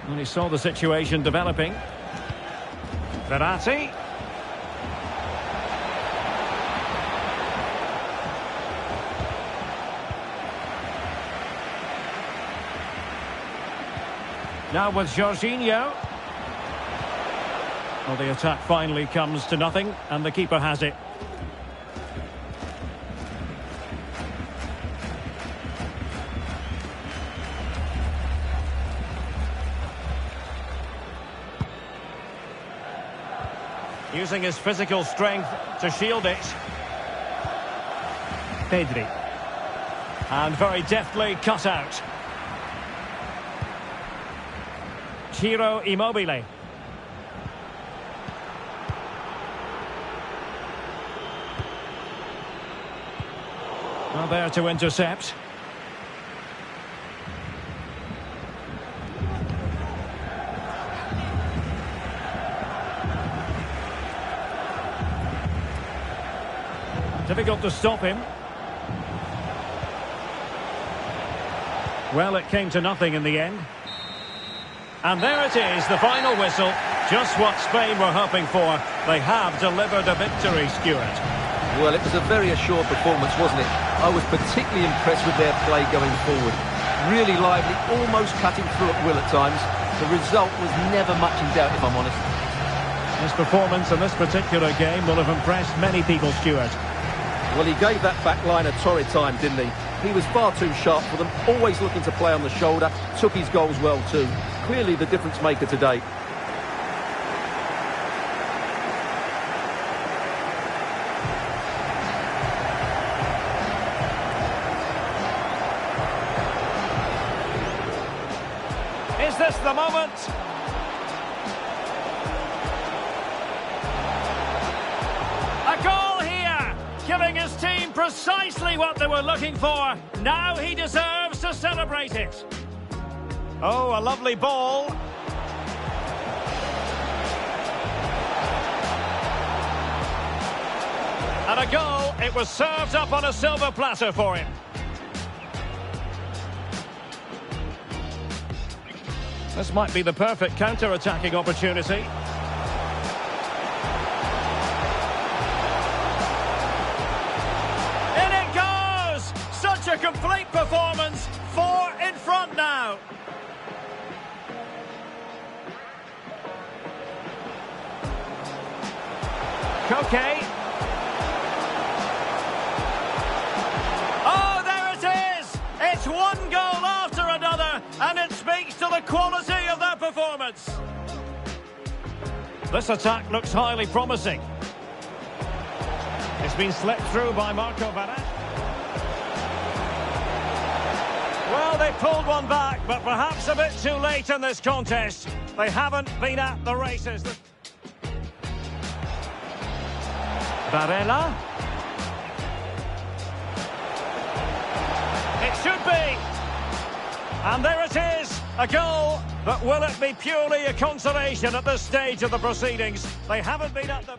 Speaker 1: And he saw the situation developing. Verratti. Now with Jorginho. Well, the attack finally comes to nothing, and the keeper has it. Using his physical strength to shield it. Pedri. And very deftly cut out. Ciro Immobile. Well, there to intercept. Difficult to stop him. Well, it came to nothing in the end. And there it is, the final whistle. Just what Spain were hoping for. They have delivered a victory, Stuart.
Speaker 2: Well, it was a very assured performance, wasn't it? I was particularly impressed with their play going forward. Really lively, almost cutting through at will at times. The result was never much in doubt, if I'm honest.
Speaker 1: His performance in this particular game will have impressed many people, Stuart.
Speaker 2: Well, he gave that back line a torrid time, didn't he? He was far too sharp for them, always looking to play on the shoulder, took his goals well too. Clearly the difference maker today.
Speaker 1: Is this the moment? A goal here, giving his team precisely what they were looking for. Now he deserves to celebrate it. Oh, a lovely ball. And a goal. It was served up on a silver platter for him. This might be the perfect counter-attacking opportunity. In it goes! Such a complete performance. 4 in front now. Koke. Oh, there it is! It's one goal after another, and it speaks to the quality of their performance. This attack looks highly promising. It's been slipped through by Marco Verratti. Well, they pulled one back, but perhaps a bit too late in this contest. They haven't been at the races. Varela. It should be. And there it is, a goal. But will it be purely a consolation at this stage of the proceedings? They haven't been at the...